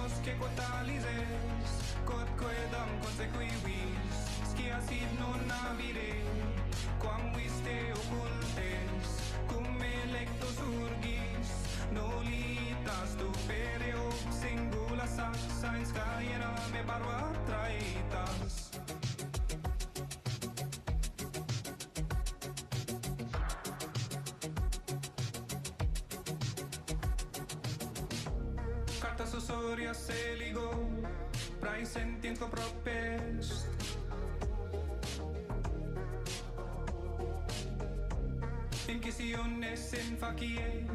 nos que quatalizes, quod quedam consequivis, sciasit non avire, quam viste occultes, cum electos urgis, nolitas tu pereo, singula saxa in scaena me parva traitas. Carta susoria se ligó, praesentienco propest. Inquisitiones in facie,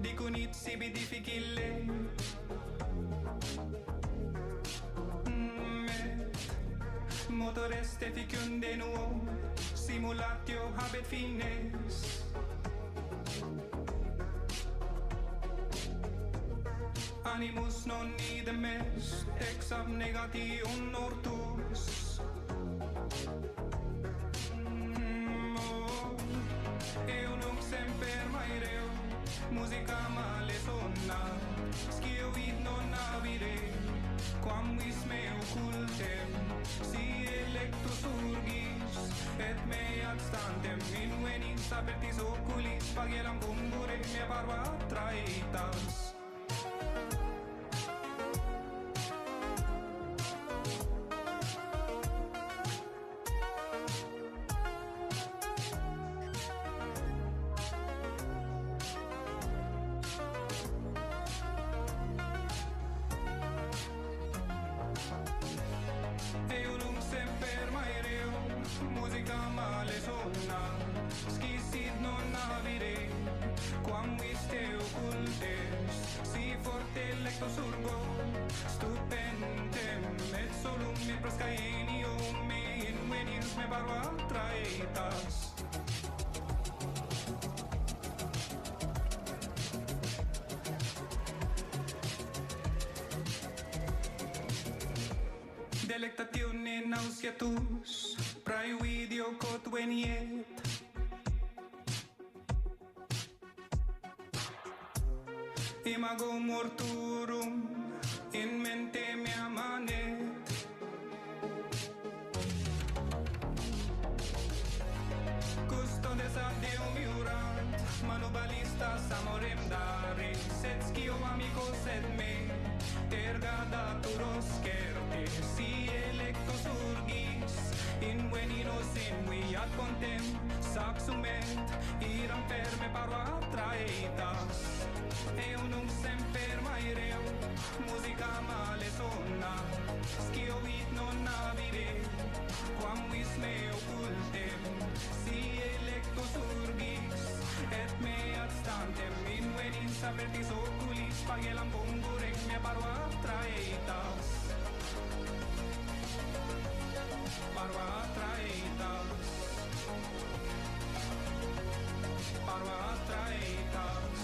dicunit sibi difficile. Motores efficunde nuo, simulatio habet fines. Animus non idem est, ex abnegation ortus. Eunum semper maereo, musica male sonna, scio id non avire, quam vis me occultem, si electus urgis, et me ad stantem invenis apertis oculis, pagelam cumbure me parva traitas. Musica male sonna, scisit non avire, quam viste occultes, si forte lectos urgo, stupentem, et solum me prescaenium me invenius me parva traitas. Delectatione nauseatus, praevidio quod veniet. Imago morturum in mente mea manet. Custodes ad Deum iurant, manubalistas amorem dare, sed scio amicos et me, erga daturos certe, si electos urgis, in veninos inviat contem, saxument, iram ferme parva traitas. Eunum semper maereo, musica male sonna, scio id non avire, quam vis me occultem, si electos urgis, et me ad stantem invenis apertis oculis, pagelam cumbure me parva traitas. Parva traitas. Parva traitas.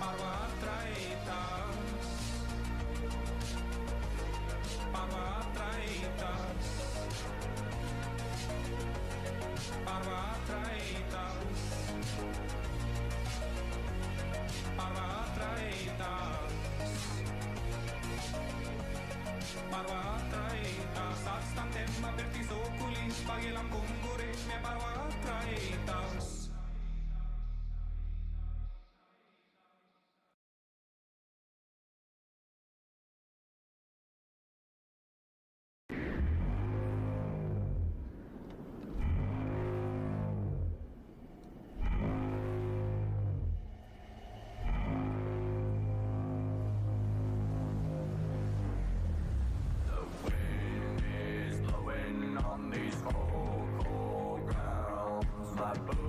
Parva traitas. Parva traitas. Parva traitas. Parva traitas. Parva traitas. Ad stantem apertis oculis, pagelam cumbure me parva traitas. On these cold, cold grounds, my boots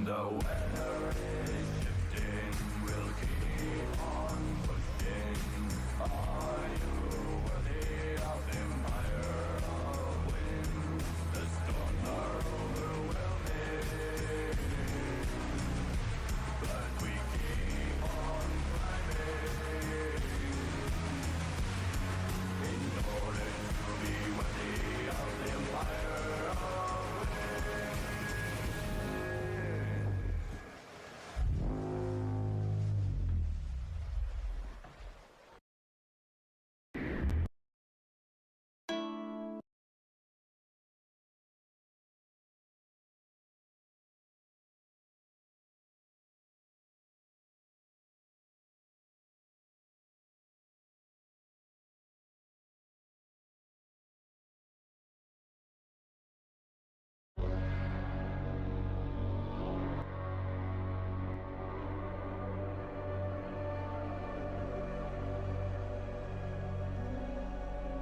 And the weather is shifting, we'll keep on pushing. Are you worthy of empire of wind? The storms are overwhelming, but we keep on climbing in order to be worthy of the empire of wind.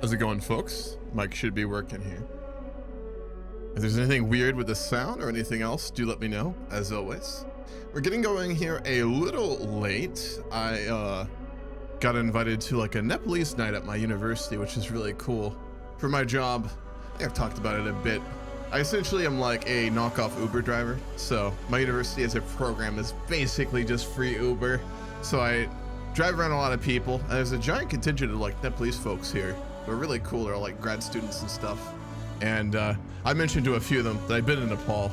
How's it going, folks? Mic should be working here. If there's anything weird with the sound or anything else, do let me know, as always. We're getting going here a little late. I got invited to like a Nepalese night at my university, which is really cool. For my job, I think I've talked about it a bit. I essentially am like a knockoff Uber driver. So my university as a program is basically just free Uber. So I drive around a lot of people, and there's a giant contingent of like Nepalese folks here. They're really cool. They're like grad students and stuff. And I mentioned to a few of them that I've been in Nepal,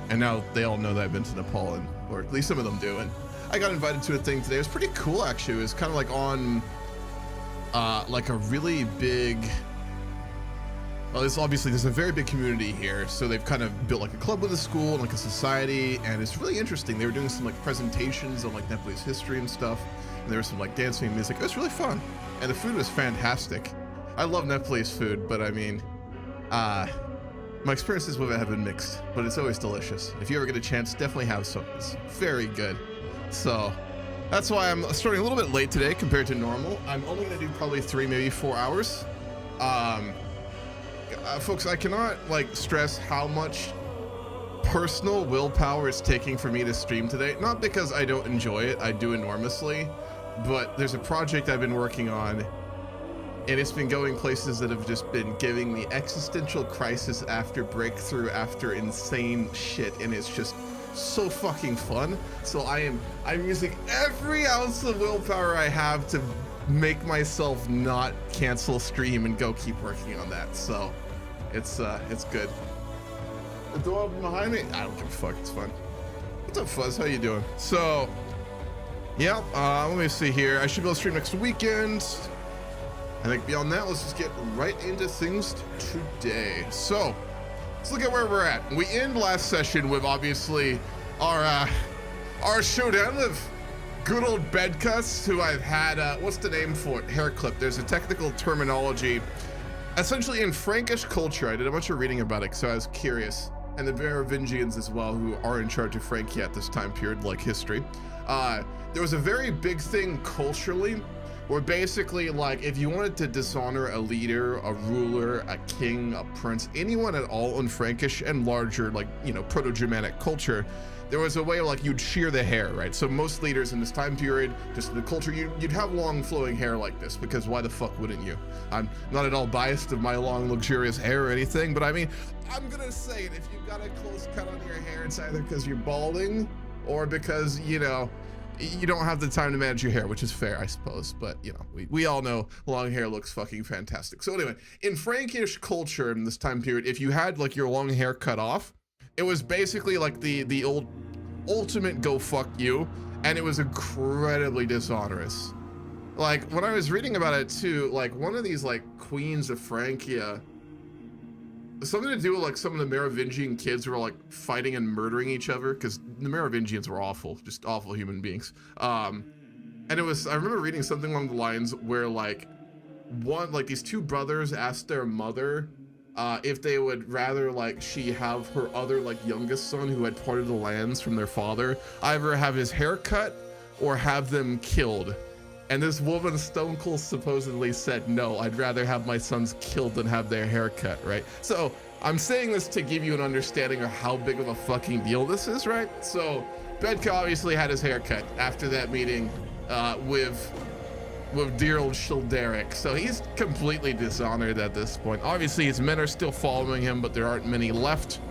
and now they all know that I've been to Nepal, and or at least some of them do. And I got invited to a thing today. It was pretty cool, actually. It was kind of like on like a really big, well, there's a very big community here, so they've kind of built like a club with a school and like a society, and it's really interesting. They were doing some like presentations on like Nepalese history and stuff, and there was some like dancing and music. It was really fun, and the food was fantastic. I love Nepalese food, but I mean, my experiences with it have been mixed, but it's always delicious. If you ever get a chance, definitely have some. It's very good. So that's why I'm starting a little bit late today compared to normal. I'm only gonna do probably 3, maybe 4 hours. Folks, I cannot like stress how much personal willpower it's taking for me to stream today. Not because I don't enjoy it, I do enormously, but there's a project I've been working on, and it's been going places that have just been giving me existential crisis after breakthrough after insane shit, and it's just so fucking fun. So I'm using every ounce of willpower I have to make myself not cancel stream and go keep working on that. So it's good. The door open behind me? I don't give a fuck, it's fun. What's up, Fuzz? How you doing? So yeah, let me see here. I should be able to stream next weekend. I think beyond that, let's just get right into things today. So let's look at where we're at. We end last session with obviously our showdown of good old bedcuss, who I've had, what's the name for it? Hair clip. There's a technical terminology. Essentially in Frankish culture, I did a bunch of reading about it, so I was curious. And the Merovingians as well, who are in charge of Francia at this time period, like history. There was a very big thing culturally, where basically, like, if you wanted to dishonor a leader, a ruler, a king, a prince, anyone at all in Frankish and larger, like, you know, Proto-Germanic culture, there was a way, like, you'd shear the hair, right? So most leaders in this time period, just in the culture, you'd have long flowing hair like this, because why the fuck wouldn't you? I'm not at all biased of my long, luxurious hair or anything, but I mean, I'm gonna say it, if you've got a close cut on your hair, it's either because you're balding or because, you know, you don't have the time to manage your hair, which is fair, I suppose, but you know, we all know long hair looks fucking fantastic. So anyway, in Frankish culture in this time period, if you had like your long hair cut off, it was basically like the old ultimate go fuck you, and it was incredibly dishonest. Like when I was reading about it too, like one of these like queens of Francia, something to do with like some of the Merovingian kids who were like fighting and murdering each other, because the Merovingians were awful, just awful human beings. And it was, I remember reading something along the lines where like these two brothers asked their mother if they would rather like she have her other like youngest son who had parted the lands from their father, either have his hair cut or have them killed. And this woman Stone Cold supposedly said, no, I'd rather have my sons killed than have their hair cut, right? So I'm saying this to give you an understanding of how big of a fucking deal this is, right? So Bedka obviously had his hair cut after that meeting with dear old Childeric, so he's completely dishonored at this point. Obviously his men are still following him, but there aren't many left,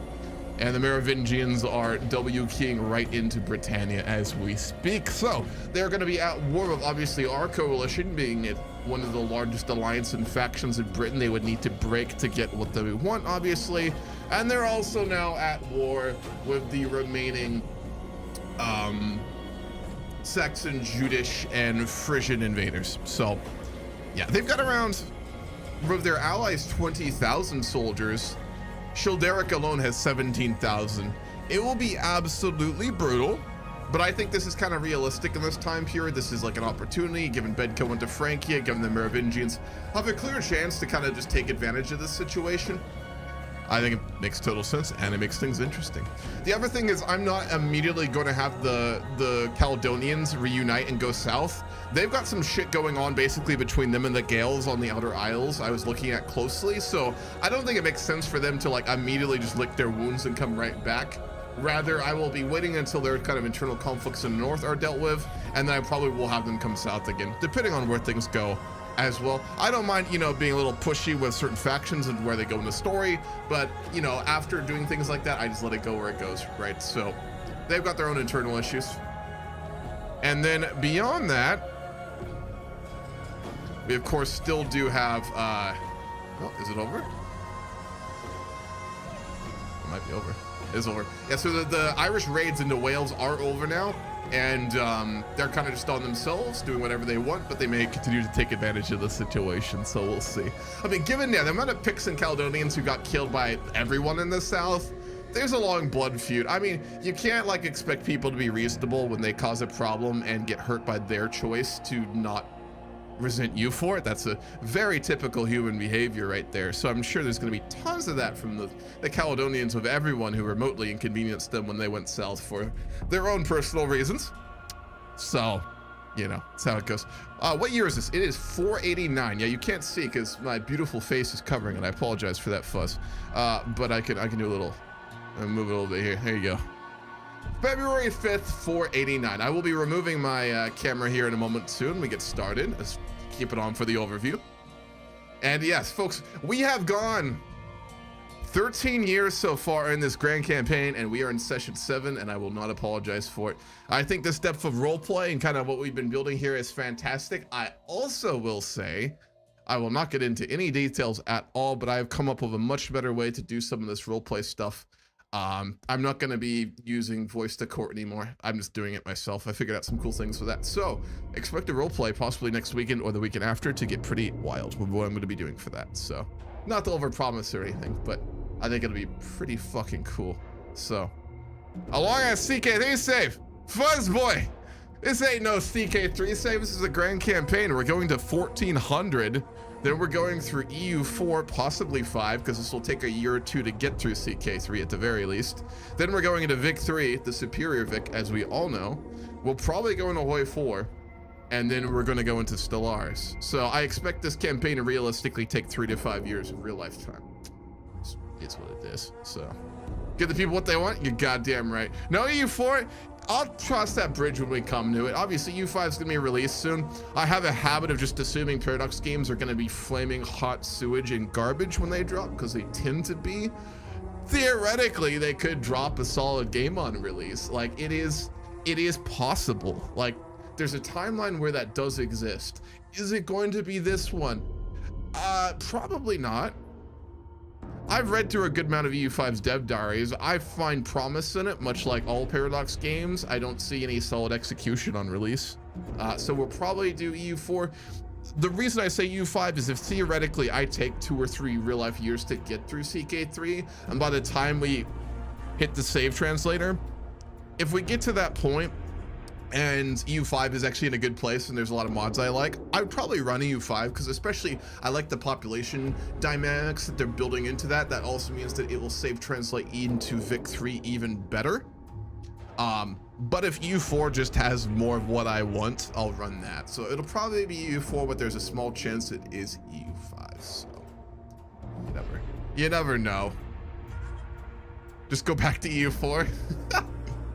and the Merovingians are W-keying right into Britannia as we speak. So they're going to be at war with obviously our coalition, being it one of the largest alliance and factions in Britain. They would need to break to get what they want, obviously, and they're also now at war with the remaining Saxon, Judish, and Frisian invaders. So yeah, they've got around, with their allies, 20,000 soldiers. Childeric alone has 17,000. It will be absolutely brutal, but I think this is kind of realistic in this time period. This is like an opportunity, given Bedka went to Francia, given the Merovingians have a clear chance to kind of just take advantage of this situation. I think it makes total sense, and it makes things interesting. The other thing is, I'm not immediately going to have the Caledonians reunite and go south. They've got some shit going on basically between them and the Gaels on the Outer Isles I was looking at closely, so I don't think it makes sense for them to like immediately just lick their wounds and come right back. Rather, I will be waiting until their kind of internal conflicts in the north are dealt with, and then I probably will have them come south again, depending on where things go as well. I don't mind, you know, being a little pushy with certain factions and where they go in the story, but, you know, after doing things like that, I just let it go where it goes, right? So they've got their own internal issues. And then beyond that, we of course still do have, oh, is it over? It might be over. It is over. Yeah, so the Irish raids into Wales are over now. And they're kind of just on themselves, doing whatever they want, but they may continue to take advantage of the situation, so we'll see. I mean, given the amount of Picts and Caledonians who got killed by everyone in the south, there's a long blood feud. I mean, you can't like expect people to be reasonable when they cause a problem and get hurt by their choice to not resent you for it. That's a very typical human behavior right there. So I'm sure there's going to be tons of that from the Caledonians, with everyone who remotely inconvenienced them when they went south for their own personal reasons. So, you know, that's how it goes. What year is this? It is 489. Yeah, you can't see because my beautiful face is covering it. I apologize for that fuzz. But I can do a little, move it a little bit here. There you go. February 5th, 489. I will be removing my camera here in a moment soon. We get started. Let's keep it on for the overview. And yes, folks, we have gone 13 years so far in this grand campaign, and we are in session 7, and I will not apologize for it. I think this depth of roleplay and kind of what we've been building here is fantastic. I also will say, I will not get into any details at all, but I have come up with a much better way to do some of this roleplay stuff. I'm not going to be using voice to court anymore. I'm just doing it myself. I figured out some cool things for that. So expect a roleplay possibly next weekend or the weekend after to get pretty wild with what I'm going to be doing for that. So not to overpromise or anything, but I think it'll be pretty fucking cool. So along as CK3 save, Fuzzboy, this ain't no CK3 save. This is a grand campaign. We're going to 1400. Then we're going through EU4, possibly 5, because this will take a year or two to get through CK3 at the very least. Then we're going into Vic 3, the superior Vic, as we all know. We'll probably go into Hoi 4, and then we're going to go into Stellaris. So I expect this campaign to realistically take 3 to 5 years of real lifetime. It's what it is. So give the people what they want. You're goddamn right. No EU4. I'll cross that bridge when we come to it. Obviously, U5 is going to be released soon. I have a habit of just assuming Paradox games are going to be flaming hot sewage and garbage when they drop, because they tend to be. Theoretically, they could drop a solid game on release. Like, it is possible. Like, there's a timeline where that does exist. Is it going to be this one? Probably not. I've read through a good amount of EU5's dev diaries. I find promise in it, much like all Paradox games. I don't see any solid execution on release. So we'll probably do EU4. The reason I say EU5 is if theoretically I take 2 or 3 real life years to get through CK3, and by the time we hit the save translator, if we get to that point and EU5 is actually in a good place and there's a lot of mods I like, I would probably run EU5, because especially I like the population dynamics that they're building into that. That also means that it will save translate into Vic 3 even better. But if EU4 just has more of what I want, I'll run that. So it'll probably be EU4, but there's a small chance it is EU5. So you never know. Just go back to EU4.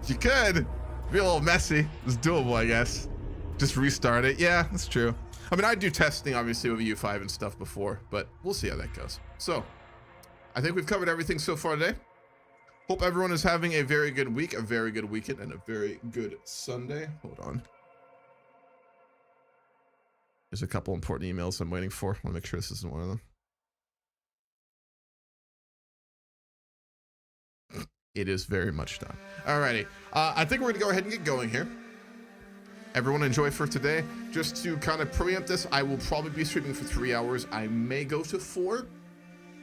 You could. Be a little messy. It's doable, I guess. Just restart it. Yeah, that's true. I mean, I do testing, obviously, with EU5 and stuff before, but we'll see how that goes. So, I think we've covered everything so far today. Hope everyone is having a very good week, a very good weekend, and a very good Sunday. Hold on. There's a couple important emails I'm waiting for. I want to make sure this isn't one of them. It is very much done. Alrighty. I think we're going to go ahead and get going here. Everyone enjoy for today. Just to kind of preempt this, I will probably be streaming for 3 hours. I may go to 4.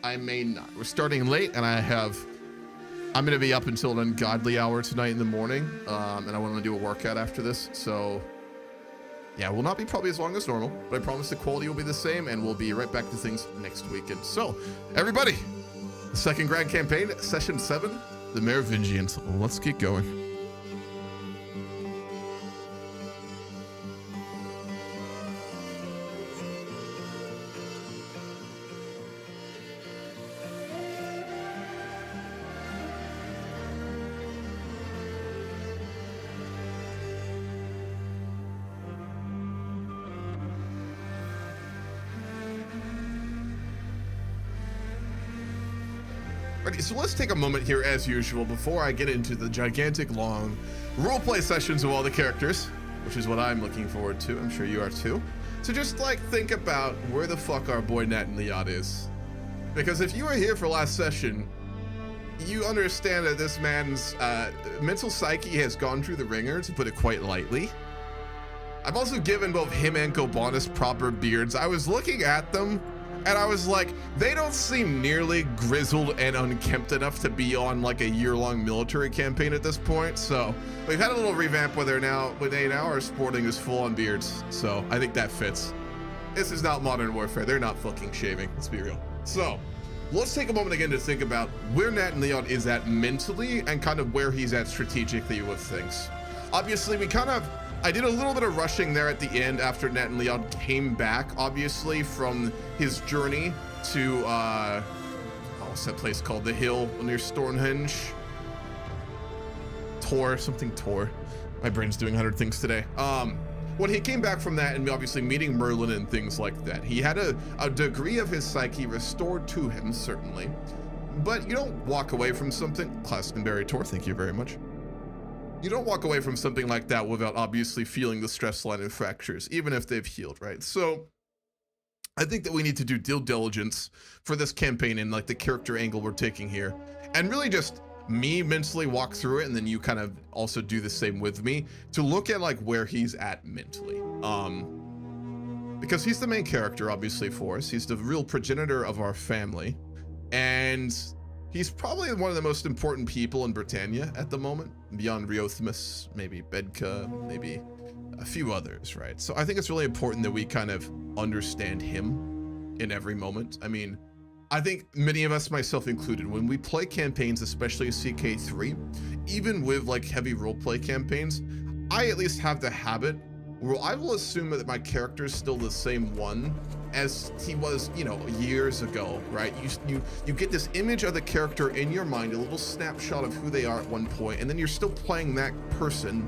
I may not. We're starting late, and I'm going to be up until an ungodly hour tonight in the morning, and I want to do a workout after this. So, yeah, it will not be probably as long as normal, but I promise the quality will be the same, and we'll be right back to things next weekend. So, everybody, the second grand campaign, session 7, the Merovingians. Let's get going. So let's take a moment here, as usual, before I get into the gigantic, long roleplay sessions of all the characters, which is what I'm looking forward to. I'm sure you are too. So just like think about where the fuck our boy Nat and Liat is. Because if you were here for last session, you understand that this man's mental psyche has gone through the ringer, to put it quite lightly. I've also given both him and Kobanis proper beards. I was looking at them, and I was like, they don't seem nearly grizzled and unkempt enough to be on like a year-long military campaign at this point. So we've had a little revamp where they now are sporting his full-on beards. So I think that fits. This is not modern warfare. They're not fucking shaving. Let's be real. So let's take a moment again to think about where Nat and Leon is at mentally and kind of where he's at strategically with things. Obviously, I did a little bit of rushing there at the end after Nat and Leon came back, obviously, from his journey to, what's that place called? The hill near Stonehenge? Something Tor. My brain's doing 100 things today. When he came back from that and obviously meeting Merlin and things like that, he had a degree of his psyche restored to him, certainly. But you don't walk away from something, Glastonbury Tor, thank you very much. You don't walk away from something like that without obviously feeling the stress line and fractures, even if they've healed, right? So I think that we need to do due diligence for this campaign and like the character angle we're taking here, and really just me mentally walk through it, and then you kind of also do the same with me to look at like where he's at mentally. Because he's the main character, obviously, for us. He's the real progenitor of our family, and he's probably one of the most important people in Britannia at the moment, beyond Riothmus, maybe Bedka, maybe a few others, right? So I think it's really important that we kind of understand him in every moment. I mean, I think many of us, myself included, when we play campaigns, especially CK3, even with like heavy roleplay campaigns, I at least have the habit where I will assume that my character is still the same one as he was, you know, years ago, right? You get this image of the character in your mind, a little snapshot of who they are at one point, and then you're still playing that person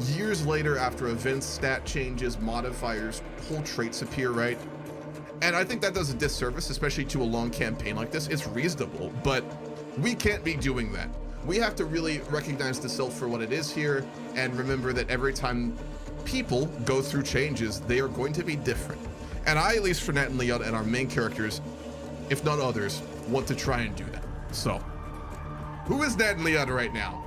years later after events, stat changes, modifiers, whole traits appear, right? And I think that does a disservice, especially to a long campaign like this. It's reasonable, but we can't be doing that. We have to really recognize the self for what it is here, and remember that every time people go through changes, they are going to be different. And I, at least for Nat and Leon and our main characters, if not others, want to try and do that. So, who is Nat and Leon right now?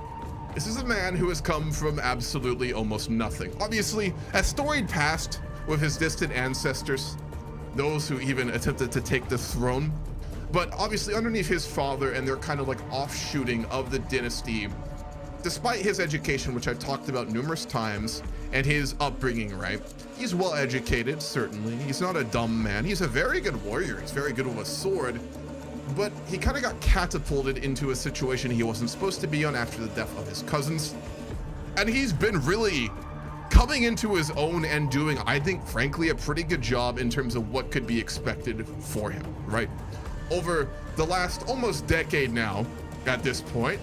This is a man who has come from absolutely almost nothing. Obviously, a storied past with his distant ancestors, those who even attempted to take the throne. But obviously underneath his father and their kind of like offshooting of the dynasty, despite his education, which I've talked about numerous times, and his upbringing, right? He's well educated, certainly. He's not a dumb man. He's a very good warrior. He's very good with a sword, but he kind of got catapulted into a situation he wasn't supposed to be on after the death of his cousins. And he's been really coming into his own and doing, I think, frankly, a pretty good job in terms of what could be expected for him, right? Over the last almost decade now, at this point.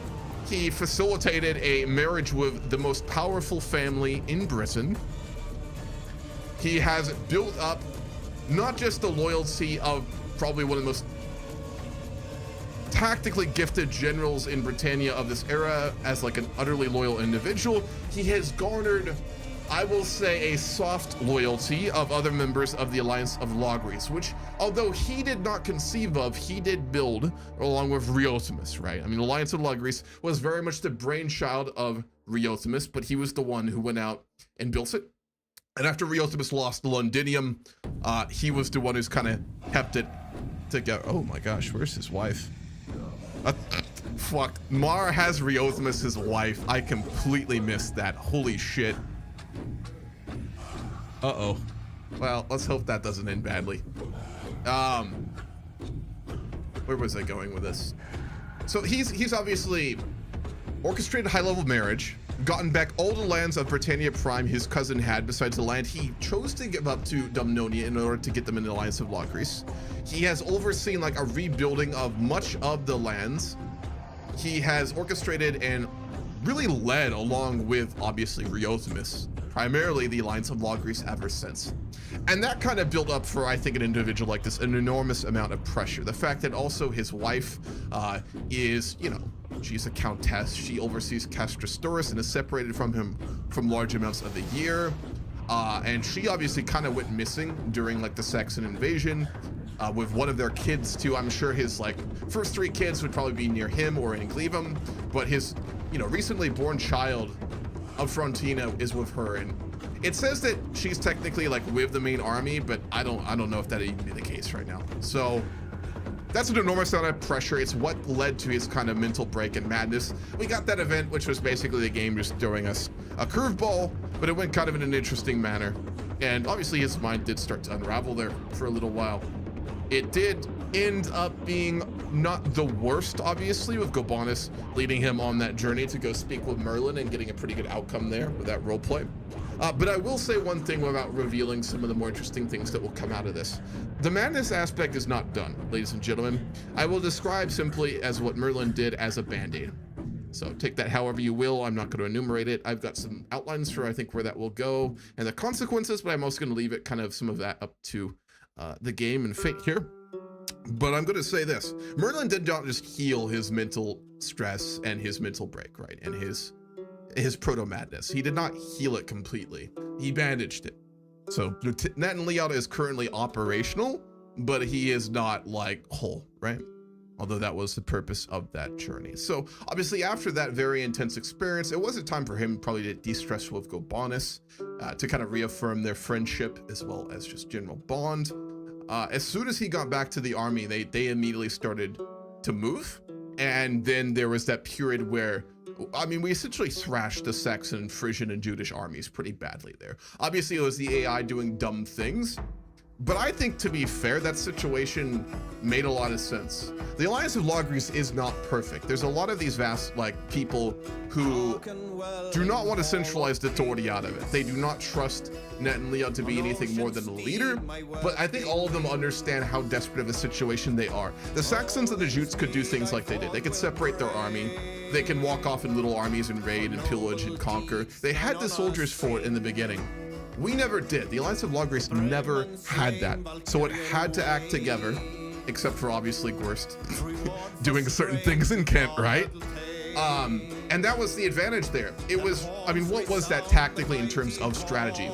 He facilitated a marriage with the most powerful family in Britain. He has built up not just the loyalty of probably one of the most tactically gifted generals in Britannia of this era as like an utterly loyal individual, he has garnered, I will say, a soft loyalty of other members of the Alliance of Logres, which, although he did not conceive of, he did build along with Riotimus, right? I mean, the Alliance of Logres was very much the brainchild of Riotimus, but he was the one who went out and built it. And after Riotimus lost the Londinium, he was the one who's kind of kept it together. Oh my gosh, where's his wife? Fuck, Mara has Riotimus, his wife. I completely missed that. Holy shit. Uh-oh. Well, let's hope that doesn't end badly. Where was I going with this? So he's obviously orchestrated high-level marriage, gotten back all the lands of Britannia Prime his cousin had, besides the land he chose to give up to Dumnonia in order to get them in the Alliance of Logres. He has overseen like a rebuilding of much of the lands. He has orchestrated and really led, along with obviously Riotimus, primarily the Alliance of Logres ever since. And that kind of built up for, I think, an individual like this, an enormous amount of pressure. The fact that also his wife is, you know, she's a countess. She oversees Castrostoris and is separated from him from large amounts of the year. And she obviously kind of went missing during like the Saxon invasion with one of their kids too. I'm sure his like first 3 kids would probably be near him or in Glevum, but his, you know, recently born child of Frontina is with her. And it says that she's technically like with the main army, but I don't know if that even be the case right now. So that's an enormous amount of pressure. It's what led to his kind of mental break and madness. We got that event, which was basically the game just throwing us a curveball, but it went kind of in an interesting manner. And obviously his mind did start to unravel there for a little while. It did end up being not the worst, obviously, with Gobanus leading him on that journey to go speak with Merlin and getting a pretty good outcome there with that roleplay. But I will say one thing without revealing some of the more interesting things that will come out of this. The madness aspect is not done, ladies and gentlemen. I will describe simply as what Merlin did as a band-aid. So take that however you will. I'm not going to enumerate it. I've got some outlines for, I think, where that will go and the consequences, but I'm also going to leave it kind of some of that up to the game and fate here. But I'm going to say this. Merlin did not just heal his mental stress and his mental break, right? And his proto-madness. He did not heal it completely. He bandaged it. So Nat and Leota is currently operational, but he is not like whole, right? Although that was the purpose of that journey. So obviously after that very intense experience, it was a time for him probably to de-stress with Gobanus, to kind of reaffirm their friendship as well as just general bond. As soon as he got back to the army, they immediately started to move. And then there was that period where, I mean, we essentially thrashed the Saxon, Frisian, and Judish armies pretty badly there. Obviously, it was the AI doing dumb things, but I think, to be fair, that situation made a lot of sense. The Alliance of Logres is not perfect. There's a lot of these vast, like, people who do not want to centralize the authority out of it. They do not trust Net and Leo to be anything more than a leader, but I think all of them understand how desperate of a situation they are. The Saxons and the Jutes could do things like they did. They could separate their army. They can walk off in little armies and raid and pillage and conquer. They had the soldiers for it in the beginning. We never did. The Alliance of Logres never had that. So it had to act together, except for obviously Gwrst doing certain things in Kent, right? And that was the advantage there. It was, I mean, what was that tactically in terms of strategy?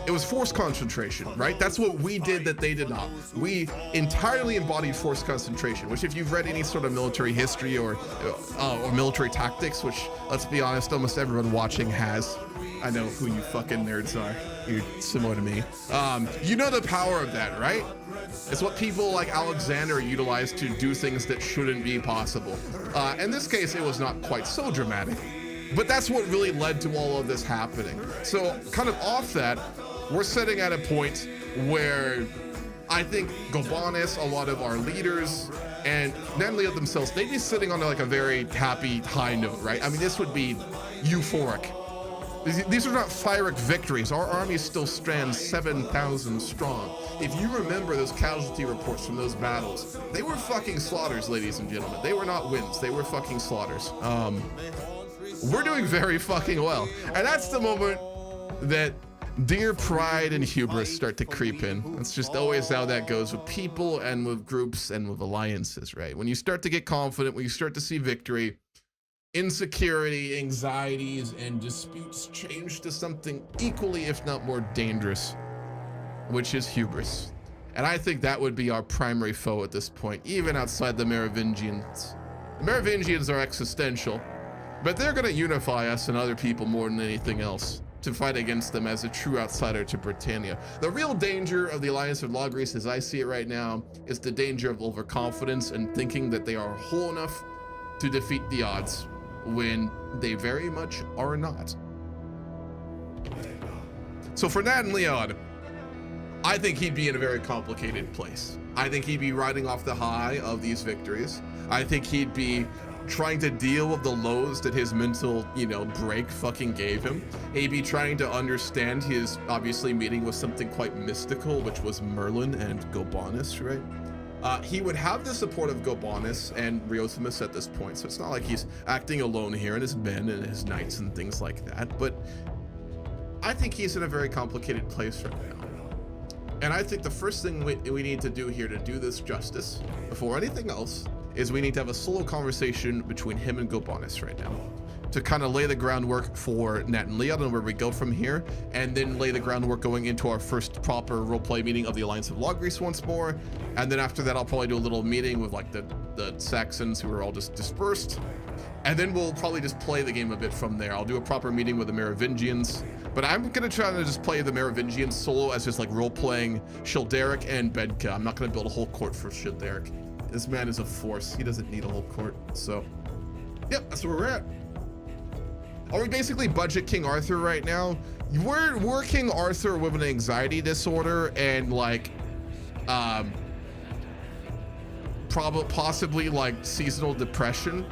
It was force concentration, right? That's what we did that they did not. We entirely embodied force concentration, which if you've read any sort of military history or military tactics, which, let's be honest, almost everyone watching has. I know who you fucking nerds are. You're similar to me. You know the power of that, right? It's what people like Alexander utilized to do things that shouldn't be possible. In this case, it was not quite so dramatic, but that's what really led to all of this happening. So kind of off that, we're sitting at a point where I think Gobanus, a lot of our leaders, and Nanleo themselves, they'd be sitting on like a very happy high note, right? I mean, this would be euphoric. These are not Pyrrhic victories. Our army still stands 7,000 strong. If you remember those casualty reports from those battles, they were fucking slaughters, ladies and gentlemen. They were not wins. They were fucking slaughters. We're doing very fucking well. And that's the moment that dear pride and hubris start to creep in. That's just always how that goes with people and with groups and with alliances, right? When you start to get confident, when you start to see victory, insecurity, anxieties, and disputes change to something equally, if not more dangerous, which is hubris. And I think that would be our primary foe at this point, even outside the Merovingians. The Merovingians are existential, but they're gonna unify us and other people more than anything else to fight against them as a true outsider to Britannia. The real danger of the Alliance of Logres, as I see it right now, is the danger of overconfidence and thinking that they are whole enough to defeat the odds, when they very much are not. So for Nat and Leon, I think he'd be in a very complicated place. I think he'd be riding off the high of these victories. I think he'd be trying to deal with the lows that his mental, break fucking gave him. He'd be trying to understand his, obviously, meeting with something quite mystical, which was Merlin and Gobanus, right? He would have the support of Gobanus and Riothemus at this point, so it's not like he's acting alone here, and his men and his knights and things like that, but I think he's in a very complicated place right now. And I think the first thing we need to do here to do this justice, before anything else, is we need to have a solo conversation between him and Gobanus right now, to kind of lay the groundwork for Nat and Leon and where we go from here, and then lay the groundwork going into our first proper roleplay meeting of the Alliance of Logres once more. And then after that, I'll probably do a little meeting with like the Saxons who are all just dispersed. And then we'll probably just play the game a bit from there. I'll do a proper meeting with the Merovingians, but I'm gonna try to just play the Merovingians solo as just like role-playing Childeric and Bedka. I'm not gonna build a whole court for Childeric. This man is a force. He doesn't need a whole court. So, yep, that's where we're at. Are we basically budget King Arthur right now? We're King Arthur with an anxiety disorder and like, possibly like seasonal depression.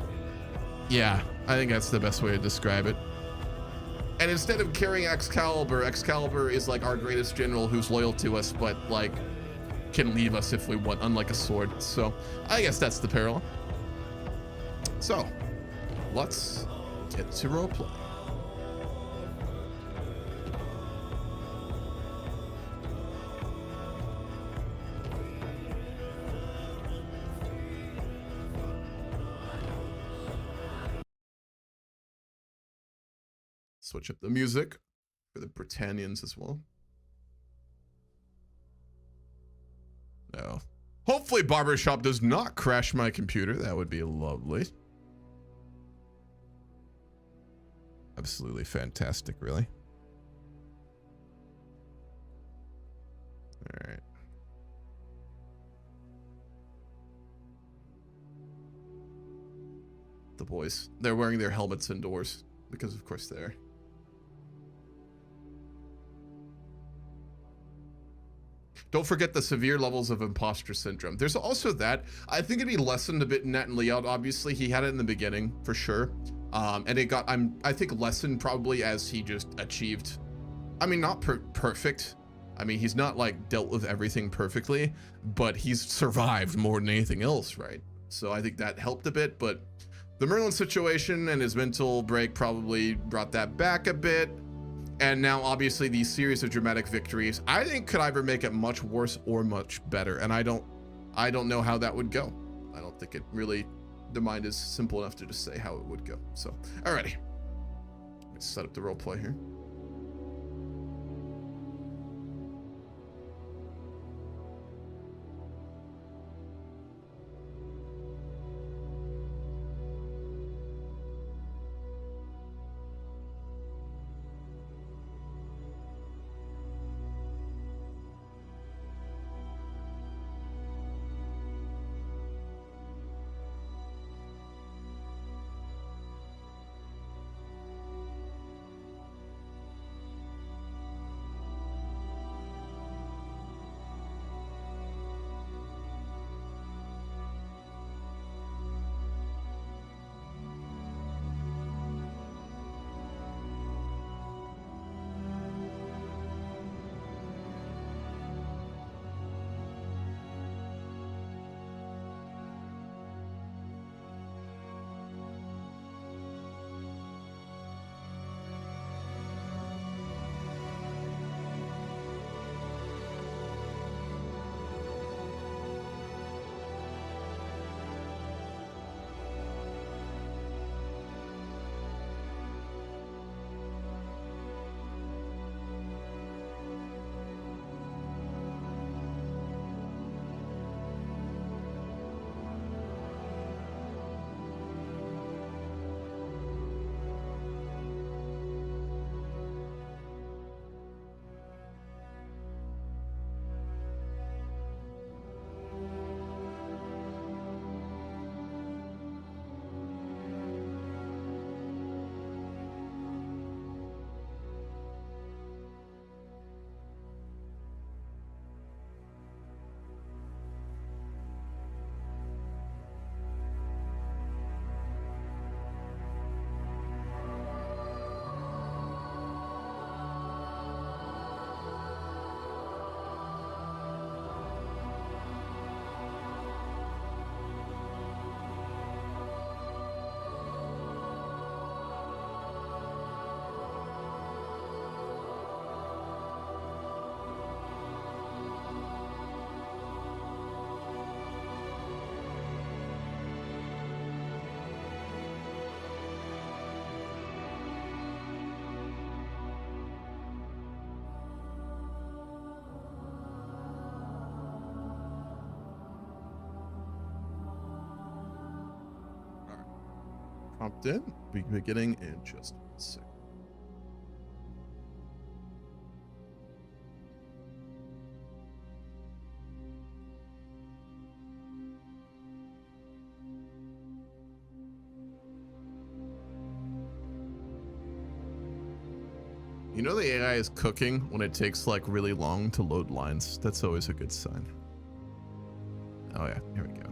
Yeah, I think that's the best way to describe it. And instead of carrying Excalibur is like our greatest general who's loyal to us, but like can leave us if we want, unlike a sword. So I guess that's the parallel. So let's get to roleplay. Switch up the music for the Britannians as well. No. Hopefully Barbershop does not crash my computer. That would be lovely. Absolutely fantastic, really. All right. The boys, they're wearing their helmets indoors because of course they are. Don't forget the severe levels of imposter syndrome. There's also that. I think it'd be lessened a bit in Nat and Leon. Obviously, he had it in the beginning, for sure. And it got, I think, lessened probably as he just achieved, I mean, not perfect. I mean, he's not, like, dealt with everything perfectly, but he's survived more than anything else, right? So I think that helped a bit, but the Merlin situation and his mental break probably brought that back a bit. And now, obviously, these series of dramatic victories, I think could either make it much worse or much better. And I don't know how that would go. I don't think it really, the mind is simple enough to just say how it would go. So, alrighty. Let's set up the roleplay here. hopped in. We'll be beginning in just a second. You know the AI is cooking when it takes like really long to load lines. That's always a good sign. Oh yeah, here we go.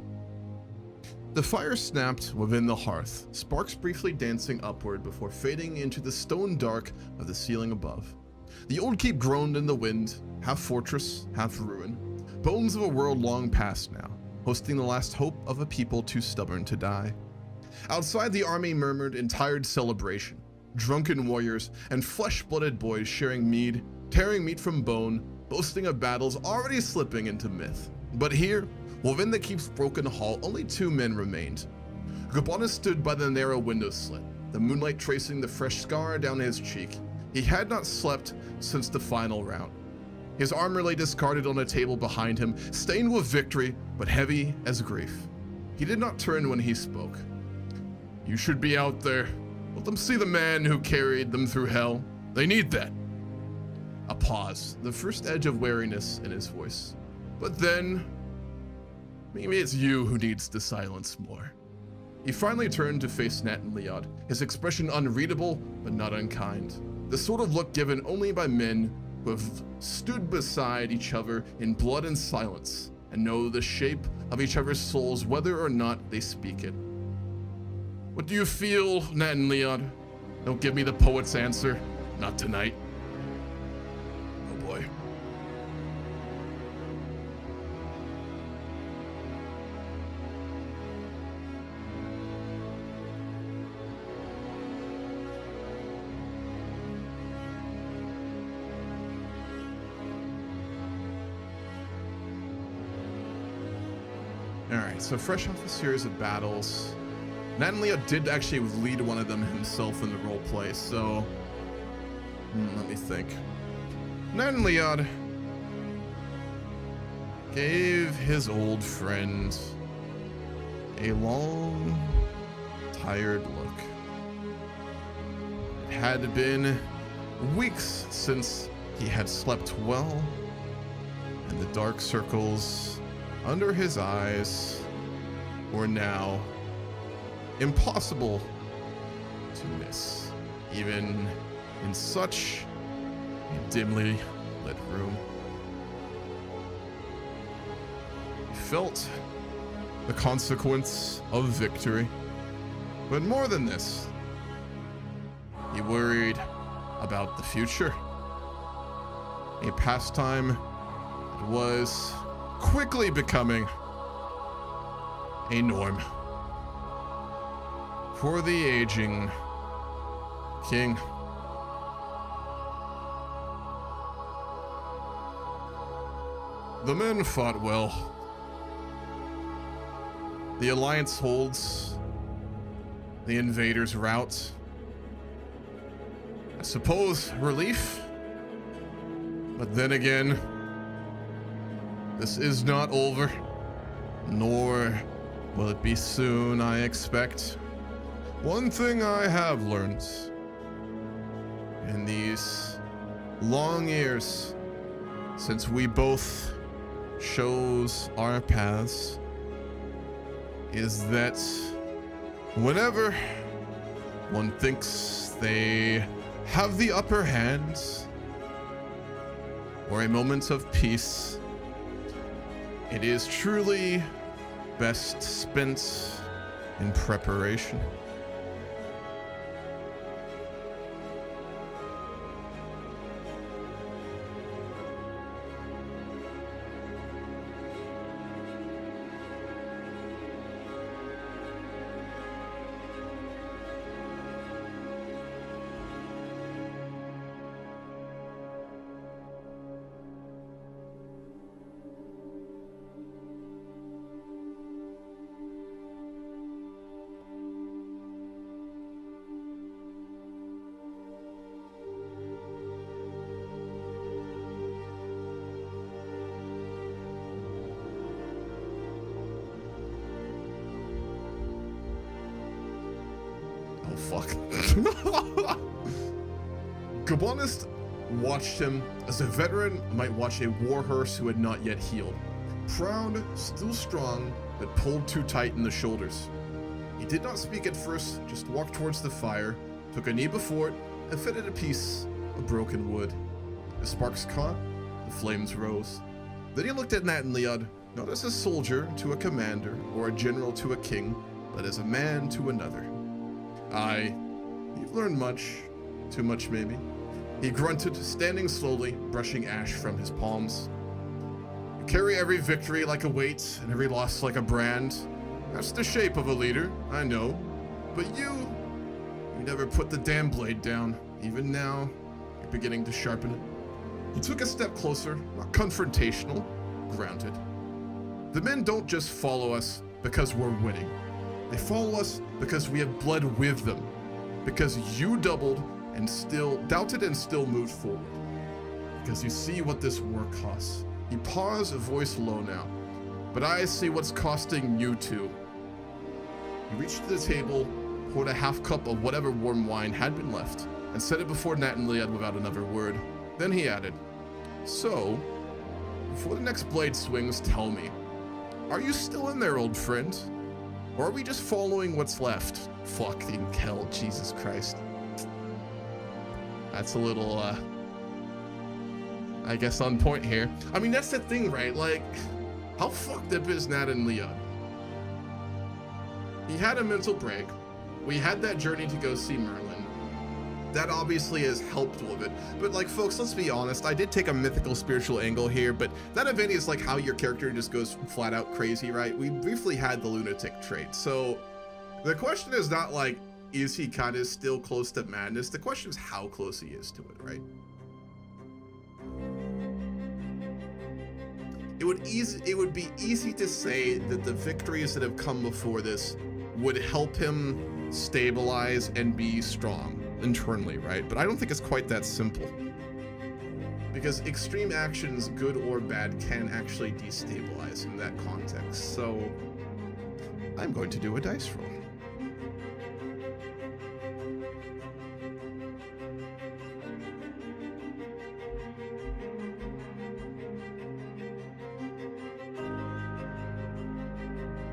The fire snapped within the hearth, sparks briefly dancing upward before fading into the stone dark of the ceiling above. The old keep groaned in the wind, half fortress, half ruin. Bones of a world long past now, hosting the last hope of a people too stubborn to die. Outside, the army murmured in tired celebration. Drunken warriors and flesh-blooded boys sharing mead, tearing meat from bone, boasting of battles already slipping into myth. But here, within the keep's broken hall, only two men remained. Gabanus stood by the narrow window slit, the moonlight tracing the fresh scar down his cheek. He had not slept since the final round. His armor lay discarded on a table behind him, stained with victory, but heavy as grief. He did not turn when he spoke. "You should be out there. Let them see the man who carried them through hell. They need that." A pause, the first edge of wariness in his voice. "But then, maybe it's you who needs to silence more." He finally turned to face Nat and Leod, his expression unreadable but not unkind. The sort of look given only by men who have stood beside each other in blood and silence and know the shape of each other's souls whether or not they speak it. "What do you feel, Nat and Leod? Don't give me the poet's answer. Not tonight." Oh boy. Alright, so fresh off a series of battles, Nat and Leod did actually lead one of them himself in the roleplay, so let me think. Nat and Leod gave his old friend a long, tired look. It had been weeks since he had slept well, and the dark circles under his eyes were now impossible to miss, even in such a dimly lit room. He felt the consequence of victory, but more than this, he worried about the future. A pastime that was quickly becoming a norm for the aging king. The men fought well. The alliance holds. The invaders rout. I suppose relief. But then again, this is not over, nor will it be soon, I expect. One thing I have learned in these long years since we both chose our paths is that whenever one thinks they have the upper hand or a moment of peace, it is truly best spent in preparation. fuck. Gabanist watched him as a veteran might watch a war horse who had not yet healed. Proud, still strong, but pulled too tight in the shoulders. He did not speak at first, just walked towards the fire, took a knee before it, and fed it a piece of broken wood. The sparks caught, the flames rose. Then he looked at Nat and Leod, not as a soldier to a commander or a general to a king, but as a man to another. Aye, you've learned much. Too much, maybe. He grunted, standing slowly, brushing ash from his palms. You carry every victory like a weight, and every loss like a brand. That's the shape of a leader, I know. But you never put the damn blade down. Even now, you're beginning to sharpen it. He took a step closer, not confrontational, grounded. The men don't just follow us because we're winning. They follow us because we have bled with them. Because you doubled and still doubted and still moved forward. Because you see what this war costs. He paused, voice low now. But I see what's costing you too. He reached to the table, poured a half cup of whatever warm wine had been left, and set it before Nat and Leod without another word. Then he added, so, before the next blade swings, tell me, are you still in there, old friend? Or are we just following what's left? Fucking hell, Jesus Christ. That's a little, I guess on point here. I mean, that's the thing, right? Like, how fucked up is Nat and Leod? He had a mental break. We had that journey to go see Merlin. That obviously has helped a little bit. But like, folks, let's be honest. I did take a mythical spiritual angle here, but that event is like how your character just goes flat out crazy, right? We briefly had the lunatic trait. So the question is not like, is he kind of still close to madness? The question is how close he is to it, right? It would be easy to say that the victories that have come before this would help him stabilize and be strong internally, right? But I don't think it's quite that simple. Because extreme actions, good or bad, can actually destabilize in that context. So I'm going to do a dice roll.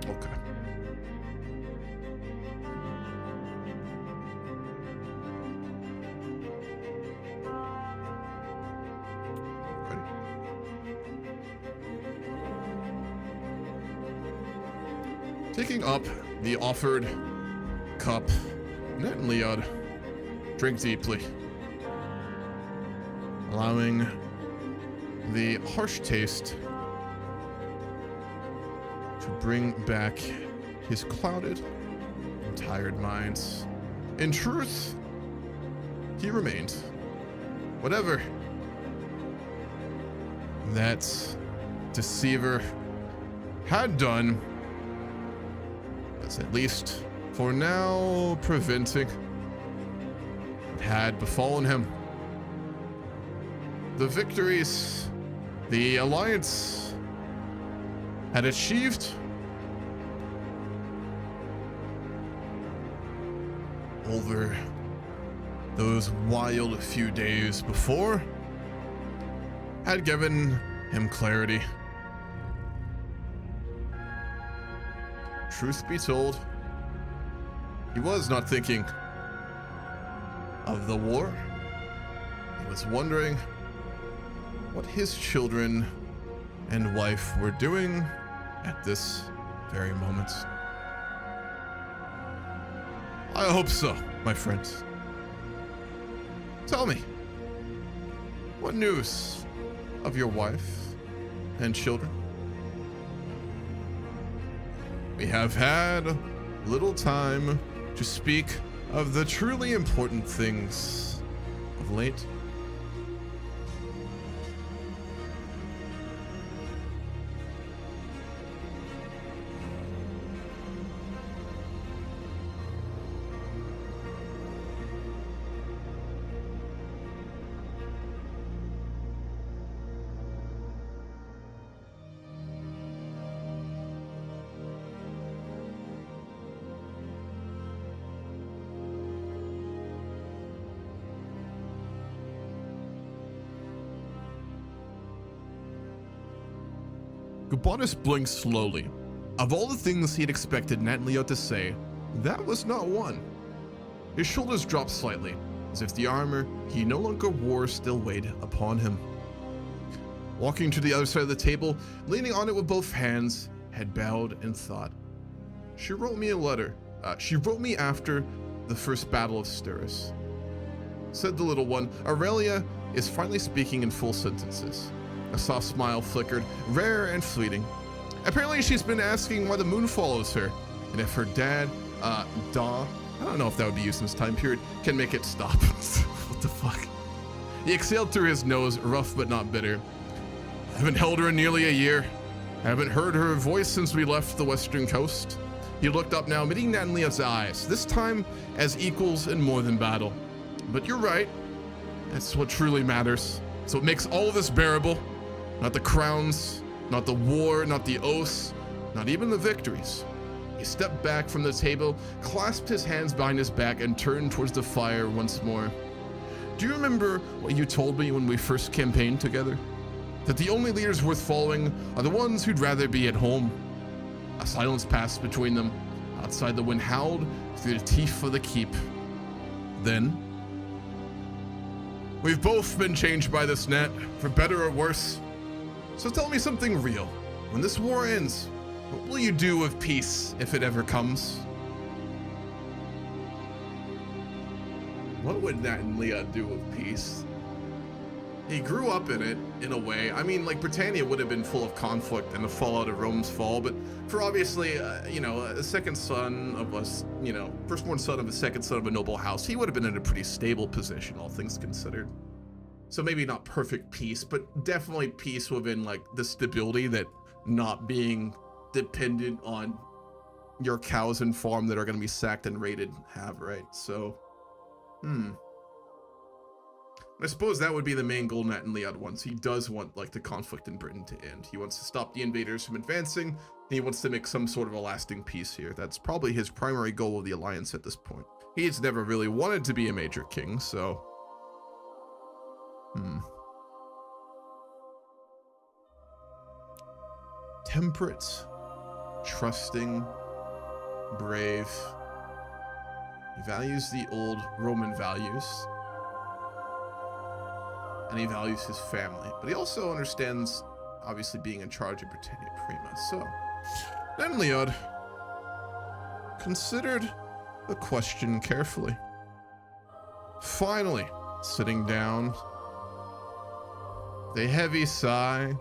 Okay. Taking up the offered cup, Nat and Leod drink deeply, allowing the harsh taste to bring back his clouded and tired minds. In truth, he remained. Whatever that deceiver had done, at least for now preventing what had befallen him. The victories the Alliance had achieved over those wild few days before had given him clarity. Truth be told, he was not thinking of the war. He was wondering what his children and wife were doing at this very moment. I hope so, my friends. Tell me, what news of your wife and children? We have had little time to speak of the truly important things of late. Gabanus blinked slowly. Of all the things he had expected Nat and Leo to say, that was not one. His shoulders dropped slightly, as if the armor he no longer wore still weighed upon him. Walking to the other side of the table, leaning on it with both hands, had bowed and thought. She wrote me a letter. She wrote me after the first battle of Sturus. Said the little one, Aurelia is finally speaking in full sentences. A soft smile flickered, rare and fleeting. Apparently she's been asking why the moon follows her, and if her dad, Da, I don't know if that would be used in this time period, can make it stop. What the fuck? He exhaled through his nose, rough but not bitter. I haven't held her in nearly a year. I haven't heard her voice since we left the western coast. He looked up now, meeting Nat and Leo's eyes, this time as equals in more than battle. But you're right. That's what truly matters. It's what makes all of this bearable. Not the crowns, not the war, not the oaths, not even the victories. He stepped back from the table, clasped his hands behind his back, and turned towards the fire once more. Do you remember what you told me when we first campaigned together? That the only leaders worth following are the ones who'd rather be at home. A silence passed between them. Outside, the wind howled through the teeth of the keep. Then, we've both been changed by this net, for better or worse. So tell me something real. When this war ends, what will you do with peace if it ever comes? What would Nat and Leah do with peace? He grew up in it, in a way. I mean, like, Britannia would have been full of conflict and the fallout of Rome's fall, but for obviously, a second son of us, firstborn son of a second son of a noble house, he would have been in a pretty stable position, all things considered. So maybe not perfect peace, but definitely peace within, like, the stability that not being dependent on your cows and farm that are going to be sacked and raided have, right? So, I suppose that would be the main goal Nat and Leod wants. He does want, like, the conflict in Britain to end. He wants to stop the invaders from advancing, and he wants to make some sort of a lasting peace here. That's probably his primary goal of the alliance at this point. He's never really wanted to be a major king, so... Temperate, trusting, brave. He values the old Roman values. And he values his family, but he also understands, obviously, being in charge of Britannia Prima. So, then Leod considered the question carefully. Finally, sitting down, with a heavy sigh,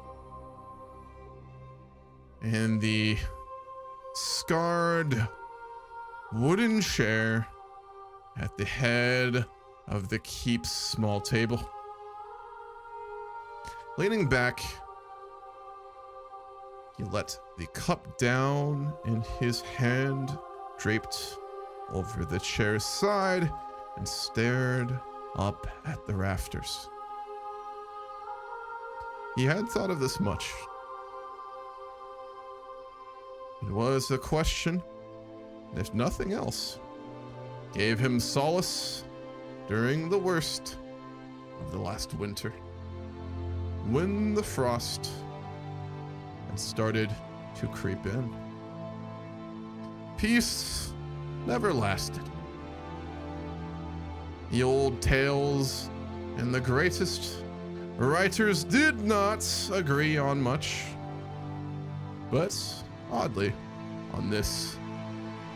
in the scarred wooden chair at the head of the keep's small table. Leaning back, he let the cup down in his hand, draped over the chair's side, and stared up at the rafters. He had thought of this much. It was a question, and if nothing else, gave him solace during the worst of the last winter, when the frost had started to creep in. Peace never lasted. The old tales and the greatest writers did not agree on much, but oddly, on this,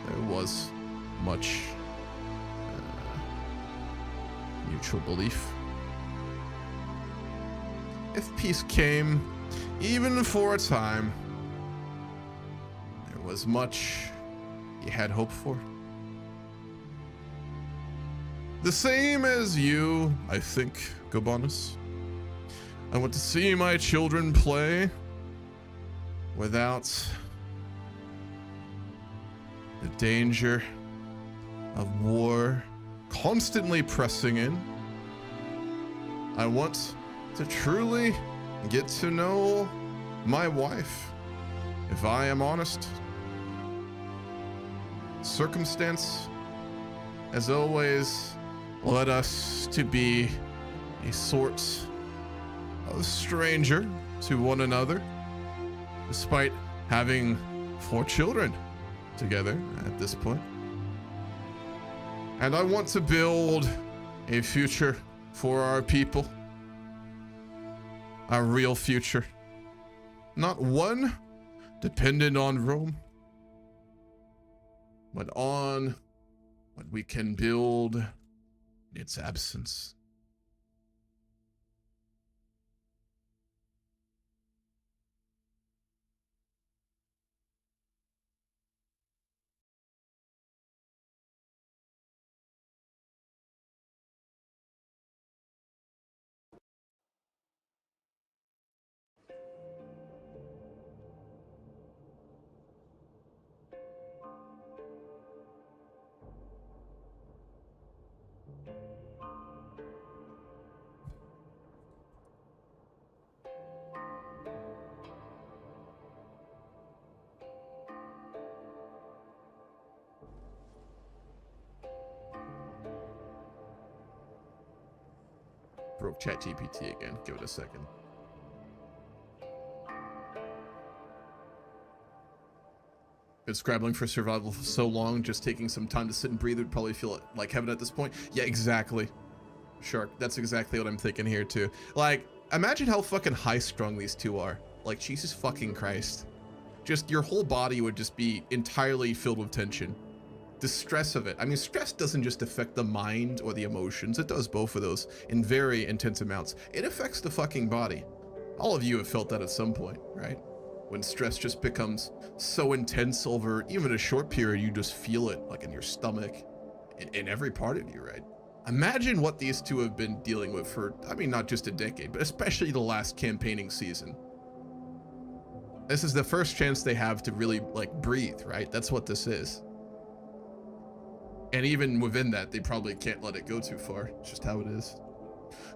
there was much mutual belief. If peace came, even for a time, there was much he had hoped for. The same as you, I think, Gabanus. I want to see my children play without the danger of war constantly pressing in. I want to truly get to know my wife, if I am honest. Circumstance, as always, led us to be a sort of stranger to one another. despite having 4 children together at this point. And I want to build a future for our people. A real future. Not one dependent on Rome, but on what we can build in its absence. Broke ChatGPT again. Give it a second. Been scrabbling for survival for so long, just taking some time to sit and breathe would probably feel like heaven at this point. Yeah, exactly. Shark, that's exactly what I'm thinking here too. Like, imagine how fucking high-strung these two are. Like, Jesus fucking Christ. Just your whole body would just be entirely filled with tension. The stress of it. I mean, stress doesn't just affect the mind or the emotions. It does both of those in very intense amounts. It affects the fucking body. All of you have felt that at some point, right? When stress just becomes so intense over even a short period, you just feel it like in your stomach, in every part of you, right? Imagine what these two have been dealing with for, I mean, not just a decade, but especially the last campaigning season. This is the first chance they have to really, like, breathe, right? That's what this is. And even within that, they probably can't let it go too far. It's just how it is.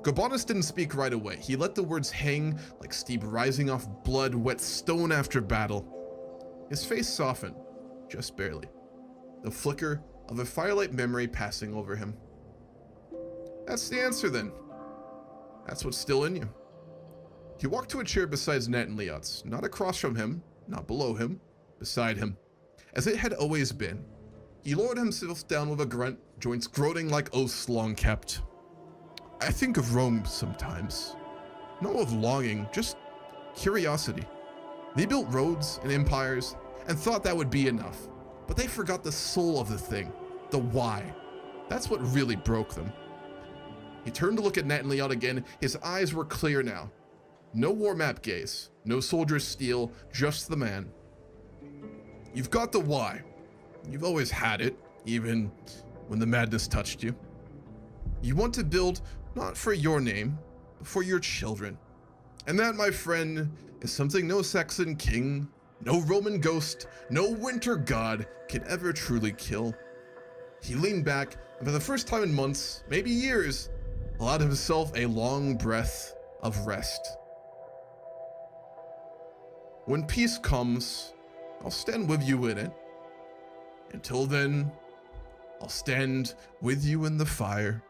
Gobanus didn't speak right away. He let the words hang like steam rising off blood-wet stone after battle. His face softened, just barely. The flicker of a firelight memory passing over him. That's the answer then. That's what's still in you. He walked to a chair beside Nat and Leot's, not across from him, not below him, beside him, as it had always been. He lowered himself down with a grunt, joints groaning like oaths long kept. I think of Rome sometimes. Not with longing, just curiosity. They built roads and empires and thought that would be enough, but they forgot the soul of the thing, the why. That's what really broke them. He turned to look at Nat and Leot again. His eyes were clear now. No war map gaze, no soldier's steel, just the man. You've got the why. You've always had it, even when the madness touched you. You want to build not for your name, but for your children. And that, my friend, is something no Saxon king, no Roman ghost, no winter god can ever truly kill. He leaned back, and for the first time in months, maybe years, allowed himself a long breath of rest. When peace comes, I'll stand with you in it. Until then, I'll stand with you in the fire.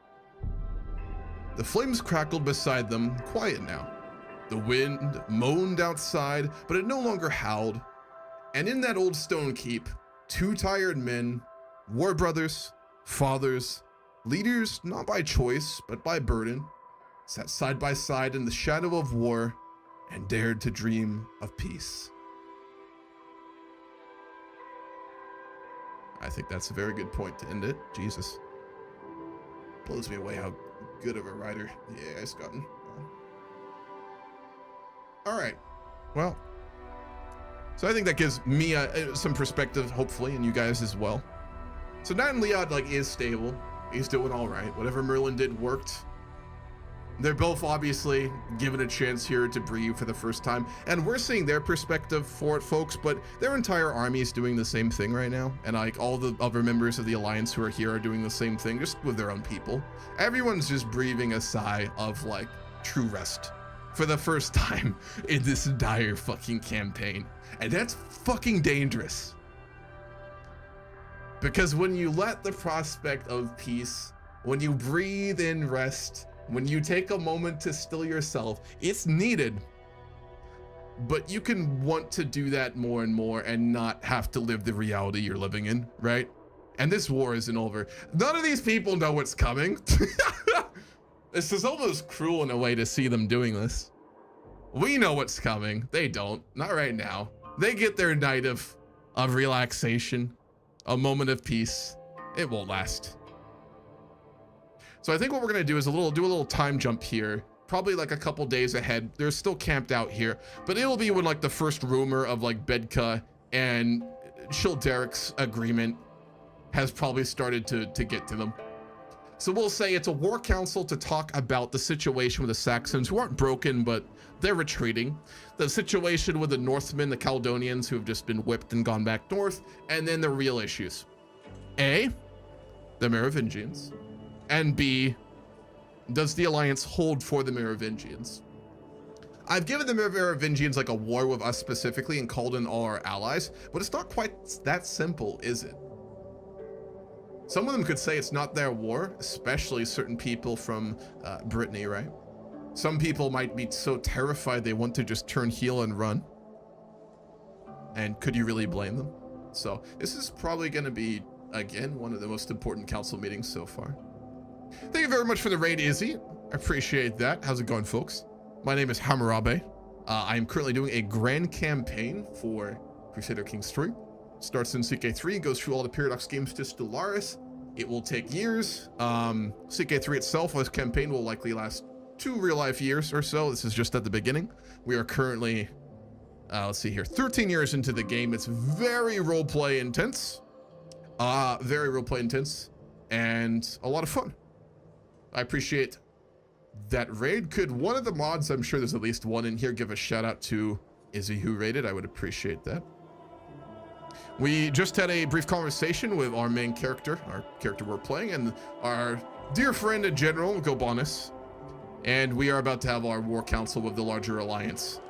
The flames crackled beside them, quiet now. The wind moaned outside, but it no longer howled. And in that old stone keep, 2 tired men, war brothers, fathers, leaders not by choice, but by burden, sat side by side in the shadow of war and dared to dream of peace. I think that's a very good point to end it. Jesus. Blows me away how good of a writer the AI's gotten. All right. Well, so I think that gives me some perspective, hopefully, and you guys as well. So Nat and Leot, like, is stable. He's doing all right. Whatever Merlin did worked. They're both obviously given a chance here to breathe for the first time, and we're seeing their perspective for it, folks, but their entire army is doing the same thing right now, and like all the other members of the Alliance who are here are doing the same thing, just with their own people. Everyone's just breathing a sigh of, like, true rest for the first time in this entire fucking campaign, and that's fucking dangerous. Because when you let the prospect of peace, when you breathe in rest, when you take a moment to still yourself, it's needed. but you can want to do that more and more and not have to live the reality you're living in, right? And this war isn't over. None of these people know what's coming. This is almost cruel in a way to see them doing this. We know what's coming. They don't. Not right now. They get their night of relaxation, a moment of peace. It won't last. So I think what we're gonna do is do a little time jump here. Probably like a couple days ahead. They're still camped out here, but it'll be when like the first rumor of like Bedka and Childeric's agreement has probably started to get to them. So we'll say it's a war council to talk about the situation with the Saxons, who aren't broken, but they're retreating. The situation with the Northmen, the Caledonians, who have just been whipped and gone back north, and then the real issues. A, the Merovingians, and B, does the alliance hold for the Merovingians? I've given the Merovingians like a war with us specifically and called in all our allies, but it's not quite that simple, is it? Some of them could say it's not their war, especially certain people from Brittany, right? Some people might be so terrified they want to just turn heel and run. And could you really blame them? So this is probably going to be, again, one of the most important council meetings so far. Thank you very much for the raid, Izzy. I appreciate that. How's it going, folks? My name is Hammurabae. I am currently doing a grand campaign for Crusader Kings 3. Starts in CK3, goes through all the Paradox games to Stellaris. It will take years. CK3 itself, this campaign will likely last 2 real-life years or so. This is just at the beginning. We are currently, let's see here, 13 years into the game. It's very roleplay intense. Very roleplay intense. And a lot of fun. I appreciate that raid. Could one of the mods, I'm sure there's at least one in here, give a shout out to Izzy who raided? I would appreciate that. We just had a brief conversation with our main character, our character we're playing, and our dear friend and General Gobanus, and we are about to have our war council with the larger alliance.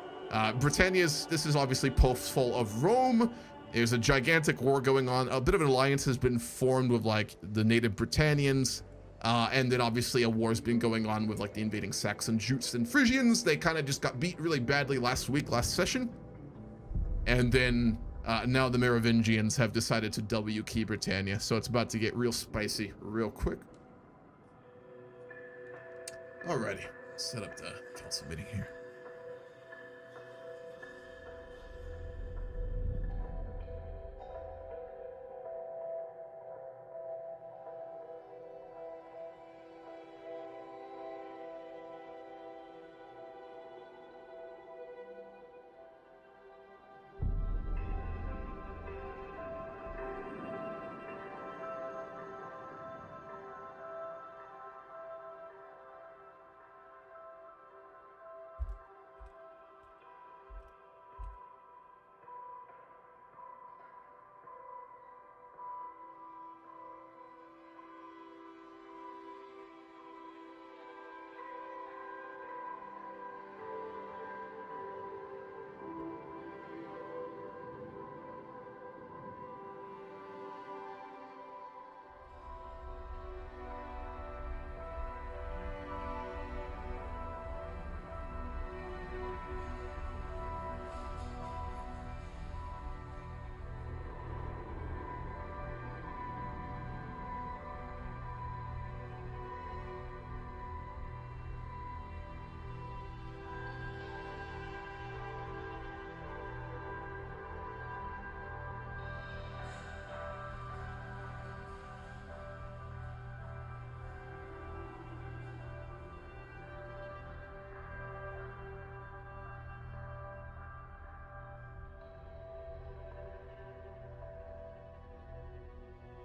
This is obviously post-fall of Rome. There's a gigantic war going on. A bit of an alliance has been formed with like the native Britannians, and then obviously a war's been going on with like the invading Saxon Jutes and Frisians. They kind of just got beat really badly last session. And then now the Merovingians have decided to W key Britannia, so it's about to get real spicy real quick. Alrighty, set up the council meeting here.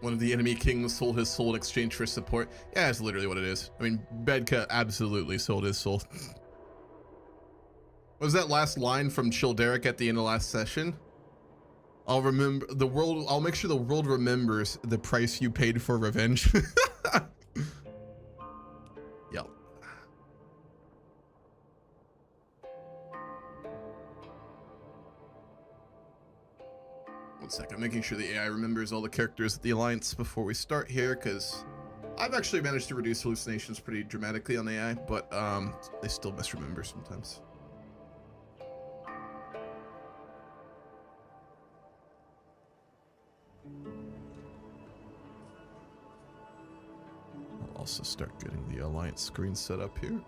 One of the enemy kings sold his soul in exchange for support. Yeah, that's literally what it is. I mean, Bedka absolutely sold his soul. What was that last line from Childeric at the end of last session? I'll make sure the world remembers the price you paid for revenge. Yep. One second, I'm making sure the AI remembers all the characters of the Alliance before we start here, because I've actually managed to reduce hallucinations pretty dramatically on AI, but they still misremember sometimes. also start getting the alliance screen set up here.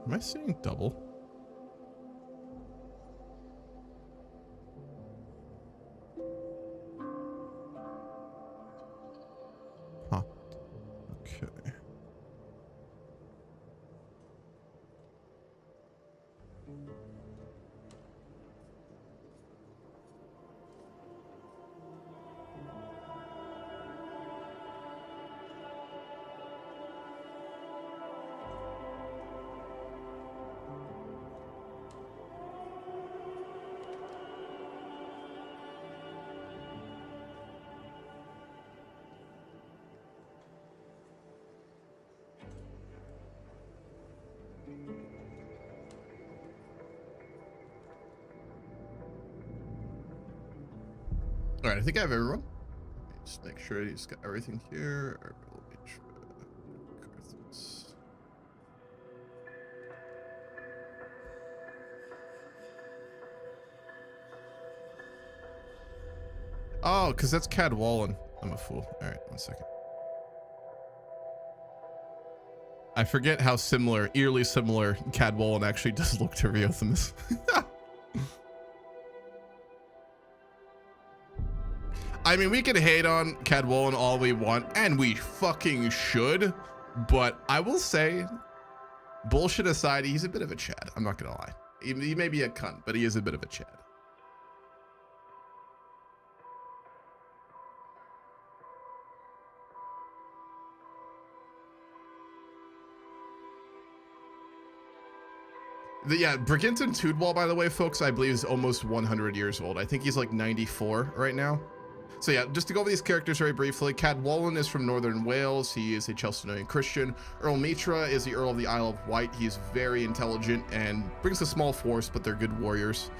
Am I seeing double? Huh. Okay. All right, I think I have everyone. Let me just make sure he's got everything here. Let me try. Oh, because that's Cadwallon. I'm a fool. All right, 1 second. I forget how similar, eerily similar, Cadwallon actually does look to Riothamus. I mean, we can hate on Cadwallon all we want, and we fucking should, but I will say, bullshit aside, he's a bit of a Chad. I'm not gonna lie. He may be a cunt, but he is a bit of a Chad. Yeah, Briginton Tudwall, by the way, folks, I believe is almost 100 years old. I think he's like 94 right now. So yeah, just to go over these characters very briefly, Cadwallon is from Northern Wales. He is a Chalcedonian Christian. Earl Mitra is the Earl of the Isle of Wight. He's very intelligent and brings a small force, but they're good warriors.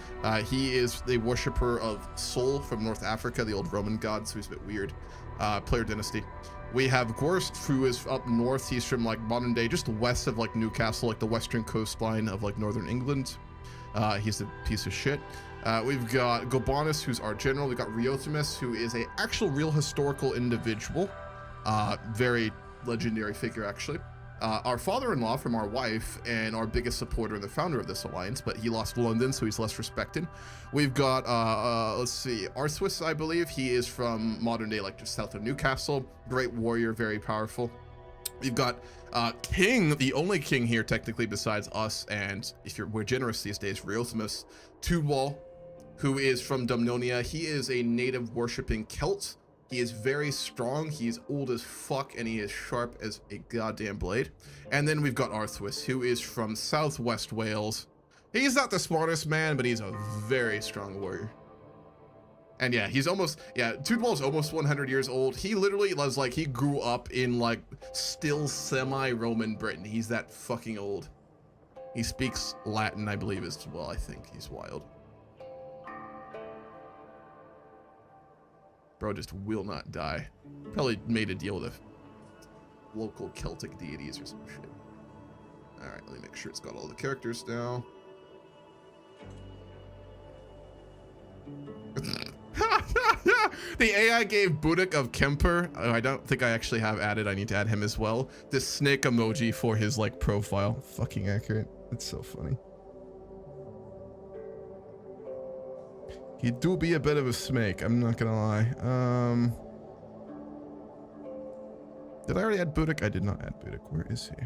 He is the worshipper of Sol from North Africa, the old Roman god, so he's a bit weird. Player dynasty. We have Gorst, who is up north. He's from like modern day, just west of like Newcastle, like the western coastline of like northern England. He's a piece of shit. We've got Gobanus, who's our general. We've got Riothamus, who is a actual real historical individual. Very legendary figure, actually. Our father-in-law from our wife and our biggest supporter and the founder of this alliance, but he lost London, so he's less respected. We've got, let's see, Arthwis, I believe. He is from modern day, like just south of Newcastle. Great warrior, very powerful. We've got King, the only king here technically besides us, and if we're generous these days, Riothamus Tudwall, who is from Dumnonia. He is a native worshipping Celt. He is very strong. He's old as fuck, and he is sharp as a goddamn blade. And then we've got Arthwis, who is from Southwest Wales. He's not the smartest man, but he's a very strong warrior. And yeah, he's almost, yeah, Tudwall's almost 100 years old. He literally was like, he grew up in like still semi-Roman Britain. He's that fucking old. He speaks Latin, I believe, as well. I think he's wild. Bro just will not die. Probably made a deal with the local Celtic deities or some shit. All right, let me make sure it's got all the characters now. The AI gave Budik of Kemper. Oh, I don't think I actually have added. I need to add him as well. This snake emoji for his like profile. Fucking accurate. It's so funny. He do be a bit of a snake. I'm not gonna lie. Did I already add Budik? I did not add Budik. Where is he?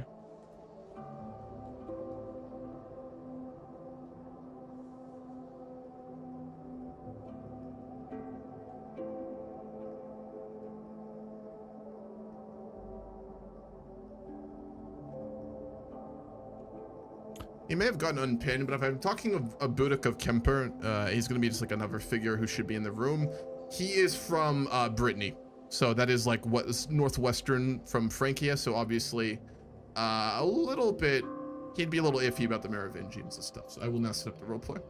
He may have gotten unpinned, but if I'm talking of a Boudic of Kemper, he's going to be just like another figure who should be in the room. He is from Brittany. So that is like what is northwestern from Francia. So obviously a little bit, he'd be a little iffy about the Merovingians and stuff. So I will now set up the roleplay.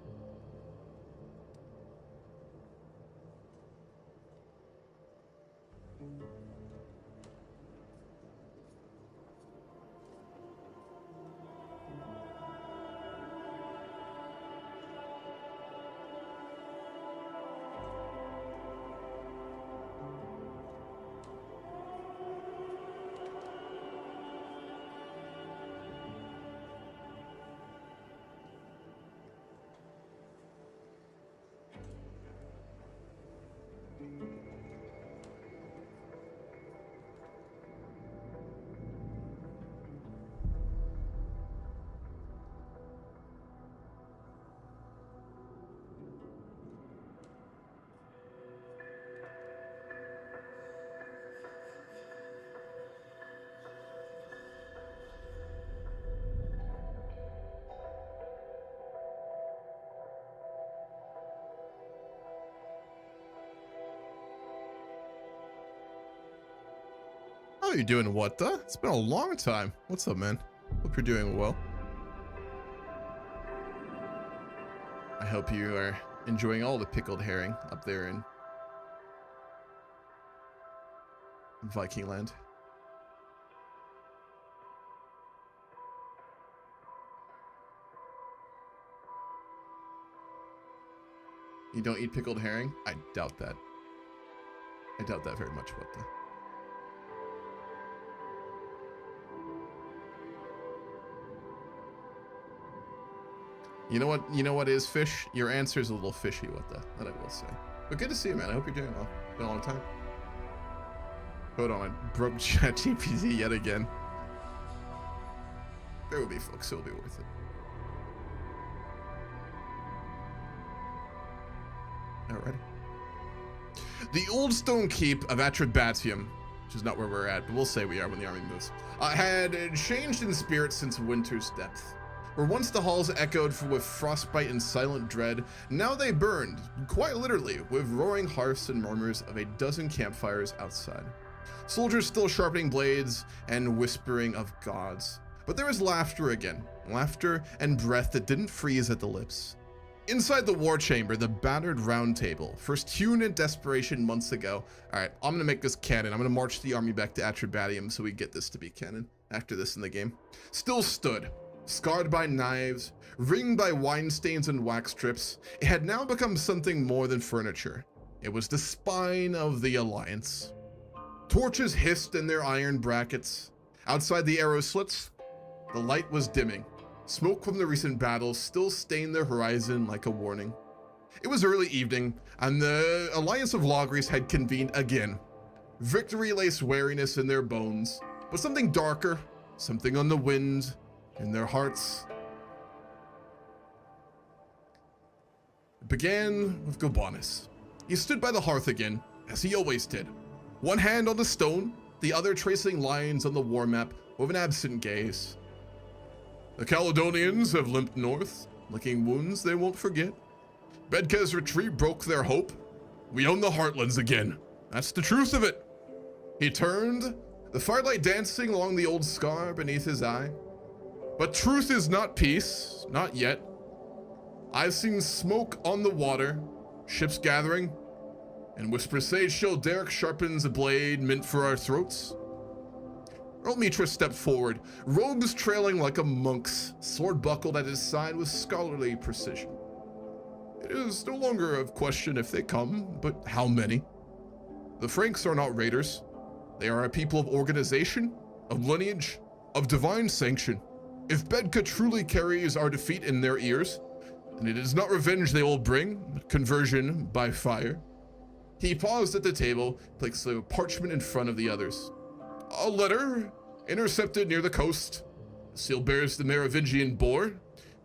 Oh, you're doing what the? It's been a long time. What's up, man? Hope you're doing well. I hope you are enjoying all the pickled herring up there in Viking land. You don't eat pickled herring? I doubt that. I doubt that very much, what the? You know what is fish? Your answer is a little fishy, what the? That I will say. But good to see you, man. I hope you're doing well. Been a long time. Hold on, I broke ChatGPT yet again. There will be, folks. It'll be worth it. Alrighty. The old stone keep of Atrebatium, which is not where we're at, but we'll say we are when the army moves, had changed in spirit since winter's depth. Where once the halls echoed with frostbite and silent dread, now they burned, quite literally, with roaring hearths and murmurs of a dozen campfires outside. Soldiers still sharpening blades and whispering of gods. But there was laughter again, laughter and breath that didn't freeze at the lips. Inside the war chamber, the battered round table, first hewn in desperation months ago. Alright, I'm gonna make this canon. I'm gonna march the army back to Atrebatium so we get this to be canon after this in the game. Still stood. Scarred by knives, ringed by wine stains and wax strips, it had now become something more than furniture. It was the spine of the Alliance. Torches hissed in their iron brackets. Outside the arrow slits, the light was dimming. Smoke from the recent battles still stained the horizon like a warning. It was early evening, and the Alliance of Logres had convened again. Victory laced wariness in their bones, but something darker, something on the wind, in their hearts. It began with Gobanus. He stood by the hearth again, as he always did. One hand on the stone, the other tracing lines on the war map with an absent gaze. The Caledonians have limped north, licking wounds they won't forget. Bedka's retreat broke their hope. We own the Heartlands again. That's the truth of it. He turned, the firelight dancing along the old scar beneath his eye. But truth is not peace, not yet. I've seen smoke on the water, ships gathering, and whispers sage show Derek sharpens a blade meant for our throats. Earl Mitra stepped forward, robes trailing like a monk's, sword buckled at his side with scholarly precision. It is no longer a question if they come, but how many. The Franks are not raiders. They are a people of organization, of lineage, of divine sanction. If Bedka truly carries our defeat in their ears, then it is not revenge they will bring, but conversion by fire. He paused at the table, placed a parchment in front of the others. A letter, intercepted near the coast. The seal bears the Merovingian boar,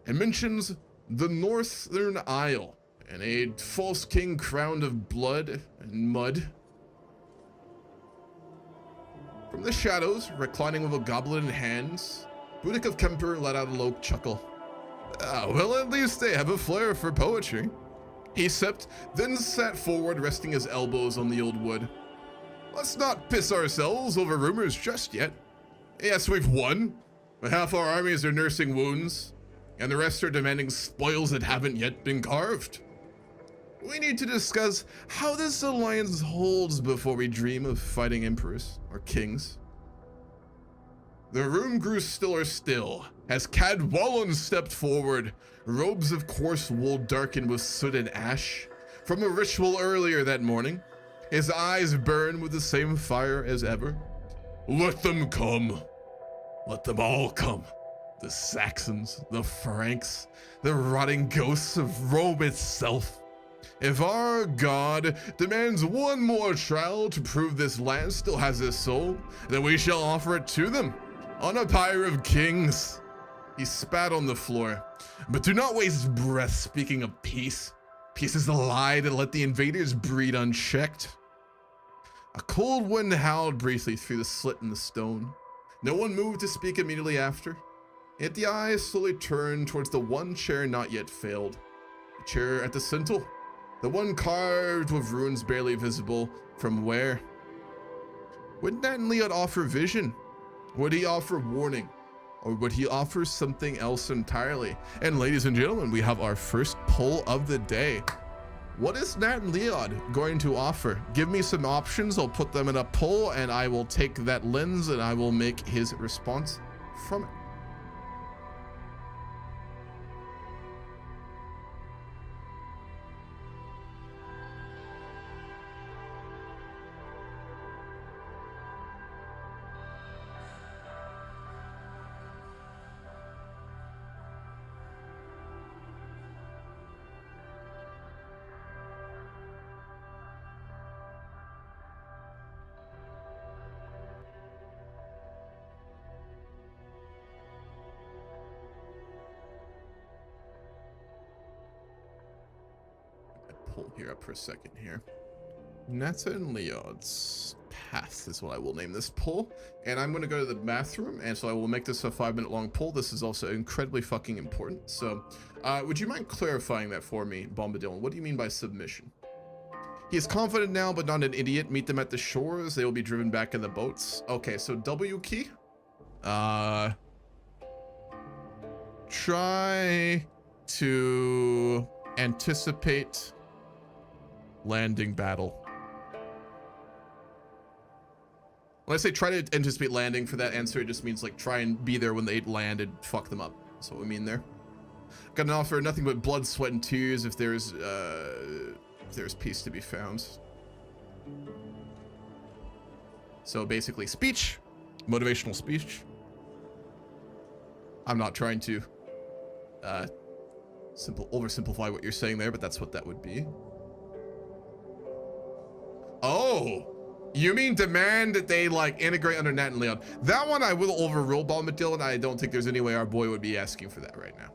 and mentions the Northern Isle, and a false king crowned of blood and mud. From the shadows, reclining with a goblet in hands, Boudic of Kemper let out a low chuckle. Well, at least they have a flair for poetry. He sipped, then sat forward, resting his elbows on the old wood. Let's not piss ourselves over rumors just yet. Yes, we've won, but half our armies are nursing wounds, and the rest are demanding spoils that haven't yet been carved. We need to discuss how this alliance holds before we dream of fighting emperors or kings. The room grew stiller still as Cadwallon stepped forward, robes of coarse wool darkened with soot and ash from a ritual earlier that morning. His eyes burned with the same fire as ever. Let them come. Let them all come. The Saxons, the Franks, the rotting ghosts of Rome itself. If our god demands one more trial to prove this land still has his soul, then we shall offer it to them on a pyre of kings. He spat on the floor. But do not waste breath speaking of peace. Peace is a lie that let the invaders breed unchecked. A cold wind howled briefly through the slit in the stone. No one moved to speak immediately after. Yet the eyes slowly turned towards the one chair not yet failed. The chair at the centre. The one carved with runes barely visible from where. Would Nat and Leon offer vision? Would he offer warning? Or would he offer something else entirely? And ladies and gentlemen, we have our first poll of the day. What is Nat and Leon going to offer? Give me some options, I'll put them in a poll, and I will take that lens and I will make his response from it. Pull here up for a second here. Netta and Leon's path is what I will name this poll. And I'm going to go to the bathroom, and so I will make this a 5-minute long poll. This is also incredibly fucking important. So, would you mind clarifying that for me, Bombadil? What do you mean by submission? He is confident now, but not an idiot. Meet them at the shores. They will be driven back in the boats. Okay, so W key. Try to anticipate landing battle. When I say try to anticipate landing, for that answer, it just means like try and be there when they land and fuck them up. That's what we mean there. Got an offer, nothing but blood, sweat, and tears if there's peace to be found. So basically speech, motivational speech. I'm not trying to oversimplify what you're saying there, but that's what that would be. Oh, you mean demand that they like integrate under Nat and Leon? That one I will overrule, Bombadil, and I don't think there's any way our boy would be asking for that right now.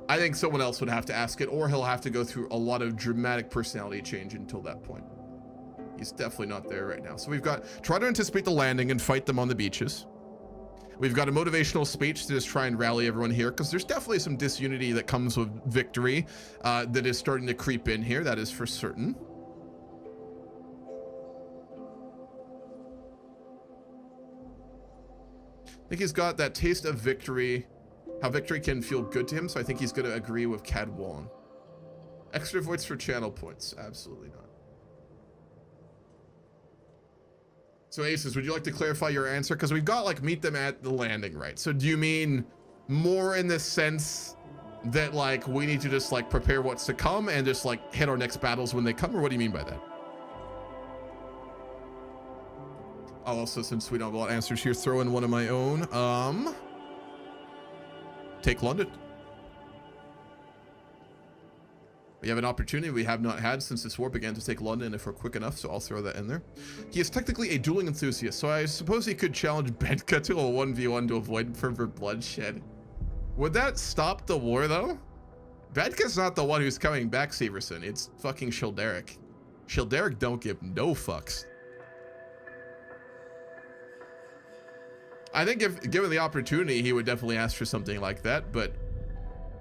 I think someone else would have to ask it, or he'll have to go through a lot of dramatic personality change until that point. He's definitely not there right now. So we've got try to anticipate the landing and fight them on the beaches. We've got a motivational speech to just try and rally everyone here, because there's definitely some disunity that comes with victory that is starting to creep in here. That is for certain. I think he's got that taste of victory, how victory can feel good to him, so I think he's going to agree with Cadwallon. Extra votes for channel points. Absolutely not. So Aces, would you like to clarify your answer? Because we've got like meet them at the landing, right? So do you mean more in the sense that like we need to just like prepare what's to come and just like hit our next battles when they come, or what do you mean by that? I'll also, since we don't have a lot of answers here, throw in one of my own. Take London. We have an opportunity we have not had since this war began to take London if we're quick enough, so I'll throw that in there. He is technically a dueling enthusiast, so I suppose he could challenge Bedka to a 1v1 to avoid further bloodshed. Would that stop the war, though? Bedka's not the one who's coming back, Severson. It's fucking Childeric. Childeric don't give no fucks. I think if given the opportunity, he would definitely ask for something like that, but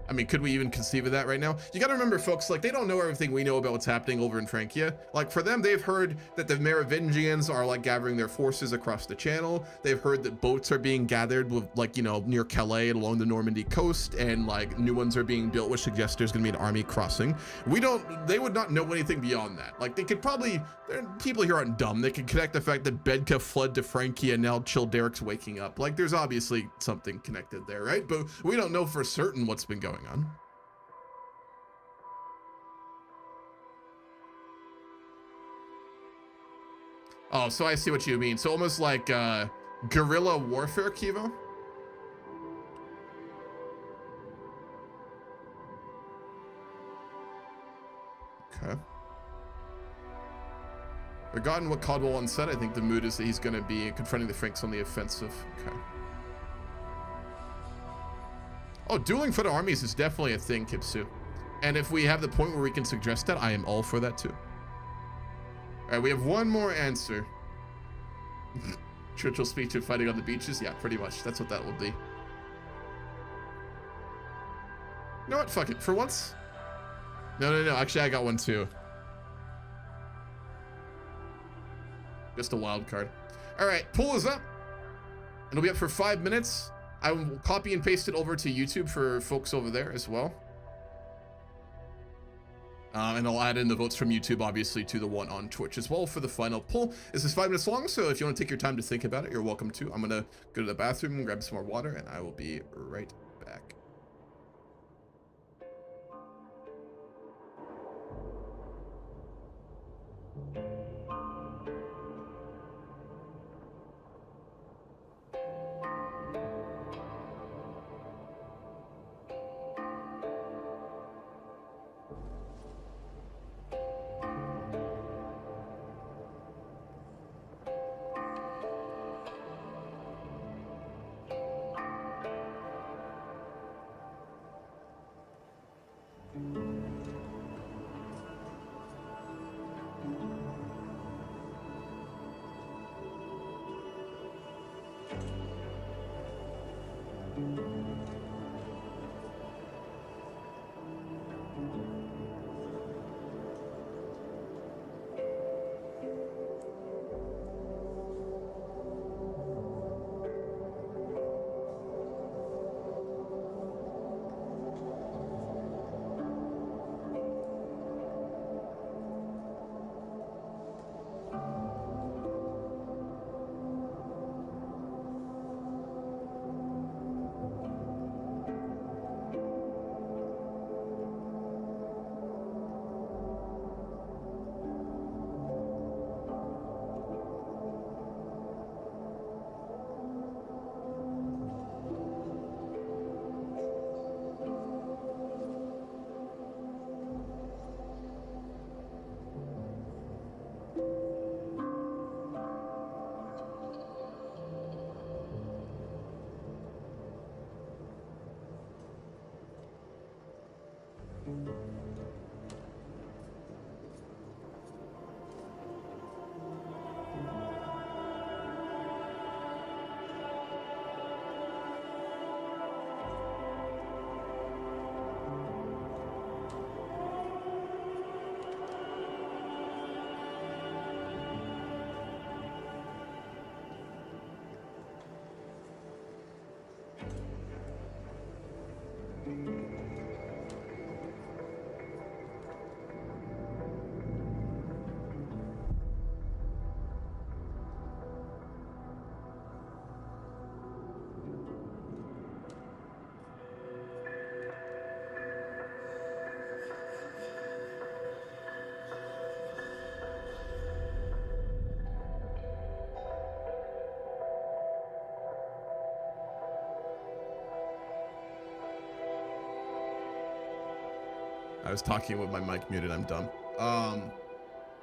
I mean, could we even conceive of that right now? You gotta remember, folks, like, they don't know everything we know about what's happening over in Francia. Like, for them, they've heard that the Merovingians are, like, gathering their forces across the channel. They've heard that boats are being gathered with, like, you know, near Calais and along the Normandy coast, and, like, new ones are being built, which suggests there's gonna be an army crossing. They would not know anything beyond that. Like, they could probably, people here aren't dumb. They could connect the fact that Bedka fled to Francia and now Childeric's waking up. Like, there's obviously something connected there, right? But we don't know for certain what's been going on. Oh, so I see what you mean. So almost like guerrilla warfare, Kivo? Okay. Regarding what Caldwell once said, I think the mood is that he's going to be confronting the Franks on the offensive. Okay. Oh, dueling for the armies is definitely a thing, Kipsu. And if we have the point where we can suggest that, I am all for that too. All right, we have one more answer. Churchill speech of fighting on the beaches? Yeah, pretty much. That's what that will be. You know what? Fuck it. For once? No. Actually, I got one too. Just a wild card. All right, poll is up. It'll be up for 5 minutes. I will copy and paste it over to YouTube for folks over there as well. And I'll add in the votes from YouTube, obviously, to the one on Twitch as well for the final poll. This is 5 minutes long, so if you want to take your time to think about it, you're welcome to. I'm going to go to the bathroom and grab some more water, and I will be right back. I was talking with my mic muted, I'm dumb.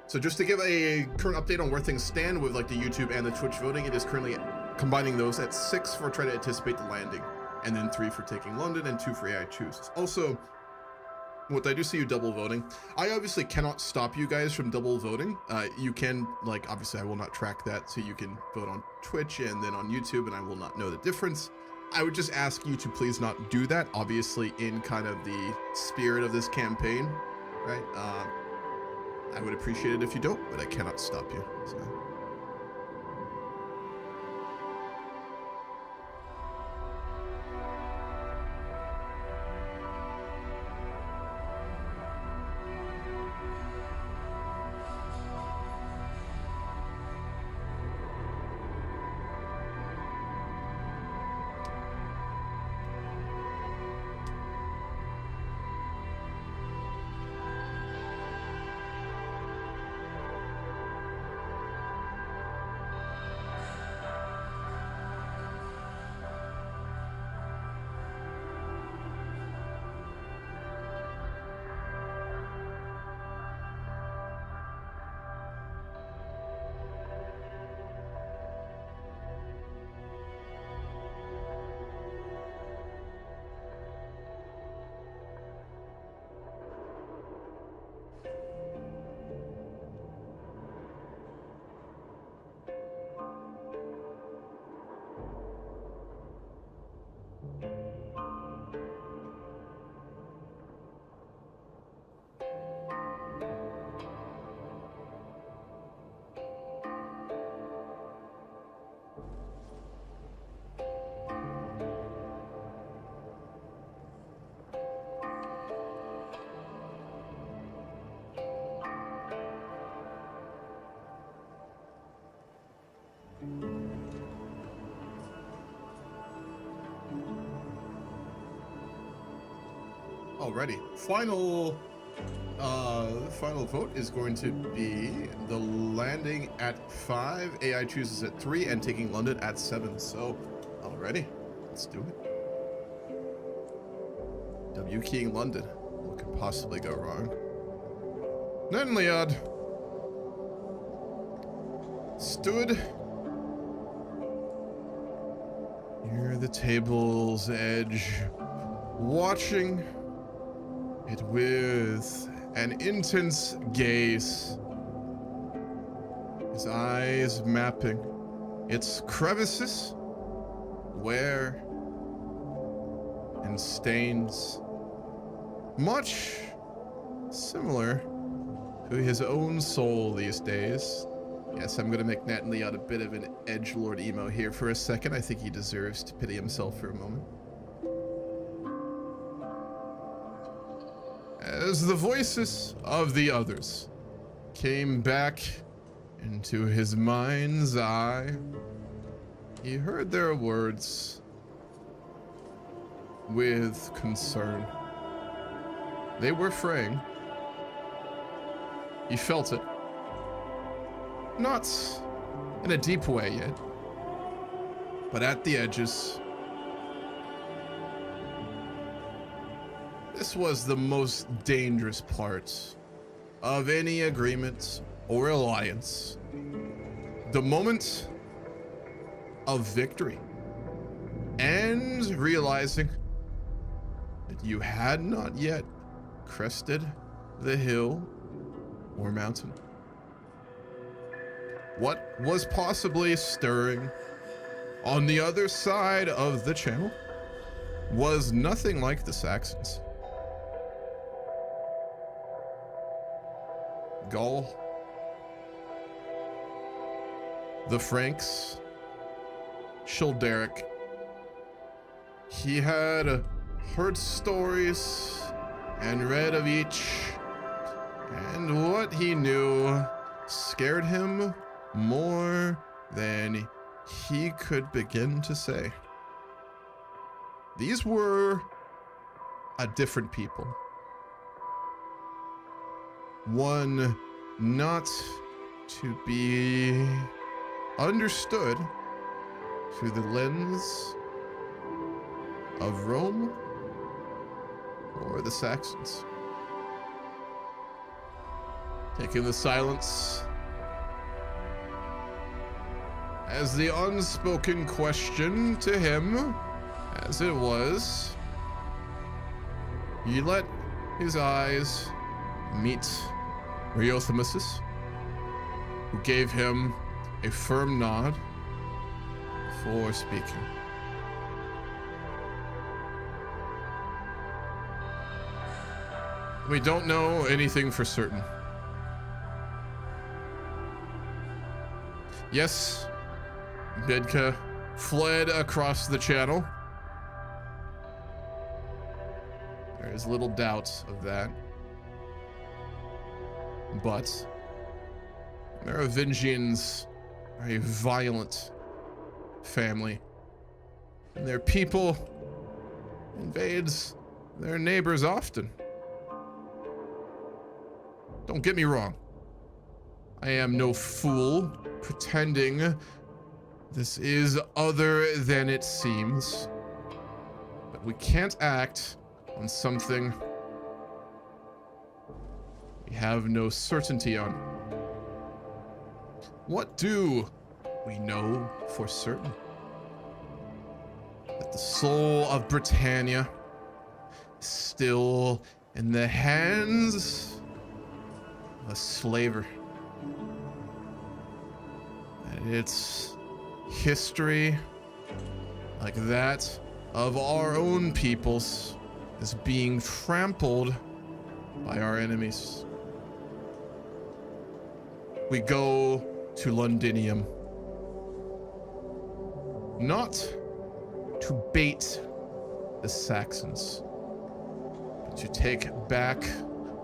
So just to give a current update on where things stand with like the YouTube and the Twitch voting, it is currently combining those at 6 for trying to anticipate the landing, and then 3 for taking London and 2 for AI choose. Also, What I do see you double voting. I obviously cannot stop you guys from double voting. You can, like, obviously I will not track that, so you can vote on Twitch and then on YouTube, and I will not know the difference. I would just ask you to please not do that, obviously in kind of the spirit of this campaign, right? I would appreciate it if you don't, but I cannot stop you, so. Alrighty, final vote is going to be the landing at 5, AI chooses at 3, and taking London at 7. So, alrighty, let's do it. W keying London. What could possibly go wrong? Nenliad stood near the table's edge, watching it with an intense gaze, his eyes mapping its crevices, wear, and stains, much similar to his own soul these days. Yes, I'm gonna make Nat and Leon a bit of an edgelord emo here for a second. I think he deserves to pity himself for a moment. As the voices of the others came back into his mind's eye, he heard their words with concern. They were fraying. He felt it. Not in a deep way yet, but at the edges. This was the most dangerous part of any agreement or alliance. The moment of victory. And realizing that you had not yet crested the hill or mountain. What was possibly stirring on the other side of the channel was nothing like the Saxons. Gaul, the Franks, Childeric. He had heard stories and read of each, and what he knew scared him more than he could begin to say. These were a different people. One not to be understood through the lens of Rome or the Saxons. Taking the silence as the unspoken question to him, as it was, he let his eyes meet Reothermesis, who gave him a firm nod before speaking. We don't know anything for certain. Yes, Bedka fled across the channel. There is little doubt of that. But Merovingians are a violent family, and their people invades their neighbors often. Don't get me wrong. I am no fool pretending this is other than it seems. But we can't act on something we have no certainty on. What do we know for certain? That the soul of Britannia is still in the hands of a slaver. That its history, like that of our own peoples, is being trampled by our enemies. We go to Londinium, not to bait the Saxons, but to take back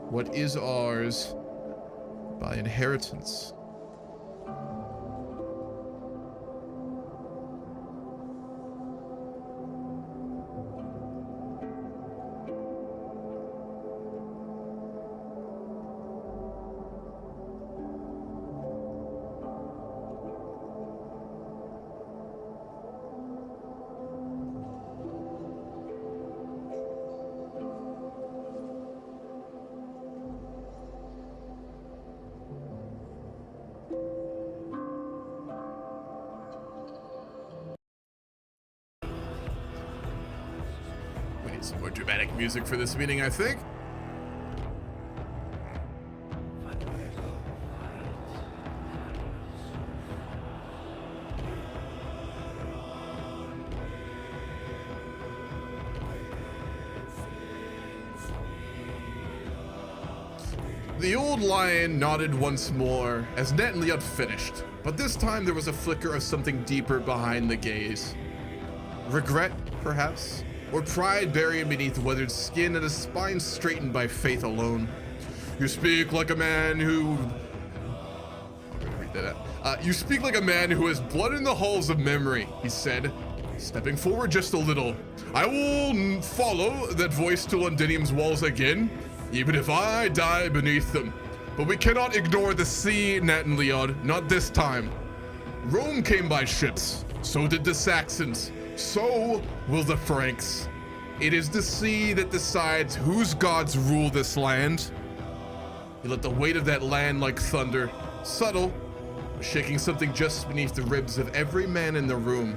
what is ours by inheritance. Some more dramatic music for this meeting, I think. The old lion nodded once more as Net and Leod finished, but this time there was a flicker of something deeper behind the gaze. Regret, perhaps? Or pride buried beneath weathered skin and a spine straightened by faith alone. You speak like a man who... I'm gonna read that out. You speak like a man who has blood in the halls of memory, he said, stepping forward just a little. I will follow that voice to Londinium's walls again, even if I die beneath them. But we cannot ignore the sea, Nat and Leod, not this time. Rome came by ships, so did the Saxons. So will the Franks. It is the sea that decides whose gods rule this land. You let the weight of that land like thunder, subtle, shaking something just beneath the ribs of every man in the room.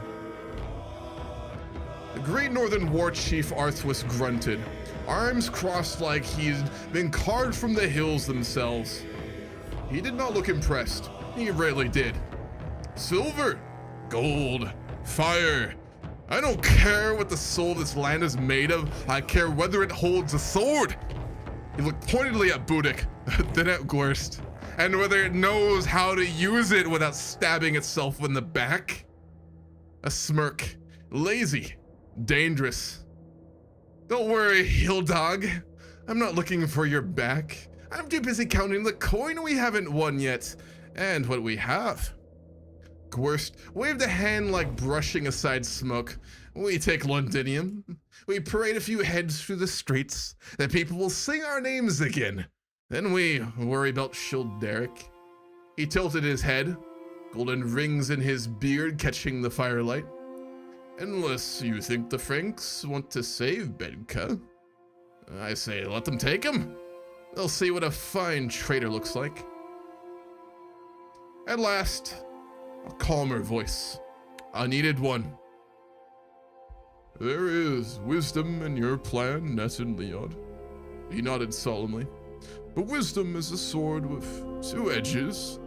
The great northern war chief Arthwas grunted, arms crossed like he'd been carved from the hills themselves. He did not look impressed. He rarely did. Silver, gold, fire. I don't care what the soul of this land is made of. I care whether it holds a sword. He looked pointedly at Budik, then at Gorst, and whether it knows how to use it without stabbing itself in the back. A smirk. Lazy. Dangerous. Don't worry, heel dog. I'm not looking for your back. I'm too busy counting the coin we haven't won yet, and what we have. Gorst waved a hand like brushing aside smoke. We take Londinium. We parade a few heads through the streets. The people will sing our names again. Then we worry about Shilderic. He tilted his head, golden rings in his beard catching the firelight. Unless you think the Franks want to save Bedka, I say let them take him. They'll see what a fine traitor looks like. At last, a calmer voice, a needed one. There is wisdom in your plan, Ness and Leod. He nodded solemnly. But wisdom is a sword with two edges.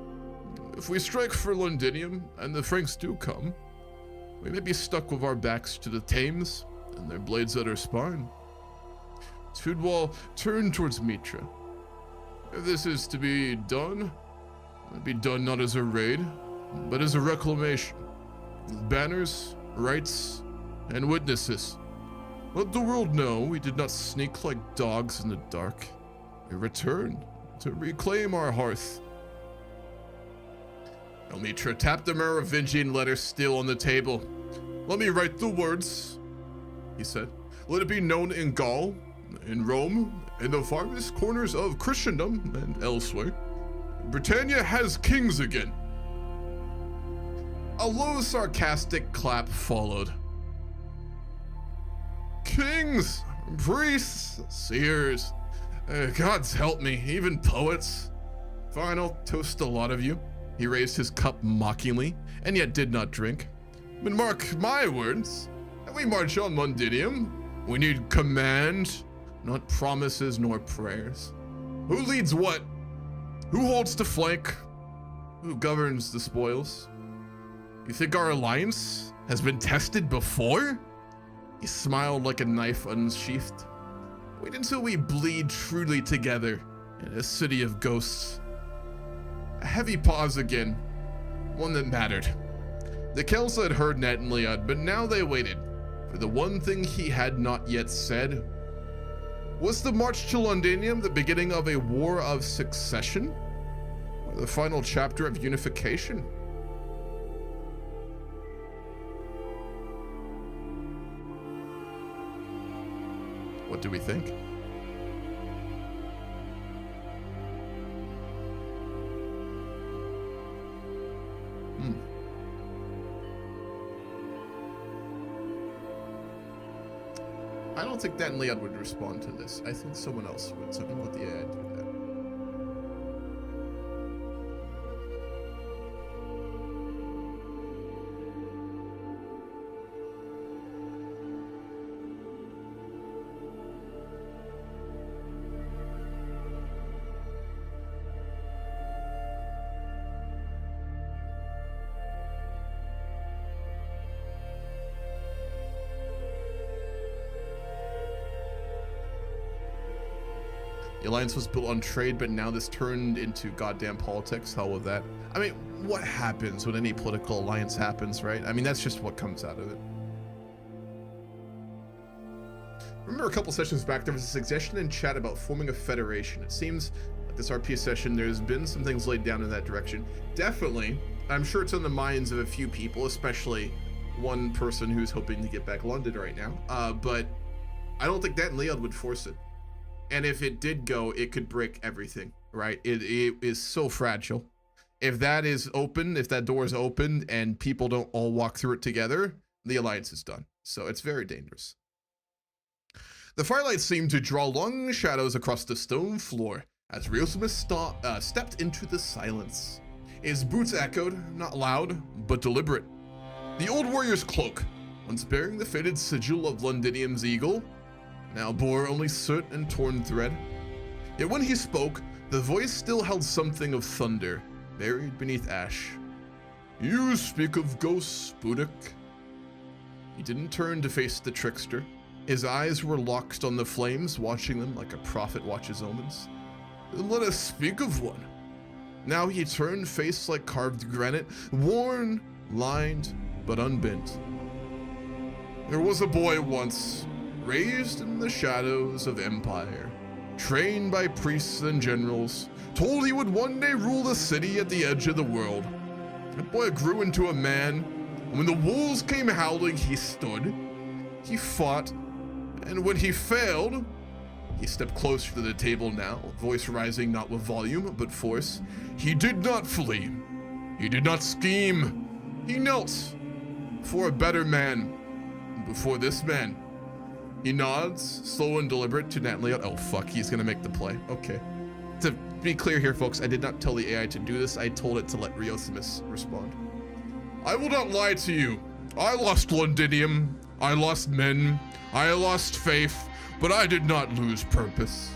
If we strike for Londinium, and the Franks do come, we may be stuck with our backs to the Thames, and their blades at our spine. Tudwal turned towards Mitra. If this is to be done, it will be done not as a raid, but as a reclamation, with banners, rights, and witnesses. Let the world know we did not sneak like dogs in the dark. We returned to reclaim our hearth. Mitra tapped the Merovingian letter still on the table. Let me write the words, he said. Let it be known in Gaul, in Rome, in the farthest corners of Christendom, and elsewhere. Britannia has kings again. A low, sarcastic clap followed. Kings, priests, seers, gods help me, even poets. Fine, I'll toast a lot of you. He raised his cup mockingly, and yet did not drink. But mark my words, and we march on Londinium. We need command, not promises nor prayers. Who leads what? Who holds the flank? Who governs the spoils? You think our alliance has been tested before? He smiled like a knife unsheathed. Wait until we bleed truly together in a city of ghosts. A heavy pause again, one that mattered. The Kelsa had heard Nat and Leod, but now they waited for the one thing he had not yet said. Was the march to Londinium the beginning of a war of succession? Or the final chapter of unification? What do we think? I don't think Dan Leon would respond to this. I think someone else would. So I'm gonna let the AI do that. The alliance was built on trade, but now this turned into goddamn politics. Hell with that. I mean, what happens when any political alliance happens, right? I mean, that's just what comes out of it. Remember a couple sessions back, there was a suggestion in chat about forming a federation. It seems like this RP session, there's been some things laid down in that direction. Definitely, I'm sure it's on the minds of a few people, especially one person who's hoping to get back London right now. But I don't think that Leon would force it. And if it did go, it could break everything, right? It is so fragile. If that is open, if that door is open and people don't all walk through it together, the alliance is done. So it's very dangerous. The firelight seemed to draw long shadows across the stone floor as Aurelianus stepped into the silence. His boots echoed, not loud, but deliberate. The old warrior's cloak, once bearing the faded sigil of Londinium's eagle, now bore only soot and torn thread. Yet when he spoke, the voice still held something of thunder, buried beneath ash. You speak of ghosts, Budak. He didn't turn to face the trickster. His eyes were locked on the flames, watching them like a prophet watches omens. Let us speak of one. Now he turned, face like carved granite, worn, lined, but unbent. There was a boy once, raised in the shadows of empire, trained by priests and generals, told he would one day rule the city at the edge of the world. That boy grew into a man, and when the wolves came howling, he stood, he fought, and when he failed, he stepped closer to the table now, voice rising not with volume, but force. He did not flee. He did not scheme. He knelt for a better man, before this man. He nods, slow and deliberate, to Nat Leon. Oh fuck, he's gonna make the play. Okay. To be clear here, folks, I did not tell the AI to do this. I told it to let Aurelianus respond. I will not lie to you. I lost Londinium. I lost men. I lost faith, but I did not lose purpose.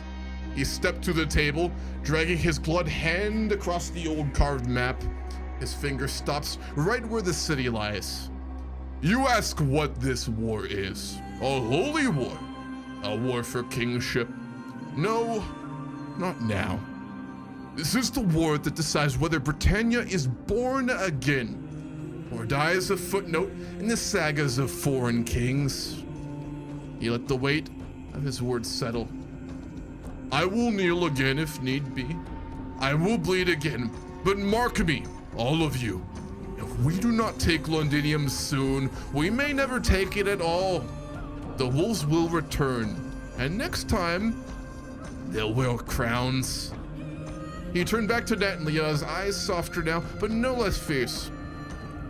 He stepped to the table, dragging his gloved hand across the old carved map. His finger stops right where the city lies. You ask what this war is. A holy war. A war for kingship. No, not now. This is the war that decides whether Britannia is born again or dies a footnote in the sagas of foreign kings. He let the weight of his words settle. I will kneel again if need be. I will bleed again, but mark me, all of you. If we do not take Londinium soon, we may never take it at all. The wolves will return, and next time, they'll wear crowns. He turned back to Nat and Leah, his eyes softer now, but no less fierce.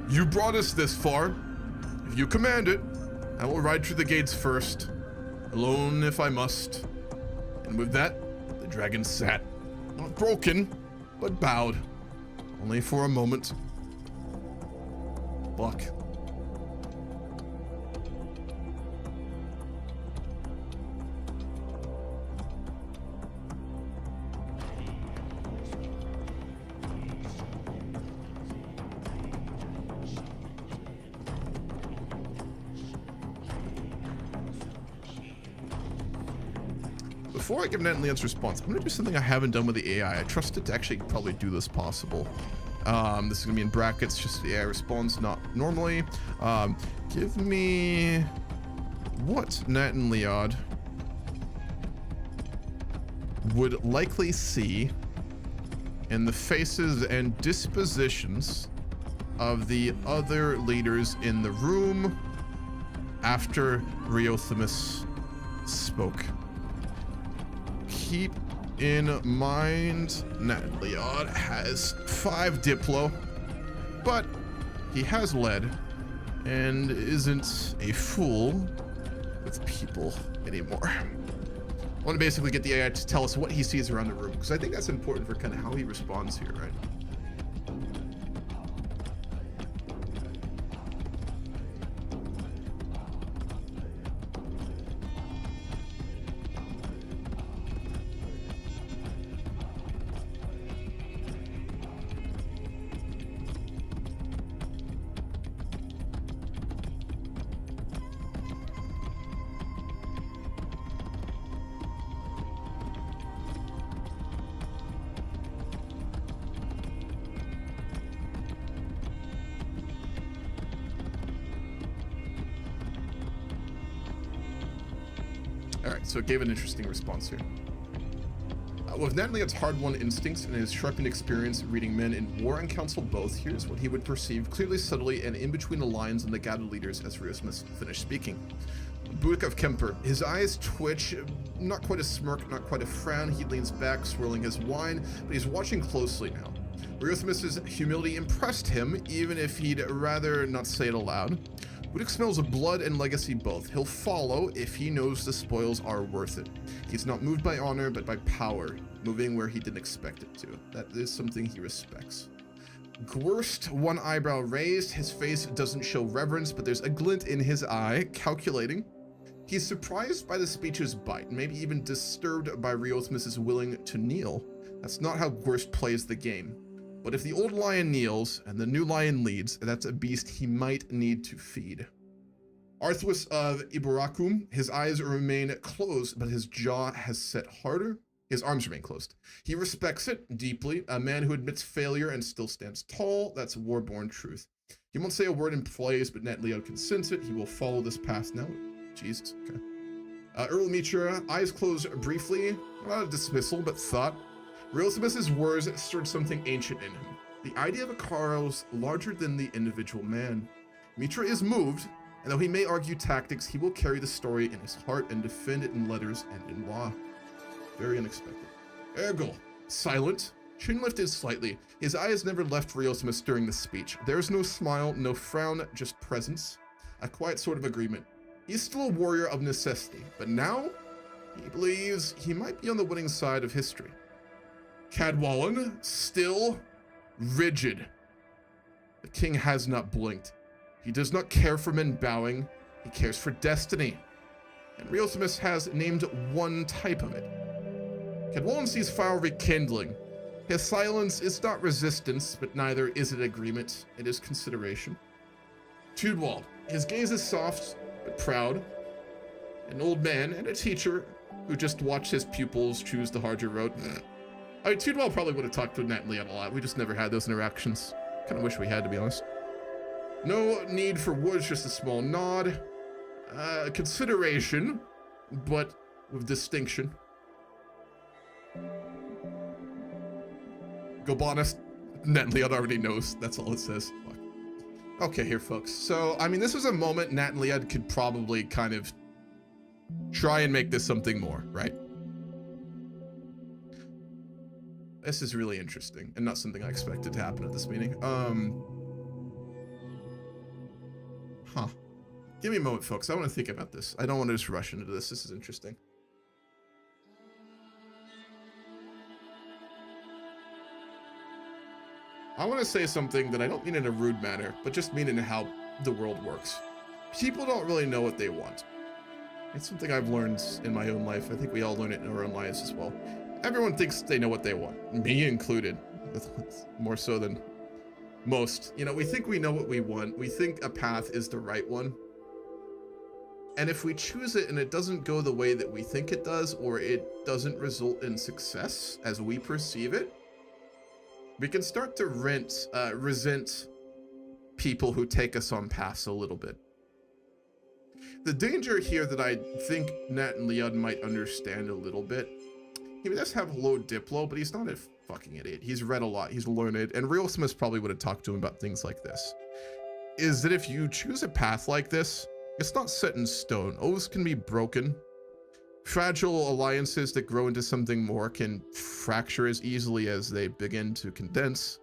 You brought us this far. If you command it, I will ride through the gates first, alone if I must. And with that, the dragon sat, not broken, but bowed, only for a moment. Buck. Before I give Nat and Leon's response, I'm gonna do something I haven't done with the AI. I trust it to actually probably do this possible. This is gonna be in brackets, just the AI responds not normally. Give me what Nat and Leod would likely see in the faces and dispositions of the other leaders in the room after Riothemis spoke. Keep in mind, Nat Leod has 5 Diplo, but he has lead and isn't a fool with people anymore. I want to basically get the AI to tell us what he sees around the room, because I think that's important for kind of how he responds here, right? So it gave an interesting response here. With Nat Leod's hard-won instincts and his sharpened experience reading men in war and council both, here's what he would perceive clearly, subtly, and in between the lines and the gathered leaders as Riothemis finished speaking. Buick of Kemper, his eyes twitch, not quite a smirk, not quite a frown. He leans back, swirling his wine, but he's watching closely now. Riothemis's humility impressed him, even if he'd rather not say it aloud. Budick smells of blood and legacy both. He'll follow if he knows the spoils are worth it. He's not moved by honor, but by power, moving where he didn't expect it to. That is something he respects. Gwurst, one eyebrow raised. His face doesn't show reverence, but there's a glint in his eye, calculating. He's surprised by the speech's bite, maybe even disturbed by Riothemis' willing to kneel. That's not how Gwurst plays the game. But if the old lion kneels and the new lion leads, that's a beast he might need to feed. Arthus of Ibarakum, his eyes remain closed, but his jaw has set harder. His arms remain closed. He respects it deeply. A man who admits failure and still stands tall, that's war-born truth. He won't say a word in praise, but Nat Leod can sense it. He will follow this path now. Jesus, okay. Earl Mitra, eyes closed briefly, not a dismissal, but thought. Riothemis' words stirred something ancient in him. The idea of a cause larger than the individual man. Mitra is moved, and though he may argue tactics, he will carry the story in his heart and defend it in letters and in law. Very unexpected. Ergel, silent, chin lifted slightly. His eyes never left Riothemis during the speech. There's no smile, no frown, just presence. A quiet sort of agreement. He's still a warrior of necessity, but now he believes he might be on the winning side of history. Cadwallon, still, rigid. The king has not blinked. He does not care for men bowing. He cares for destiny. And Riothemis has named one type of it. Cadwallon sees fire rekindling. His silence is not resistance, but neither is it agreement. It is consideration. Tudwald, his gaze is soft but proud. An old man and a teacher who just watched his pupils choose the harder road. I mean, Tudwald probably would have talked to Nat and Leon a lot. We just never had those interactions. Kind of wish we had, to be honest. No need for words, just a small nod. Consideration, but with distinction. Gobanus, Nat and Leon already knows. That's all it says. Fuck. Okay, here, folks. So, I mean, this was a moment Nat and Leon could probably kind of try and make this something more, right? This is really interesting and not something I expected to happen at this meeting. Give me a moment, folks. I want to think about this. I don't want to just rush into this. This is interesting. I want to say something that I don't mean in a rude manner, but just mean in how the world works. People don't really know what they want. It's something I've learned in my own life. I think we all learn it in our own lives as well. Everyone thinks they know what they want, me included, more so than most. You know, we think we know what we want. We think a path is the right one. And if we choose it and it doesn't go the way that we think it does, or it doesn't result in success as we perceive it, we can start to resent people who take us on paths a little bit. The danger here that I think Nat and Leon might understand a little bit, he does have low diplo, but he's not a fucking idiot. He's read a lot, he's learned, and Real Smith probably would have talked to him about things like this. Is that if you choose a path like this, it's not set in stone. Oaths can be broken. Fragile alliances that grow into something more can fracture as easily as they begin to condense.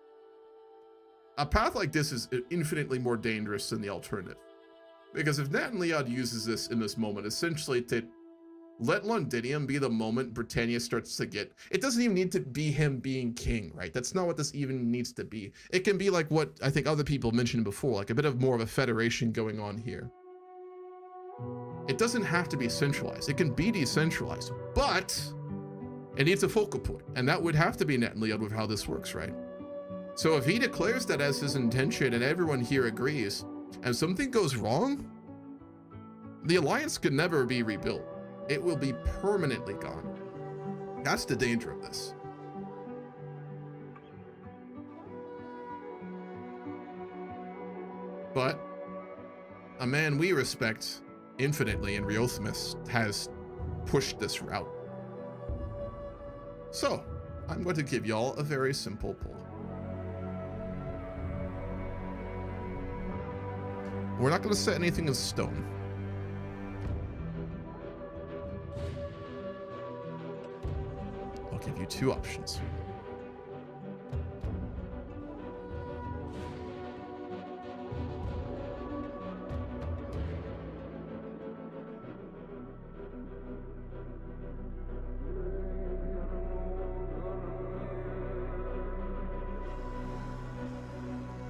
A path like this is infinitely more dangerous than the alternative. Because if Nat and Leon uses this in this moment, essentially to let Londinium be the moment Britannia starts to get, it doesn't even need to be him being king, right? That's not what this even needs to be. It can be like what I think other people mentioned before, like a bit of more of a federation going on here. It doesn't have to be centralized. It can be decentralized, but it needs a focal point, and that would have to be Nat and Leon with how this works, right? So if he declares that as his intention and everyone here agrees, and something goes wrong, the alliance could never be rebuilt. It will be permanently gone. That's the danger of this. But a man we respect infinitely in Riothamus has pushed this route. So, I'm going to give y'all a very simple poll. We're not going to set anything in stone. I'll give you two options.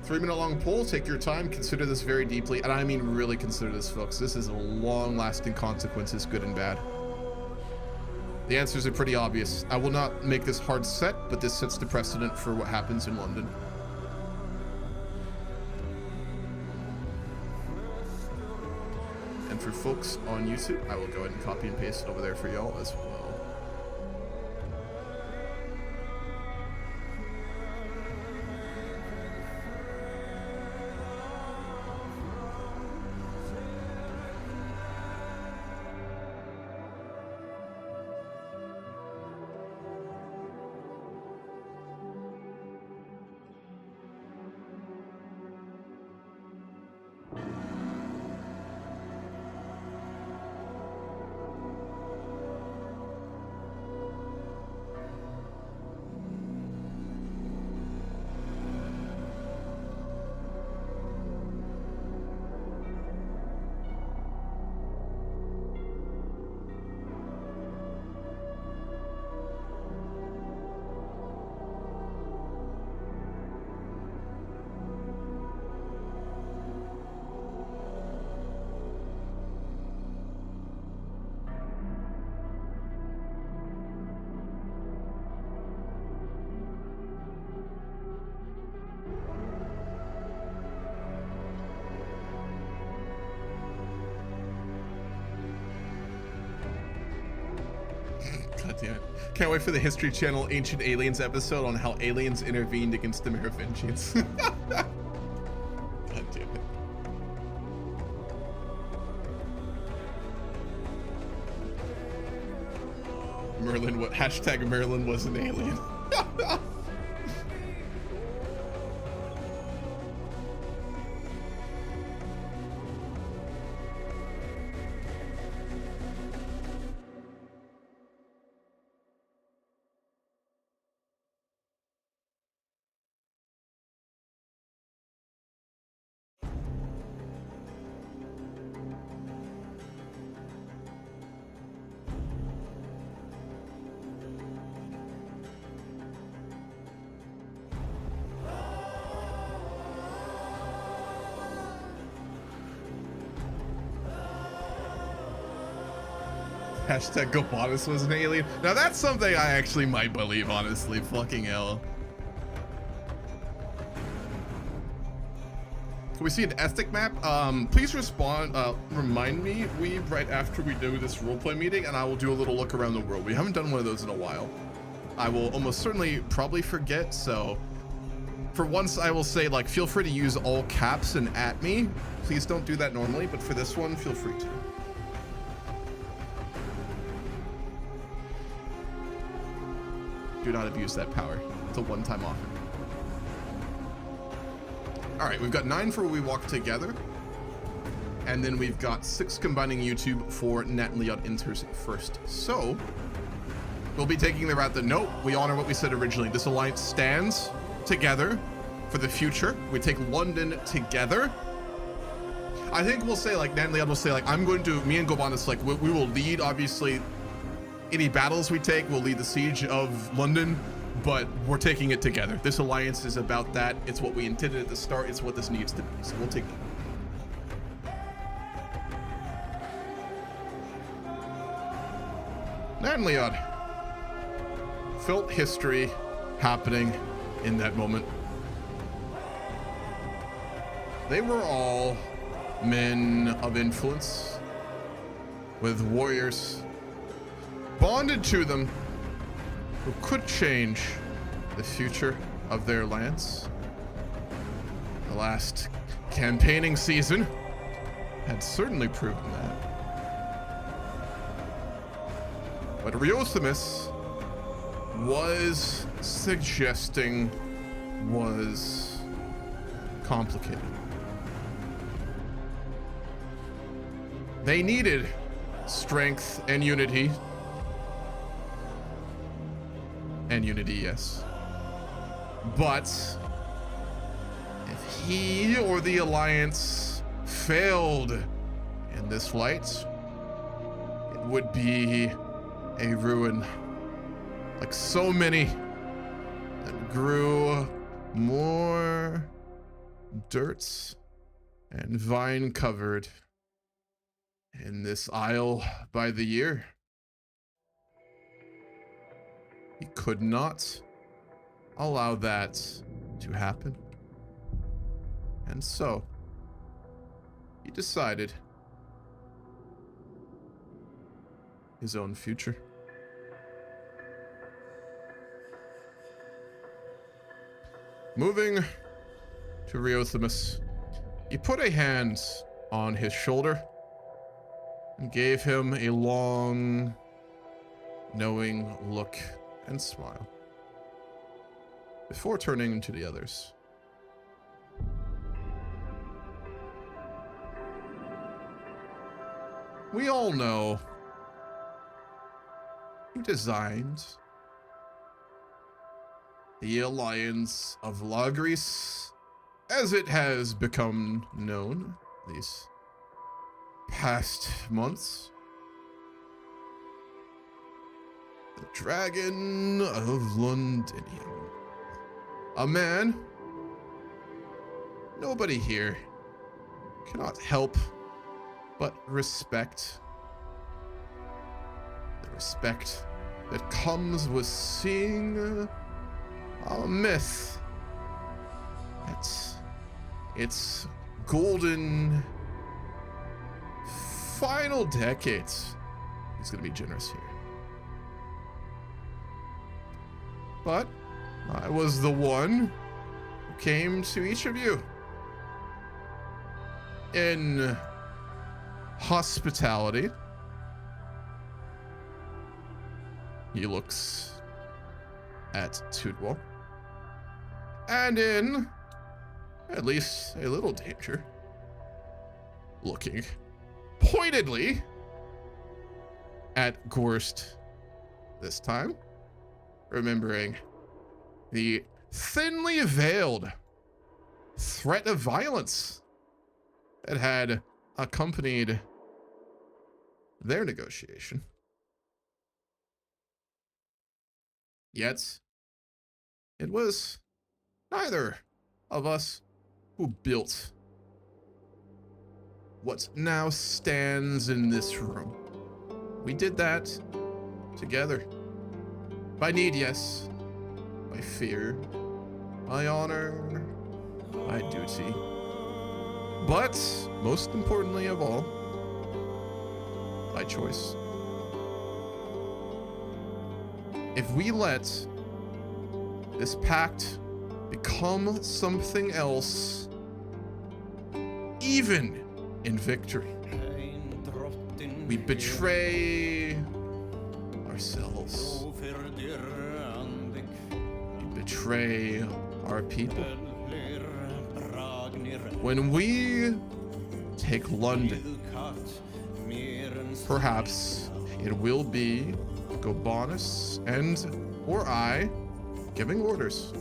Three-minute long poll, take your time, consider this very deeply, and I mean really consider this, folks. This is a long-lasting consequences, good and bad. The answers are pretty obvious. I will not make this hard set, but this sets the precedent for what happens in London. And for folks on YouTube, I will go ahead and copy and paste it over there for y'all as well. God damn it. Can't wait for the History Channel Ancient Aliens episode on how aliens intervened against the Merovingians. God damn it. Merlin, what? Hashtag Merlin was an alien. Hashtag Gobanus was an alien. Now that's something I actually might believe, honestly. Fucking hell. Can we see an ethnic map? Please respond, remind me, right after we do this roleplay meeting, and I will do a little look around the world. We haven't done one of those in a while. I will almost certainly probably forget, so for once I will say, like, feel free to use all caps and at me. Please don't do that normally, but for this one, feel free to. Do not abuse that power. It's a one-time offer. All right, we've got 9 for We Walk Together. And then we've got 6 combining YouTube for Nat and Leon enters first. So we'll be taking the route that, no, we honor what we said originally. This alliance stands together for the future. We take London together. I think we'll say, like, Nat and Leon will say, like, me and Gobanus, like, we will lead, obviously, any battles we take. We'll lead the siege of London, but we're taking it together. This alliance is about that. It's what we intended at the start. It's what this needs to be. So we'll take it. Nat and Leon felt history happening in that moment. They were all men of influence with warriors bonded to them who could change the future of their lands. The last campaigning season had certainly proven that. What Riothemis was suggesting was complicated. They needed strength and unity. And unity, yes. But if he or the Alliance failed in this fight, it would be a ruin. Like so many that grew more dirt and vine covered in this isle by the year. He could not allow that to happen. And so he decided his own future. Moving to Riothemis, he put a hand on his shoulder and gave him a long, knowing look and smile before turning to the others. We all know who designed the Alliance of Lagris, as it has become known these past months. The Dragon of Londinium. A man nobody here cannot help but respect. The respect that comes with seeing a myth at its golden final decades. He's gonna be generous here. But I was the one who came to each of you in hospitality. He looks at Tudwal. And in at least a little danger. Looking pointedly at Gorst this time. Remembering the thinly veiled threat of violence that had accompanied their negotiation. Yet, it was neither of us who built what now stands in this room. We did that together. By need, yes. By fear. By honor. By duty. But, most importantly of all, by choice. If we let this pact become something else, even in victory, we betray ourselves. We betray our people. When we take London, perhaps it will be Gobanus or I giving orders.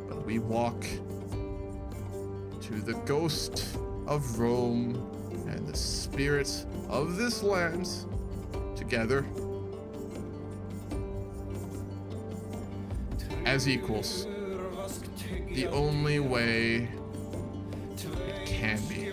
But we walk to the ghost of Rome and the spirit of this land together as equals. The only way it can be.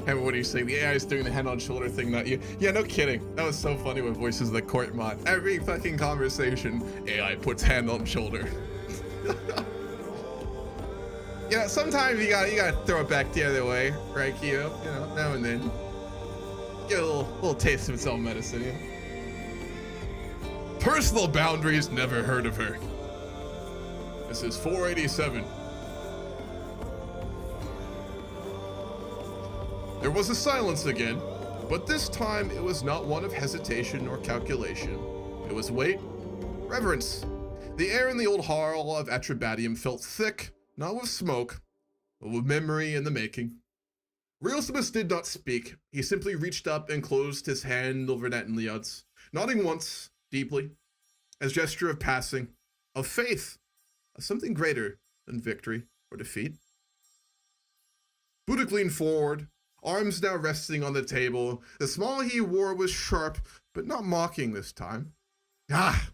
And what do you say? The AI is doing the hand on shoulder thing, not you. Yeah, no kidding. That was so funny with Voices of the Court mod. Every fucking conversation, AI puts hand on shoulder. You know, sometimes you gotta throw it back the other way, right, Kyo? You know, now and then. Get a little taste of its own medicine, you know? Personal boundaries, never heard of her. This is 487. There was a silence again, but this time it was not one of hesitation or calculation. It was weight, reverence. The air in the old hall of Atribadium felt thick, not with smoke, but with memory in the making. Realsimus did not speak. He simply reached up and closed his hand over Natanliad's, nodding once, deeply, as gesture of passing, of faith, of something greater than victory or defeat. Budak leaned forward, arms now resting on the table. The smile he wore was sharp, but not mocking this time. Ah,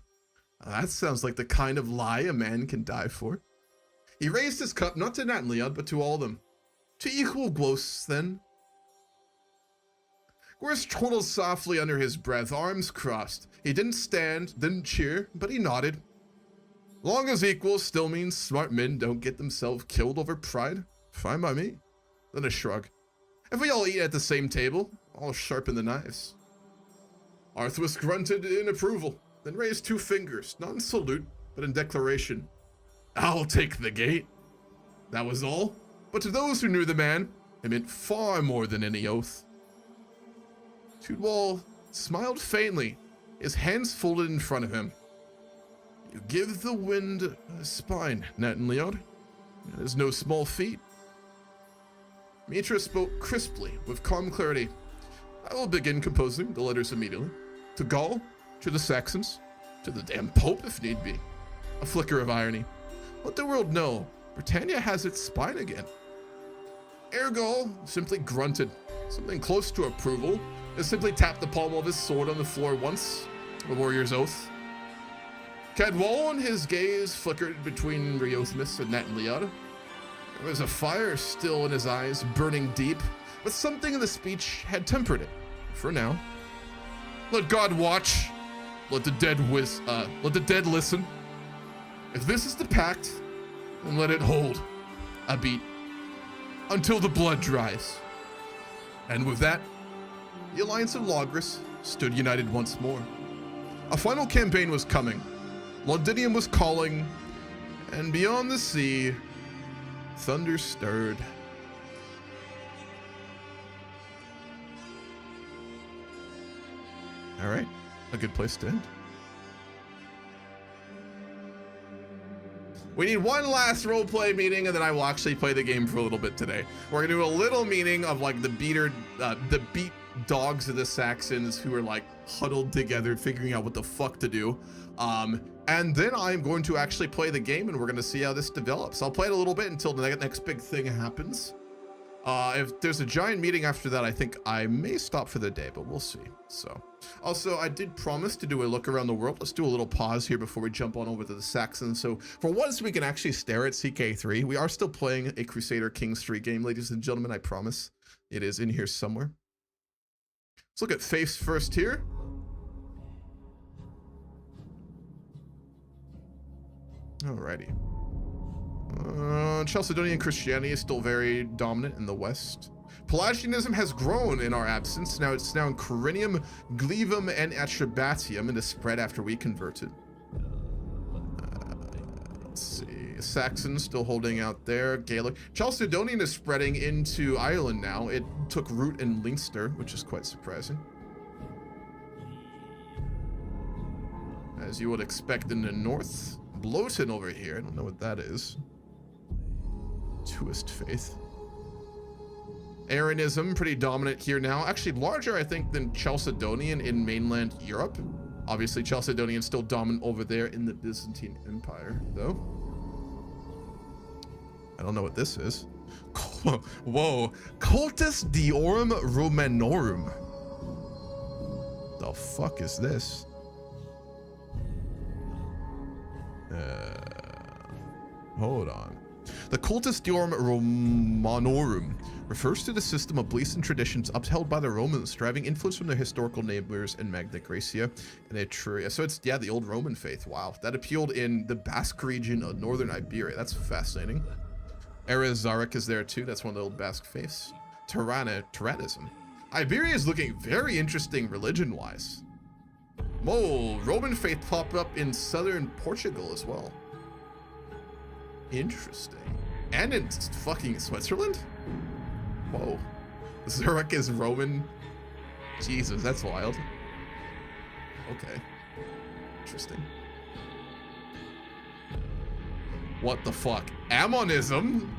that sounds like the kind of lie a man can die for. He raised his cup not to Natanliad, but to all of them. To equal ghosts, then. Gorst chortled softly under his breath, arms crossed. He didn't stand, didn't cheer, but he nodded. Long as equals still means smart men don't get themselves killed over pride. Fine by me. Then a shrug. If we all eat at the same table, I'll sharpen the knives. Arthas grunted in approval, then raised 2 fingers, not in salute, but in declaration. I'll take the gate. That was all. But to those who knew the man, it meant far more than any oath. Tudwal smiled faintly, his hands folded in front of him. You give the wind a spine, Natanliad. That is no small feat. Mitra spoke crisply, with calm clarity. I will begin composing the letters immediately. To Gaul, to the Saxons, to the damn Pope if need be. A flicker of irony. Let the world know, Britannia has its spine again. Ergol simply grunted, something close to approval, and simply tapped the palm of his sword on the floor once, a warrior's oath. Cadwallon, his gaze flickered between Riosmus and Natanliad. There was a fire still in his eyes, burning deep, but something in the speech had tempered it, for now. Let God watch. Let the dead listen. If this is the pact, then let it hold a beat until the blood dries. And with that, the Alliance of Logris stood united once more. A final campaign was coming. Londinium was calling, and beyond the sea, thunder stirred. All right, a good place to end. We need one last roleplay meeting, and then I will actually play the game for a little bit today. We're gonna do a little meeting of like the beat dogs of the Saxons who are like huddled together, figuring out what the fuck to do. And then I'm going to actually play the game, and we're gonna see how this develops. I'll play it a little bit until the next big thing happens. If there's a giant meeting after that, I think I may stop for the day, but we'll see. So, also, I did promise to do a look around the world. Let's do a little pause here before we jump on over to the Saxons. So, for once, we can actually stare at CK3. We are still playing a Crusader Kings 3 game, ladies and gentlemen, I promise. It is in here somewhere. Let's look at faiths first here. Alrighty. Chalcedonian Christianity is still very dominant in the West. Pelagianism has grown in our absence. It's now in Corinium, Glevum, and Atrebatium, and is spread after we converted. Let's see. Saxons still holding out there. Gaelic. Chalcedonian is spreading into Ireland now. It took root in Leinster, which is quite surprising. As you would expect in the north. Bloaton over here. I don't know what that is. Tuist faith. Arianism, pretty dominant here now. Actually larger, I think, than Chalcedonian in mainland Europe. Obviously, Chalcedonian still dominant over there in the Byzantine Empire, though. I don't know what this is. Whoa. Cultus Diorum Romanorum. The fuck is this? Hold on. The Cultus Diorum Romanorum refers to the system of beliefs and traditions upheld by the Romans, deriving influence from their historical neighbors in Magna Graecia and Etruria. So it's, yeah, the old Roman faith. Wow. That appealed in the Basque region of northern Iberia. That's fascinating. Erazaric is there too. That's one of the old Basque faiths. Tyrannism. Iberia is looking very interesting religion-wise. Whoa, Roman faith popped up in southern Portugal as well. Interesting. And in fucking Switzerland? Whoa. Zurich is Roman. Jesus, that's wild. Okay. Interesting. What the fuck? Ammonism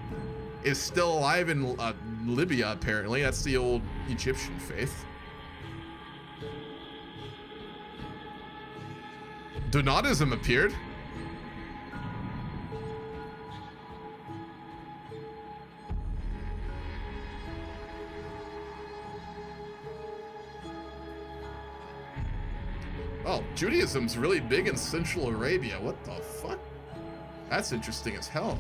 is still alive in Libya, apparently. That's the old Egyptian faith. Donatism appeared. Oh, Judaism's really big in Central Arabia. What the fuck? That's interesting as hell.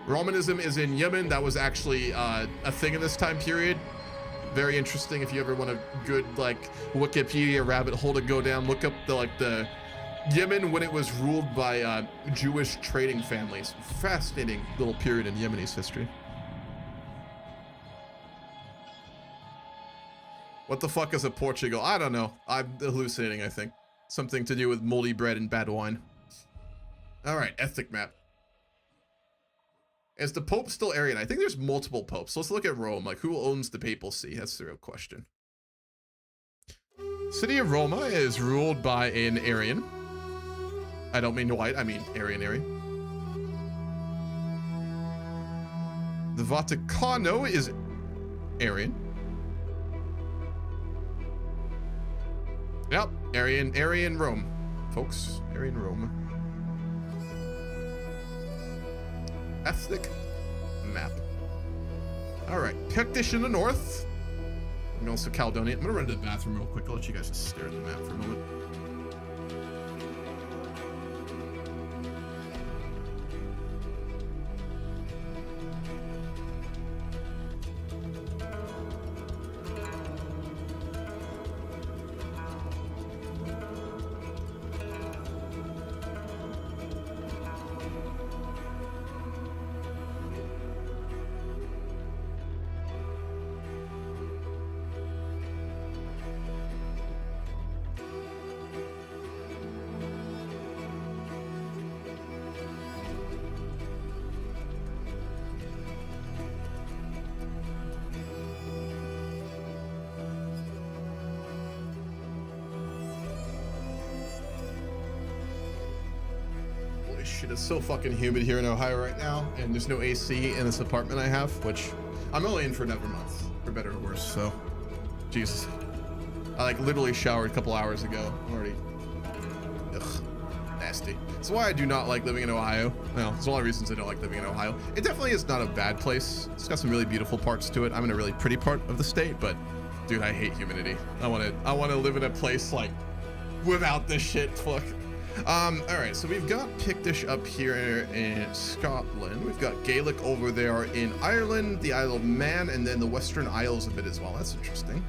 Romanism is in Yemen. That was actually a thing in this time period. Very interesting. If you ever want a good like Wikipedia rabbit hole to go down, look up the Yemen when it was ruled by Jewish trading families. Fascinating little period in Yemeni's history. What the fuck is a Portugal? I don't know. I'm hallucinating, I think. Something to do with moldy bread and bad wine. All right, ethnic map. Is the Pope still Arian? I think there's multiple popes. Let's look at Rome. Like, who owns the papacy? That's the real question. City of Roma is ruled by an Arian. I don't mean white, I mean Arian. The Vaticano is Arian. Yep, Arian Rome, folks. Arian Rome. Ethnic map. All right, Pictish in the north. And also Caledonian. I'm gonna run to the bathroom real quick. I'll let you guys just stare at the map for a moment. shit, it's so fucking humid here in Ohio right now, and there's no AC in this apartment I have, which I'm only in for another month, for better or worse, so, Jesus. I like literally showered a couple hours ago, already. Ugh, nasty. That's why I do not like living in Ohio. Well, it's one of the reasons I don't like living in Ohio. It definitely is not a bad place. It's got some really beautiful parts to it. I'm in a really pretty part of the state, but dude, I hate humidity. I want to live in a place like without this shit. Fuck. All right, so we've got Pictish up here in Scotland. We've got Gaelic over there in Ireland, the Isle of Man, and then the Western Isles a bit as well. That's interesting.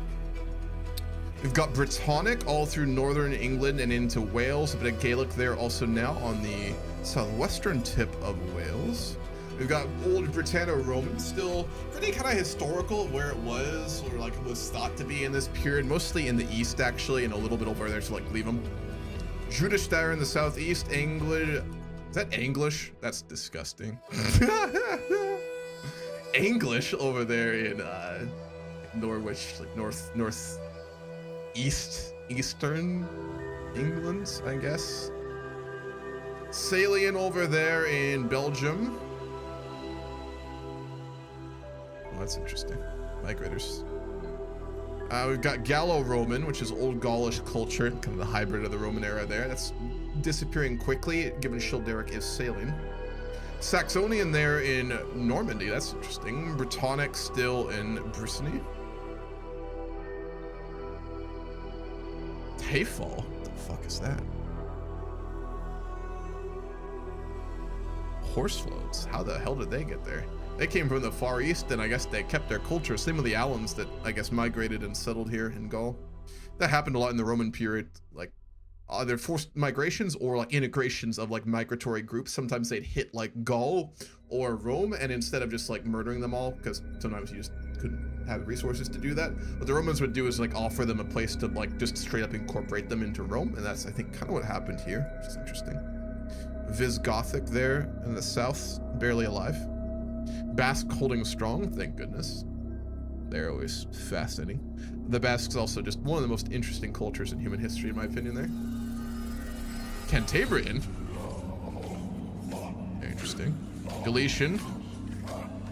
We've got Brittonic all through northern England and into Wales, a bit of Gaelic there also now on the southwestern tip of Wales. We've got old Britanno-Roman, still pretty kind of historical of where it was, or like it was thought to be in this period, mostly in the east actually, and a little bit over there to like leave them. Judish there in the southeast, English. Is that English? That's disgusting. English over there in Norwich, like eastern England, I guess. Salian over there in Belgium. Oh, that's interesting. Migrators. We've got Gallo-Roman, which is Old Gaulish culture, kind of the hybrid of the Roman era there. That's disappearing quickly, given Childeric is Salian. Saxonian there in Normandy, that's interesting. Brittonic still in Brittany. Tayfall? What the fuck is that? Horse floats? How the hell did they get there? They came from the Far East, and I guess they kept their culture. Same with the Alans that I guess migrated and settled here in Gaul. That happened a lot in the Roman period, like either forced migrations or like integrations of like migratory groups. Sometimes they'd hit like Gaul or Rome, and instead of just like murdering them all, because sometimes you just couldn't have resources to do that, what the Romans would do is like offer them a place to like just straight up incorporate them into Rome, and that's I think kind of what happened here, which is interesting. Visigothic there in the south, barely alive. Basque holding strong, thank goodness. They're always fascinating. The Basques also just one of the most interesting cultures in human history, in my opinion there. Cantabrian. Very interesting. Galician.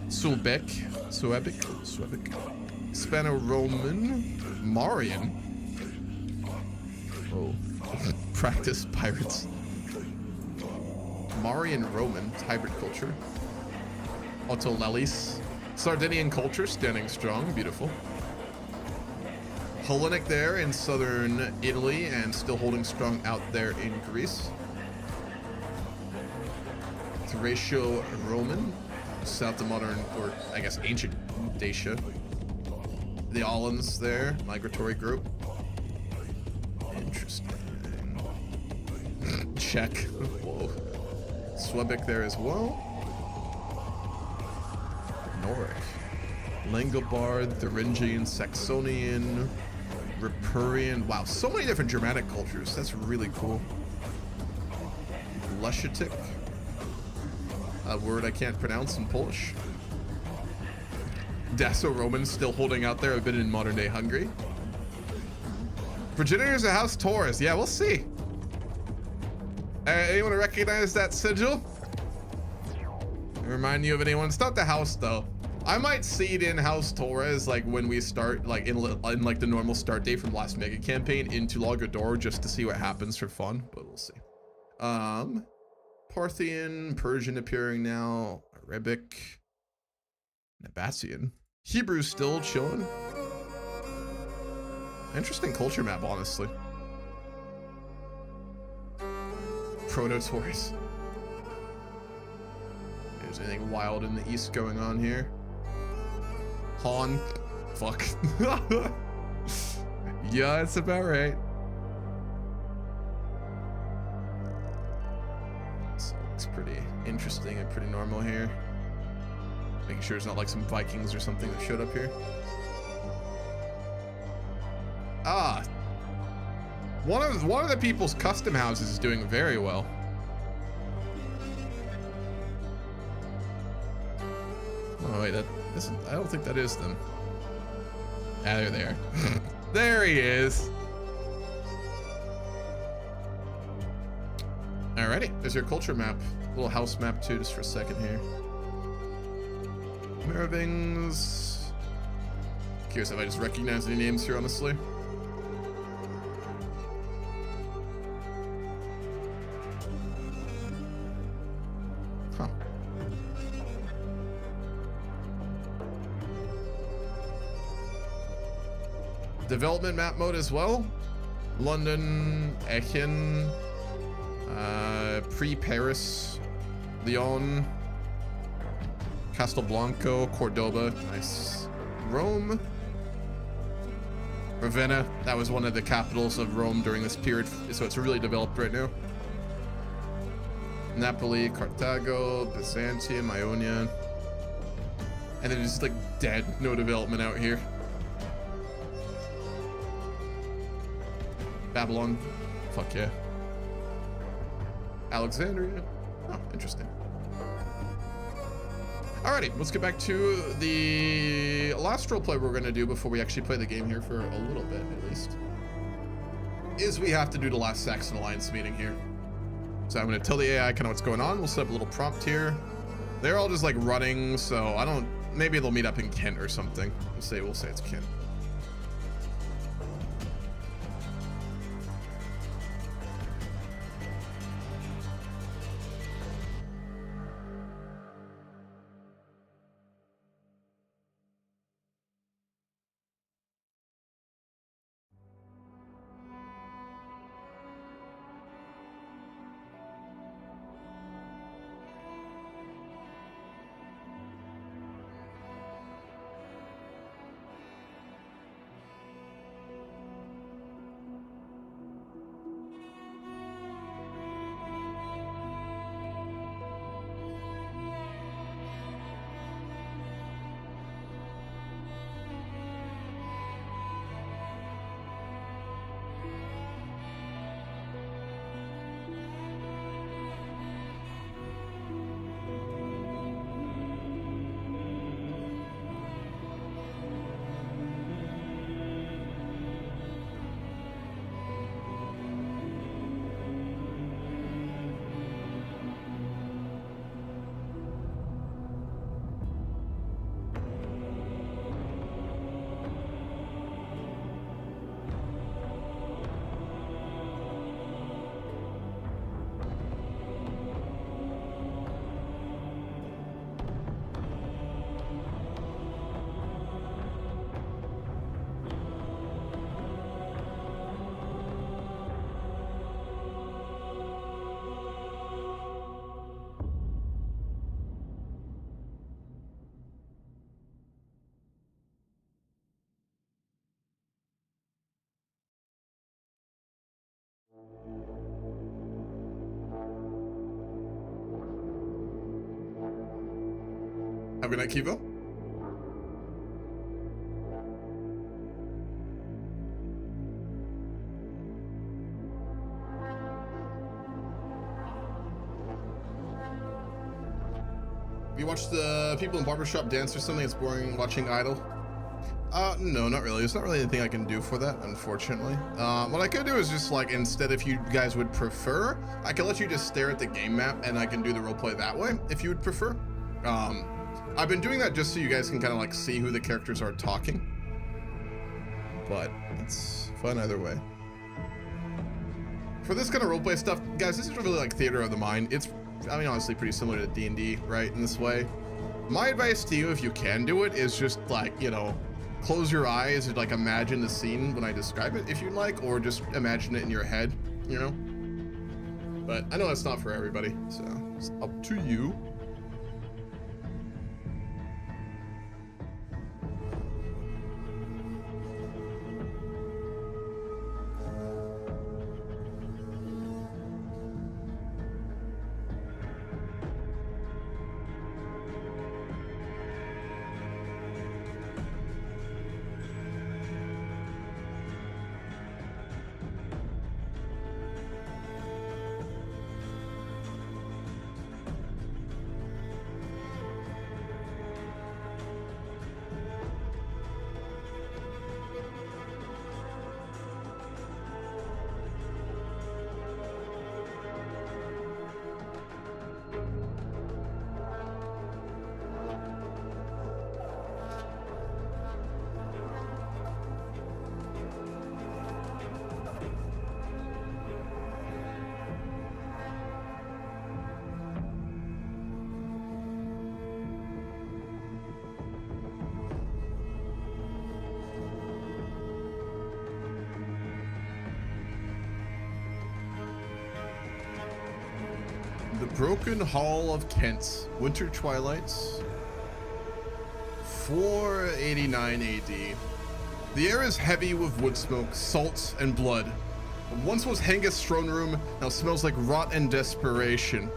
Suebic. Hispano-Roman. Marian. Oh. Practice pirates. Marian Roman, hybrid culture. Autolelis. Sardinian culture, standing strong, beautiful. Hellenic there in southern Italy and still holding strong out there in Greece. Thracio-Roman, south of modern, or I guess ancient Dacia. The Alans there, migratory group. Interesting. Czech. Whoa. Suebic there as well. Noric. Langobard, Thuringian, Saxonian, Ripuarian. Wow, so many different Germanic cultures. That's really cool. Leshitic. A word I can't pronounce in Polish. Daco-Roman still holding out there a bit in modern day Hungary. Progenitors of House Taurus. Yeah, we'll see. Anyone recognize that sigil? Remind you of anyone? It's not the house though. I might seed in House Torres like when we start like in like the normal start date from last mega campaign into Logador just to see what happens for fun, but we'll see. Parthian, Persian appearing now, Arabic, Nabatean, Hebrew still chilling. Interesting culture map, honestly. Proto-Taurus. There's anything wild in the east going on here? Han. Fuck. Yeah, that's about right. So it looks pretty interesting and pretty normal here. Making sure it's not like some Vikings or something that showed up here. Ah. One of the people's custom houses is doing very well. Oh wait, that isn't. I don't think that is them. Ah, there they are. There he is. All Alrighty, there's your culture map. Little house map too, just for a second here. Merovingians. Curious if I just recognize any names here, honestly. Huh. Development map mode as well. London, Aachen, pre-Paris, Lyon, Castelblanco, Cordoba, nice. Rome, Ravenna, that was one of the capitals of Rome during this period, so it's really developed right now. Napoli, Carthago, Byzantium, Ionia, and then it's like dead, no development out here. Babylon, fuck yeah. Alexandria, oh, interesting. Alrighty, let's get back to the last roleplay we're gonna do before we actually play the game here for a little bit at least. Is we have to do the last Saxon Alliance meeting here. So I'm gonna tell the AI kind of what's going on. We'll set up a little prompt here. They're all just like running, so I don't, maybe they'll meet up in Kent or something. We'll say it's Kent. Have a good night, Kivo. Have you watched the people in barbershop dance or something? It's boring watching Idol. No, not really. There's not really anything I can do for that, unfortunately. What I could do is just like, instead, if you guys would prefer, I can let you just stare at the game map and I can do the roleplay that way, if you would prefer. I've been doing that just so you guys can kind of like see who the characters are talking. But it's fun either way. For this kind of roleplay stuff, guys, this is really like theater of the mind. It's, I mean, honestly pretty similar to D&D, right, in this way. My advice to you, if you can do it, is just like, you know, close your eyes and like imagine the scene when I describe it, if you'd like, or just imagine it in your head, you know? But I know that's not for everybody, so it's up to you. Broken Hall of Kent, Winter Twilights, 489 AD. The air is heavy with wood smoke, salt, and blood. What once was Hengist's throne room now smells like rot and desperation.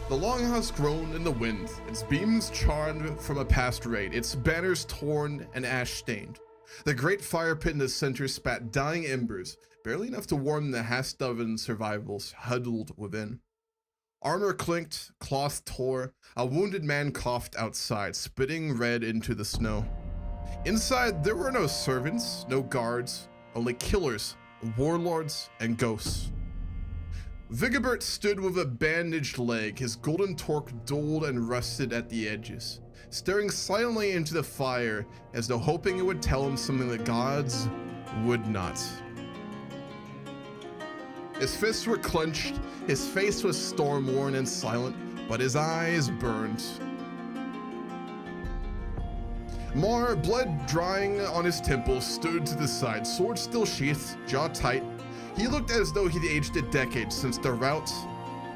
The longhouse groaned in the wind, its beams charred from a past raid, its banners torn and ash-stained. The great fire pit in the center spat dying embers, barely enough to warm the half-dozen survivals huddled within. Armor clinked, cloth tore, a wounded man coughed outside, spitting red into the snow. Inside, there were no servants, no guards, only killers, warlords, and ghosts. Vigibert stood with a bandaged leg, his golden torque dulled and rusted at the edges, staring silently into the fire as though hoping it would tell him something the gods would not. His fists were clenched, his face was storm-worn and silent, but his eyes burned. Mar, blood drying on his temples, stood to the side, sword still sheathed, jaw tight. He looked as though he'd aged a decade since the rout.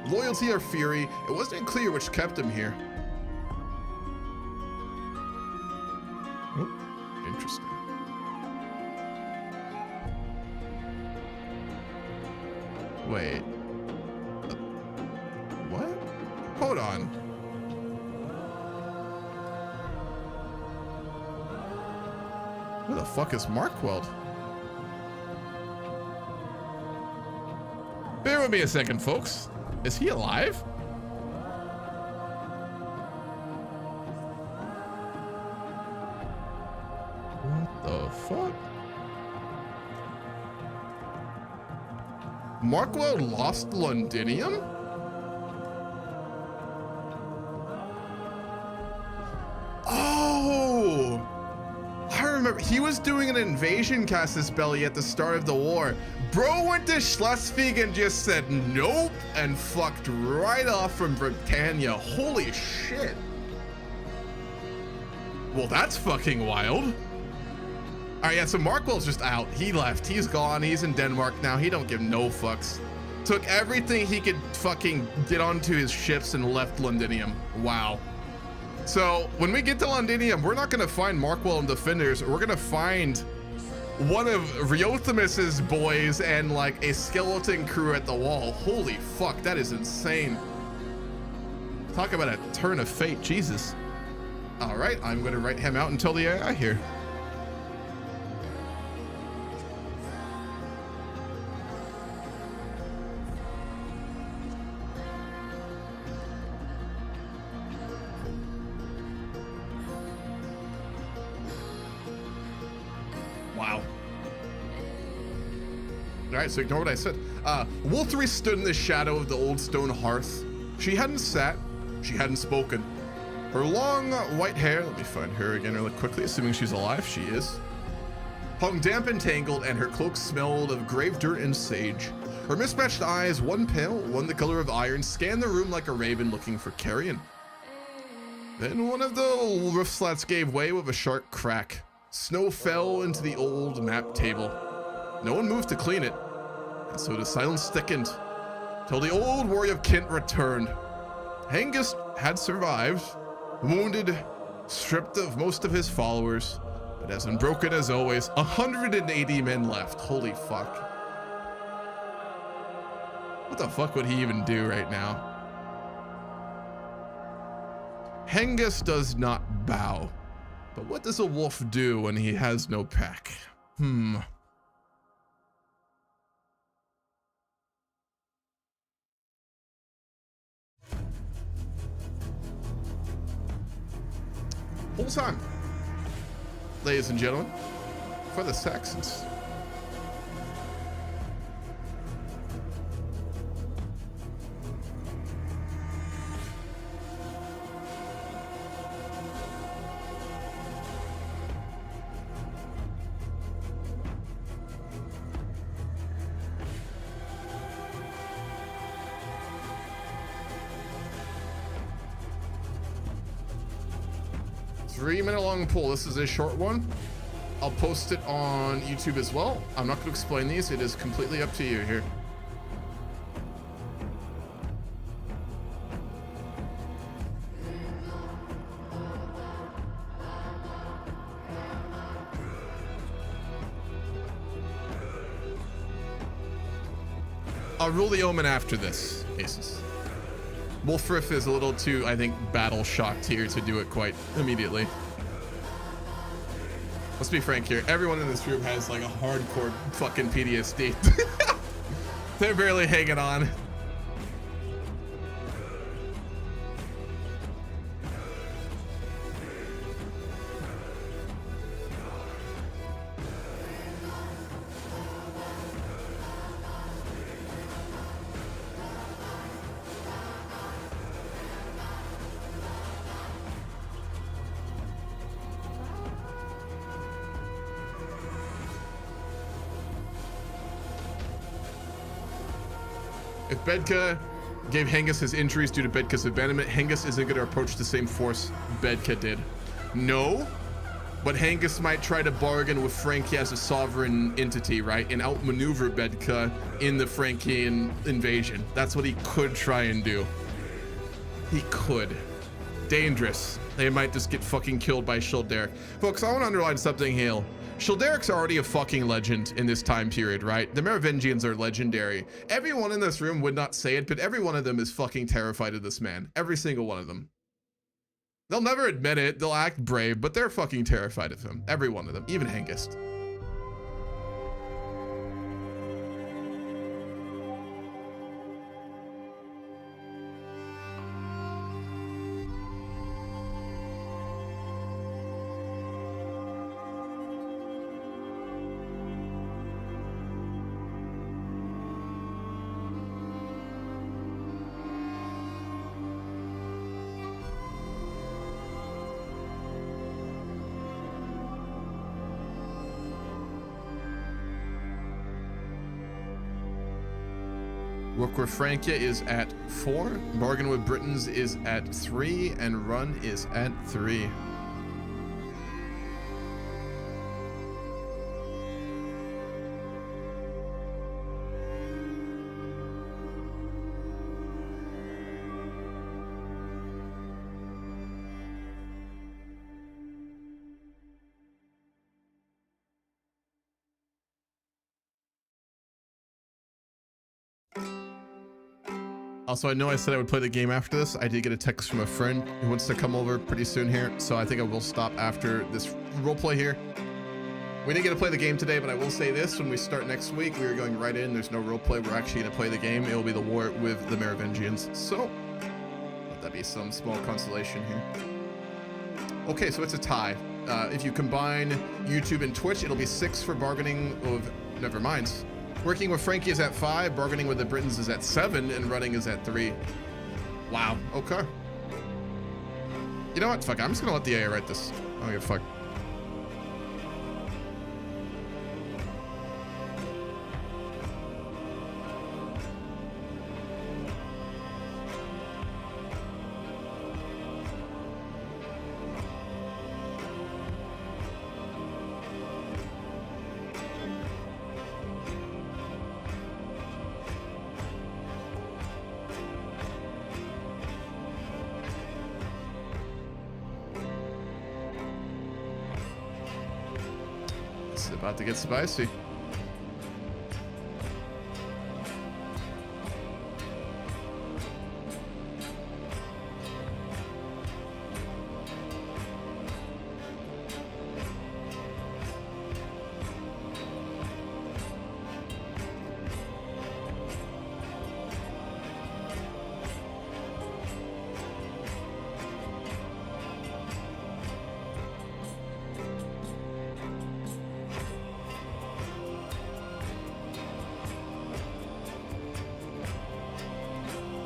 Loyalty or fury, it wasn't clear which kept him here. Oh, interesting. Wait. What? Hold on. Who the fuck is Markweld? Bear with me a second, folks. Is he alive? What the fuck? Markwell lost Londinium? Oh! I remember, he was doing an invasion Casus Belli at the start of the war. Bro went to Schleswig and just said nope and fucked right off from Britannia. Holy shit. Well, that's fucking wild. All right, yeah, so Markwell's just out. He left, he's gone, he's in Denmark now. He don't give no fucks. Took everything he could fucking get onto his ships and left Londinium. Wow. So when we get to Londinium, we're not gonna find Markwell and Defenders. We're gonna find one of Riothemus's boys and like a skeleton crew at the wall. Holy fuck, that is insane. Talk about a turn of fate, Jesus. All right, I'm gonna write him out and tell the AI here. Wow. All right, so ignore what I said. Wolthery stood in the shadow of the old stone hearth. She hadn't sat, she hadn't spoken. Her long white hair, let me find her again really quickly, assuming she's alive, she is, hung damp and tangled, and her cloak smelled of grave dirt and sage. Her mismatched eyes, one pale, one the color of iron, scanned the room like a raven looking for carrion. Then one of the roof slats gave way with a sharp crack. Snow fell into the old map table. No one moved to clean it, and so the silence thickened, till the old warrior of Kent returned. Hengist had survived, wounded, stripped of most of his followers, but as unbroken as always. 180 men left. Holy fuck. What the fuck would he even do right now? Hengist does not bow. But what does a wolf do when he has no pack? Hold on, ladies and gentlemen, for the Saxons. Three-minute long poll. This is a short one. I'll post it on YouTube as well. I'm not going to explain these. It is completely up to you here. I'll rule the omen after this, Aces. Wolfriff is a little too, I think, battle shocked here to do it quite immediately. Let's be frank here. Everyone in this room has like a hardcore fucking PTSD. They're barely hanging on. If Bedka gave Hengist his injuries due to Bedka's abandonment, Hengist isn't going to approach the same force Bedka did. No, but Hengist might try to bargain with Frankie as a sovereign entity, right? And outmaneuver Bedka in the Frankian invasion. That's what he could try and do. He could. Dangerous. They might just get fucking killed by Shilderic. Folks, I want to underline something here. Shilderic's already a fucking legend in this time period, right? The Merovingians are legendary. Everyone in this room would not say it, but every one of them is fucking terrified of this man. Every single one of them. They'll never admit it. They'll act brave, but they're fucking terrified of him. Every one of them, even Hengist. Work with Francia is at 4, bargain with Britons is at 3, and run is at 3. Also, I know I said I would play the game after this. I did get a text from a friend who wants to come over pretty soon here, so I think I will stop after this roleplay here. We didn't get to play the game today, but I will say this. When we start next week, we are going right in. There's no roleplay. We're actually going to play the game. It will be the war with the Merovingians. So, let that be some small consolation here. Okay, so it's a tie. If you combine YouTube and Twitch, it'll be 6 for bargaining of... Never mind. Working with Frankie is at 5, bargaining with the Britons is at 7, and running is at 3. Wow, okay. You know what? Fuck, I'm just gonna let the AI write this. I don't give a fuck. It's about to get spicy.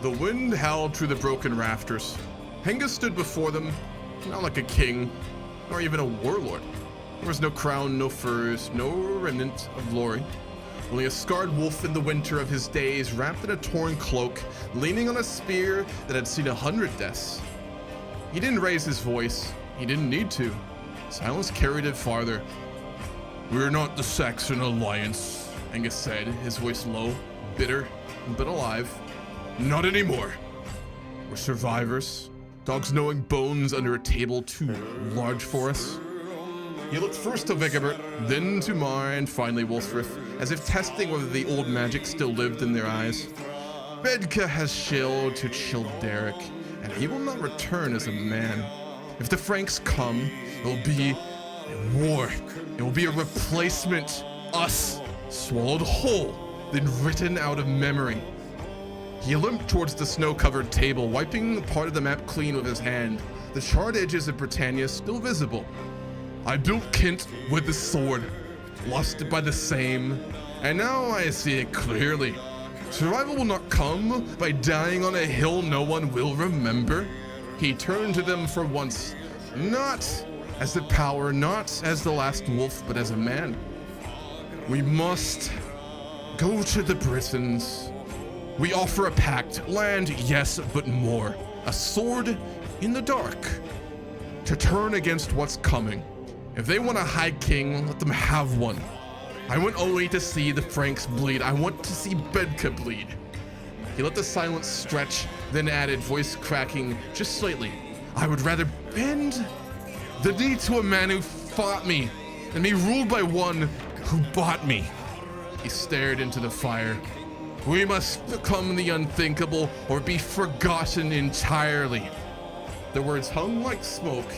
The wind howled through the broken rafters. Hengist stood before them, not like a king, nor even a warlord. There was no crown, no furs, no remnant of glory. Only a scarred wolf in the winter of his days, wrapped in a torn cloak, leaning on a spear that had seen 100 deaths. He didn't raise his voice. He didn't need to. Silence carried it farther. "We're not the Saxon Alliance," Hengist said, his voice low, bitter, but alive. "Not anymore. We're survivors. Dogs gnawing bones under a table too large for us. He looked first to Vigibert, then to Mar, and finally Wolfrith, as if testing whether the old magic still lived in their eyes. Bedka has shilled to Childeric, and he will not return as a man. If the Franks come, it will be a war. It will be a replacement. Us, swallowed whole, then written out of memory. He limped towards the snow-covered table, wiping part of the map clean with his hand, the charred edges of Britannia still visible. I built Kent with the sword, lost it by the same, and now I see it clearly. Survival will not come by dying on a hill no one will remember. He turned to them for once, not as the power, not as the last wolf, but as a man. We must go to the Britons. We offer a pact, land, yes, but more. A sword in the dark to turn against what's coming. If they want a high king, let them have one. I want only to see the Franks bleed. I want to see Bedka bleed. He let the silence stretch, then added, voice cracking just slightly. I would rather bend the knee to a man who fought me than be ruled by one who bought me. He stared into the fire. We must become the unthinkable or be forgotten entirely. The words hung like smoke.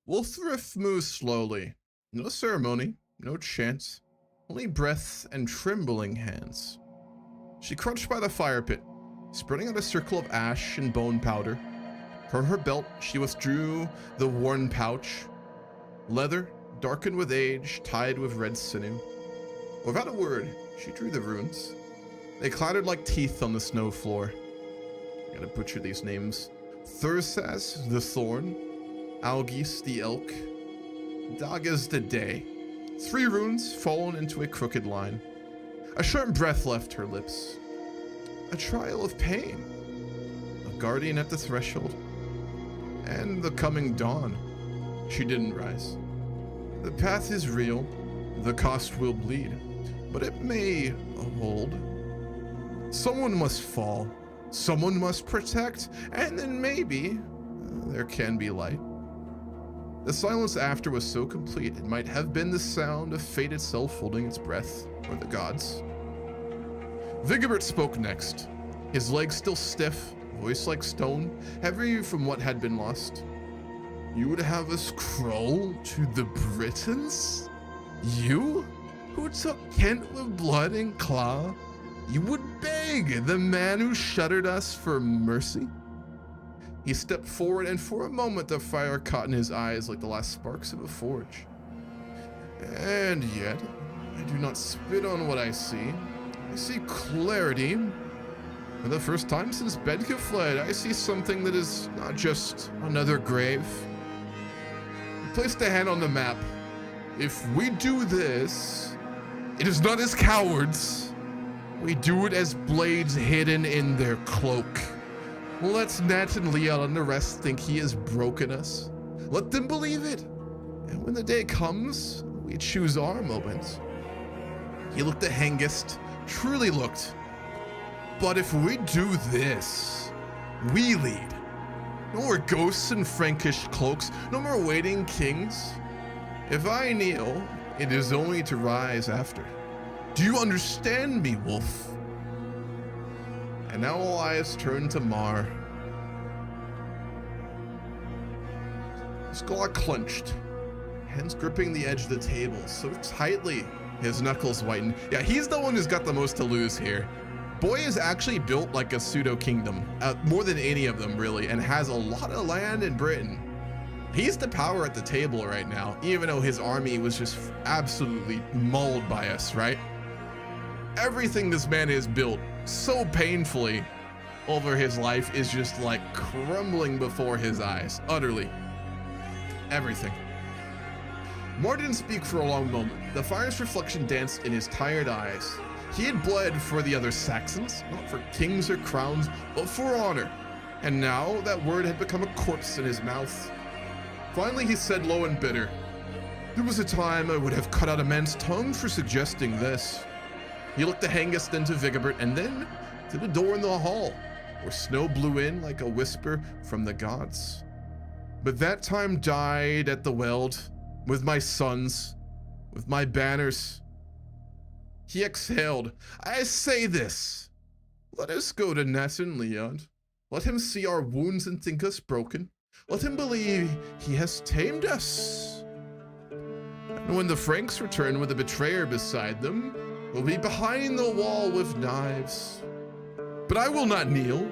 Wolfrith moves slowly. No ceremony, no chant, only breath and trembling hands. She crouched by the fire pit, spreading out a circle of ash and bone powder. From her belt, she withdrew the worn pouch, leather, darkened with age, tied with red sinew. Without a word, she drew the runes. They clattered like teeth on the snow floor. I gotta butcher these names. Thursas the Thorn, Algis the Elk, Dagas the Day. 3 runes fallen into a crooked line. A sharp breath left her lips. A trial of pain. A guardian at the threshold. And the coming dawn. She didn't rise. The path is real. The cost will bleed. But it may hold. Someone must fall. Someone must protect. And then maybe there can be light. The silence after was so complete, it might have been the sound of fate itself holding its breath, or the gods. Vigibert spoke next, his legs still stiff, voice like stone, heavy from what had been lost. You would have us crawl to the Britons? You, who took Kent with blood and claw? You would beg the man who shuddered us for mercy? He stepped forward, and for a moment the fire caught in his eyes like the last sparks of a forge. And yet, I do not spit on what I see. I see clarity. For the first time since Bedka fled, I see something that is not just another grave. He placed a hand on the map. If we do this, it is not as cowards. We do it as blades hidden in their cloak. Let Nat and Leon and the rest think he has broken us. Let them believe it. And when the day comes, we choose our moment. He looked at Hengist, truly looked. But if we do this, we lead. No more ghosts in Frankish cloaks, no more waiting kings. If I kneel, it is only to rise after. Do you understand me, Wolf? And now all eyes turn to Mar. His claw clenched, hands gripping the edge of the table so tightly his knuckles whitened. Yeah, he's the one who's got the most to lose here. Boy is actually built like a pseudo kingdom, more than any of them really, and has a lot of land in Britain. He's the power at the table right now, even though his army was just absolutely mauled by us, right? Everything this man has built so painfully over his life is just like crumbling before his eyes, utterly. Everything. Moore didn't speak for a long moment. The fire's reflection danced in his tired eyes. He had bled for the other Saxons, not for kings or crowns, but for honor. And now that word had become a corpse in his mouth. Finally, he said low and bitter, "There was a time I would have cut out a man's tongue for suggesting this." He looked to Hengist, then to Vigibert, and then to the door in the hall, where snow blew in like a whisper from the gods. But that time died at the Weld, with my sons, with my banners. He exhaled. "I say this. Let us go to Nassan Leon. Let him see our wounds and think us broken. Let him believe he has tamed us. And when the Franks return with a betrayer beside them, we'll be behind the wall with knives. But I will not kneel."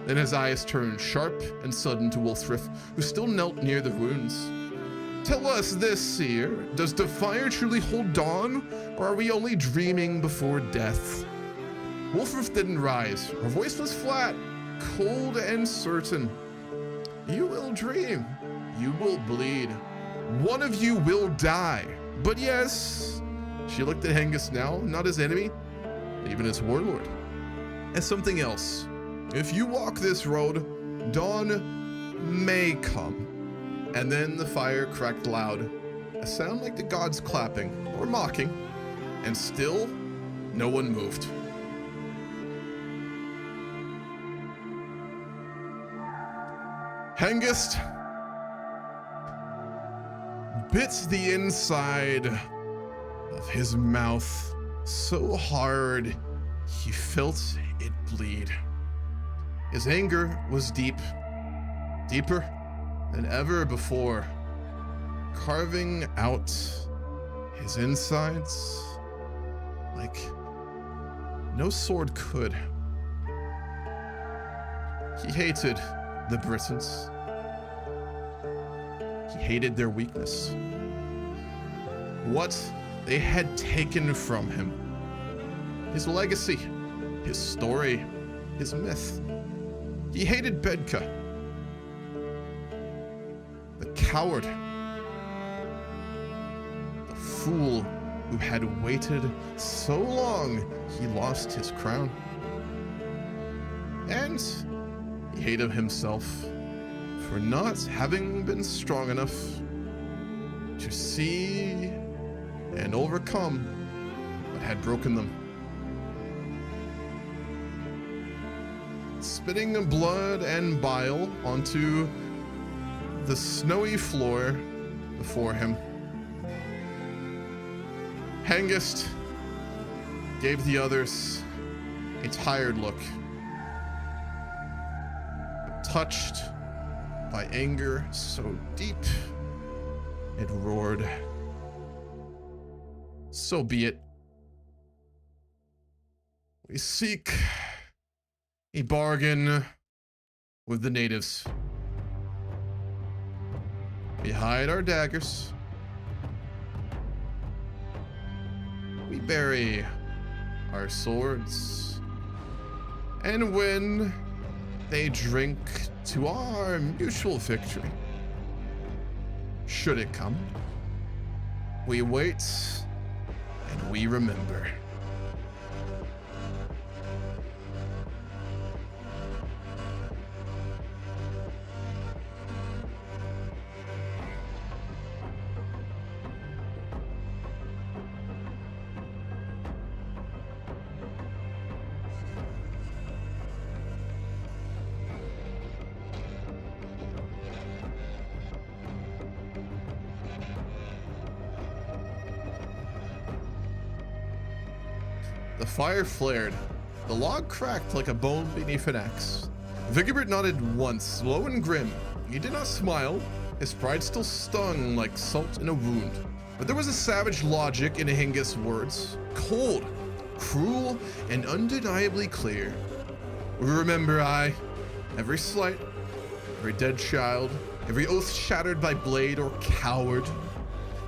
Then his eyes turned sharp and sudden to Wulfrith, who still knelt near the wounds. "Tell us this, seer. Does the fire truly hold dawn, or are we only dreaming before death?" Wulfrith didn't rise. Her voice was flat, cold and certain. "You will dream. You will bleed. One of you will die. But yes," she looked at Hengist now, not as enemy, even as warlord, as something else. "If you walk this road, dawn may come." And then the fire cracked loud, a sound like the gods clapping or mocking, and still no one moved. Hengist bit the inside of his mouth so hard he felt it bleed. His anger was deep, deeper than ever before, carving out his insides like no sword could. He hated the Britons. He hated their weakness. What they had taken from him. His legacy, his story, his myth. He hated Bedka, the coward, the fool who had waited so long he lost his crown. And he hated himself for not having been strong enough to see and overcome what had broken them. Spitting blood and bile onto the snowy floor before him, Hengist gave the others a tired look, touched by anger so deep it roared. "So be it. We seek a bargain with the natives. We hide our daggers. We bury our swords. And when they drink to our mutual victory, should it come, we wait and we remember." The fire flared. The log cracked like a bone beneath an axe. Vigibert nodded once, slow and grim. He did not smile. His pride still stung like salt in a wound. But there was a savage logic in Hengist's words. Cold, cruel and undeniably clear. Remember every slight, every dead child, every oath shattered by blade or coward.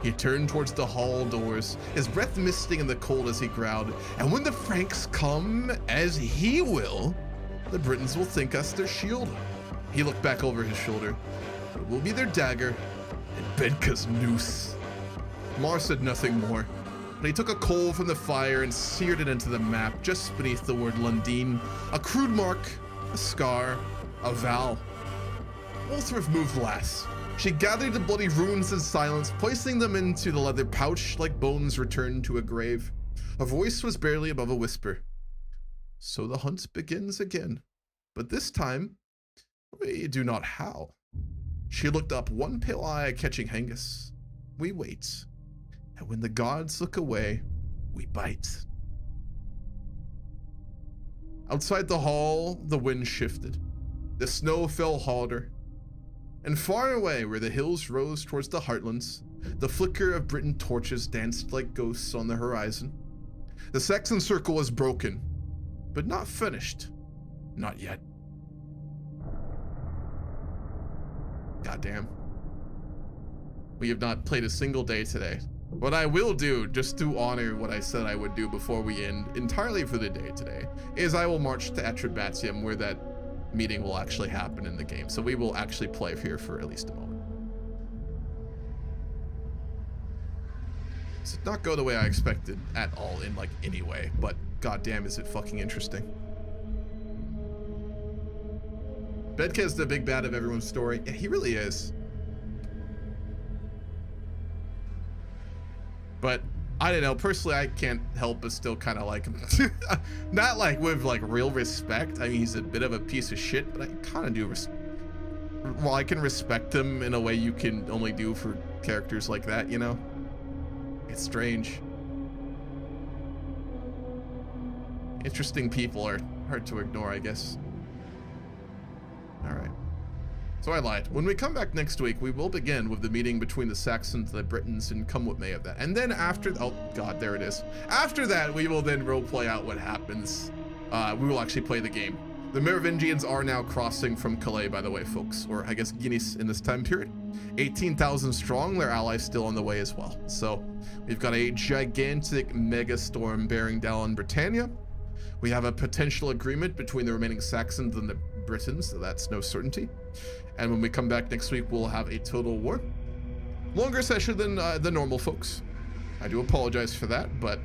He turned towards the hall doors, his breath misting in the cold as he growled, and when the Franks come, as he will, the Britons will think us their shield. He looked back over his shoulder. It will be their dagger and Bedka's noose. Mar said nothing more, but he took a coal from the fire and seared it into the map just beneath the word Lundin, a crude mark, a scar, a vowel. Wolfthrift moved last. She gathered the bloody runes in silence, placing them into the leather pouch like bones returned to a grave. Her voice was barely above a whisper. So the hunt begins again, but this time, we do not howl. She looked up, one pale eye catching Hengist. We wait, and when the gods look away, we bite. Outside the hall, the wind shifted. The snow fell harder. And far away, where the hills rose towards the heartlands, the flicker of Britain torches danced like ghosts on the horizon. The Saxon circle was broken, but not finished. Not yet. Goddamn. We have not played a single day today. What I will do, just to honor what I said I would do before we end entirely for the day today, is I will march to Atribatium, where that meeting will actually happen in the game. So we will actually play here for at least a moment. This did not go the way I expected at all in like any way, but goddamn is it fucking interesting. Bedka is the big bad of everyone's story. Yeah, he really is. But I don't know, personally I can't help but still kind of like him. Not like with like real respect. I mean, he's a bit of a piece of shit, but I kind of do well, I can respect him in a way you can only do for characters like that, you know? It's strange. Interesting people are hard to ignore, I guess. All right. So I lied. When we come back next week, we will begin with the meeting between the Saxons and the Britons and come what may of that. And then after, oh God, there it is. After that, we will then roleplay out what happens. We will actually play the game. The Merovingians are now crossing from Calais, by the way, folks, or I guess Guinness in this time period. 18,000 strong, their allies still on the way as well. So we've got a gigantic mega storm bearing down on Britannia. We have a potential agreement between the remaining Saxons and the Britons, so that's no certainty. And when we come back next week, we'll have a total war. Longer session than the normal, folks. I do apologize for that, but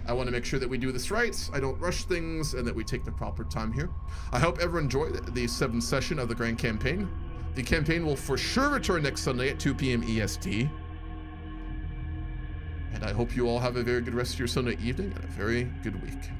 I want to make sure that we do this right, I don't rush things, and that we take the proper time here. I hope everyone enjoyed the 7th session of the Grand Campaign. The campaign will for sure return next Sunday at 2 p.m. EST. And I hope you all have a very good rest of your Sunday evening and a very good week.